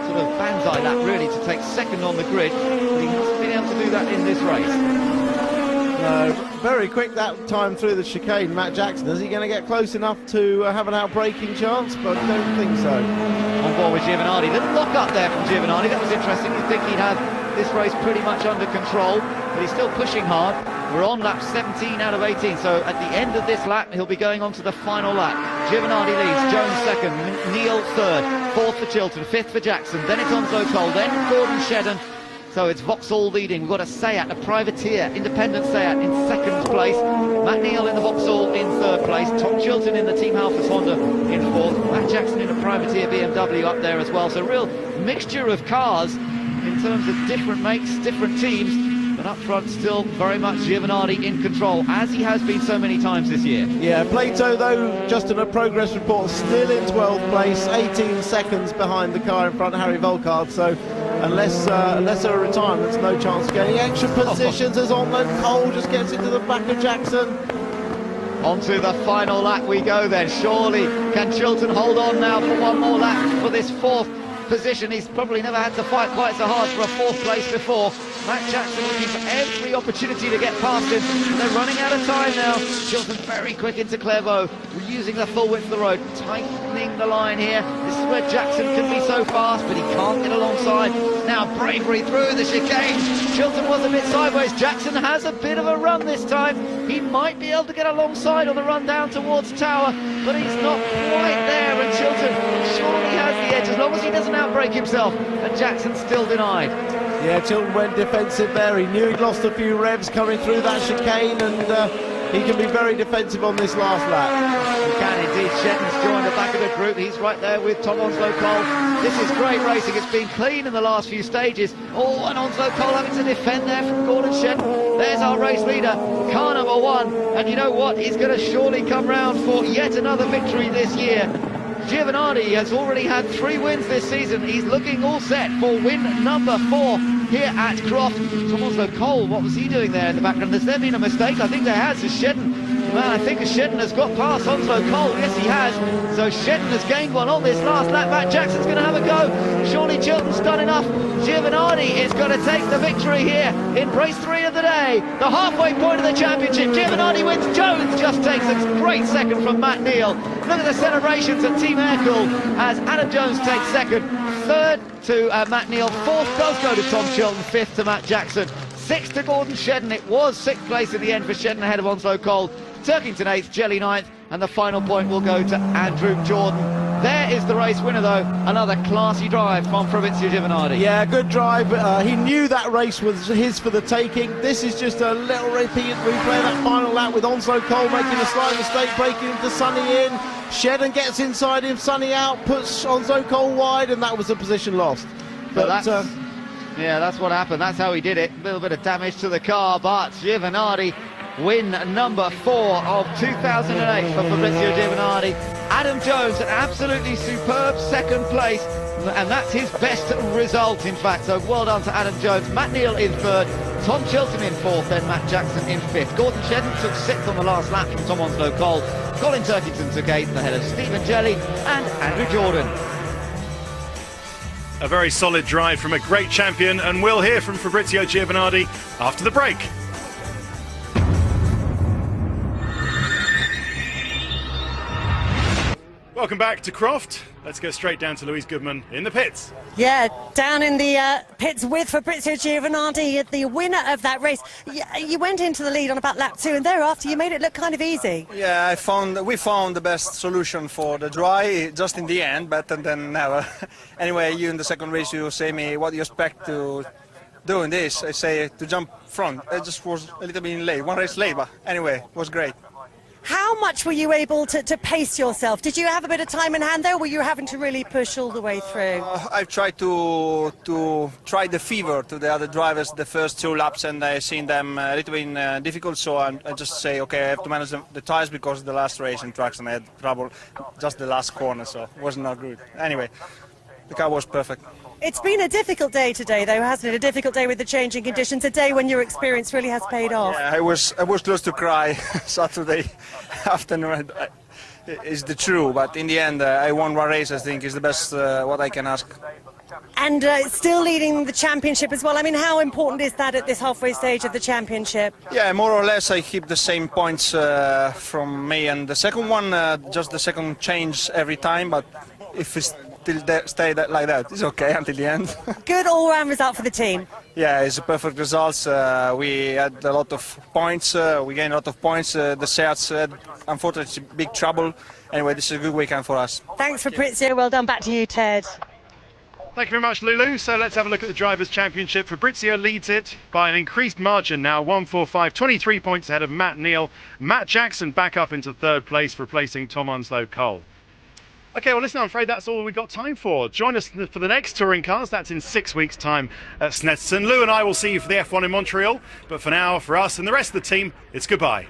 sort of banzai lap really, to take second on the grid. But he hasn't been able to do that in this race. Very quick that time through the chicane, Matt Jackson. Is he going to get close enough to have an outbraking chance? But I don't think so. On board with Giovanardi. Little lock up there from Giovanardi. That was interesting. You'd think he'd have this race pretty much under control, but he's still pushing hard. We're on lap 17 out of 18, so at the end of this lap, he'll be going on to the final lap. Giovanardi leads, Jones second, Neil third, fourth for Chilton, fifth for Jackson, then it's Onslow Cole, then Gordon Shedden. So it's Vauxhall leading. We've got a Seat, a privateer, independent Seat in second place. Matt Neal in the Vauxhall in third place. Tom Chilton in the Team Halfords Honda in fourth. Matt Jackson in a privateer BMW up there as well. So real mixture of cars in terms of different makes, different teams. But up front still very much Giovanardi in control, as he has been so many times this year. Yeah, Plato though, just in a progress report, still in 12th place, 18 seconds behind the car in front of Harry Volkard. So unless there are retirements, no chance of getting extra positions as Onslow Cole just gets into the back of Jackson. Onto the final lap we go then. Surely can Chilton hold on now for one more lap for this fourth position? He's probably never had to fight quite so hard for a fourth place before. Matt Jackson looking for every opportunity to get past him. They're running out of time now. Chilton very quick into Clairvaux, using the full width of the road, tightening the line here. This is where Jackson can be so fast, but he can't get alongside. Now bravery through the chicane. Chilton was a bit sideways. Jackson has a bit of a run this time. He might be able to get alongside on the run down towards Tower, but he's not quite there, and Chilton surely has the edge as long as he doesn't outbrake himself, and Jackson's still denied. Yeah, Chilton went defensive there. He knew he'd lost a few revs coming through that chicane, and he can be very defensive on this last lap. He can indeed. Shedden's joined the back of the group. He's right there with Tom Onslow Cole. This is great racing. It's been clean in the last few stages. Oh, and Onslow Cole having to defend there from Gordon Shedden. There's our race leader, car number 1. And you know what? He's going to surely come round for yet another victory this year. Giovanardi has already had 3 wins this season. He's looking all set for win number 4 here at Croft. Tom Onslow Cole, what was he doing there in the background? Has there been a mistake? I think there has. Is Shedden? Well, I think Shedden has got past Onslow Cole. Yes, he has. So Shedden has gained one on this last lap. Matt Jackson's going to have a go. Surely Chilton's done enough. Giovanardi is going to take the victory here in race 3 of the day. The halfway point of the championship. Giovanardi wins. Jones just takes a great second from Matt Neal. Look at the celebrations at Team Aircool as Adam Jones takes second. Third to Matt Neal. Fourth does go to Tom Chilton. Fifth to Matt Jackson. 6 to Gordon Shedden. It was 6th place in the end for Shedden ahead of Onslow Cole. Turkington 8th, Jelly 9th, and the final point will go to Andrew Jordan. There is the race winner, though. Another classy drive from Fabrizio Giovanardi. Yeah, good drive. He knew that race was his for the taking. This is just a little replay of that final lap with Onslow Cole making a slight mistake, breaking into Sonny in. Shedden gets inside him, Sonny out, puts Onslow Cole wide, and that was a position lost. But yeah, that's what happened. That's how he did it. A little bit of damage to the car, but Giovanardi win number 4 of 2008 for Fabrizio Giovanardi. Adam Jones, an absolutely superb 2nd place, and that's his best result, in fact. So well done to Adam Jones. Matt Neal in 3rd, Tom Chilton in 4th, then Matt Jackson in 5th. Gordon Shedden took 6th on the last lap from Tom Onslow Cole. Colin Turkington took 8th ahead of Stephen Jelly and Andrew Jordan. A very solid drive from a great champion, and we'll hear from Fabrizio Giovanardi after the break. Welcome back to Croft. Let's go straight down to Louise Goodman in the pits. Yeah, down in the pits with Fabrizio Giovanardi, the winner of that race. You went into the lead on about lap 2, and thereafter you made it look kind of easy. Yeah, we found the best solution for the dry just in the end, better than never. Anyway, you in the second race, you say me what do you expect to do in this. I say to jump front. I just was a little bit late, one race late, but anyway, it was great. How much were you able to pace yourself? Did you have a bit of time in hand there, or were you having to really push all the way through? I've tried to try the fever to the other drivers the first 2 laps, and I've seen them a little bit difficult, so I just say, okay, I have to manage the tyres because the last race in tracks and I had trouble just the last corner, so it was not good. Anyway, the car was perfect. It's been a difficult day today, though, hasn't it? A difficult day with the changing conditions, a day when your experience really has paid off. Yeah, I was close to cry Saturday afternoon. Is the true, but in the end, I won one race. I think is the best what I can ask. And still leading the championship as well. I mean, how important is that at this halfway stage of the championship? Yeah, more or less, I keep the same points from me and the second one. Just the second change every time, but if it's stay like that, it's okay until the end. Good all-round result for the team. Yeah, it's a perfect result. We had a lot of points. We gained a lot of points. The Seats had, unfortunately, big trouble. Anyway, this is a good weekend for us. Thanks, Fabrizio. Well done. Back to you, Ted. Thank you very much, Lulu. So let's have a look at the Drivers' Championship. Fabrizio leads it by an increased margin now, 145, 23 points ahead of Matt Neal. Matt Jackson back up into 3rd place, replacing Tom Onslow Cole. Okay, well, listen, I'm afraid that's all we've got time for. Join us for the next Touring Cars. That's in 6 weeks' time at Snetterton. Lou and I will see you for the F1 in Montreal. But for now, for us and the rest of the team, it's goodbye.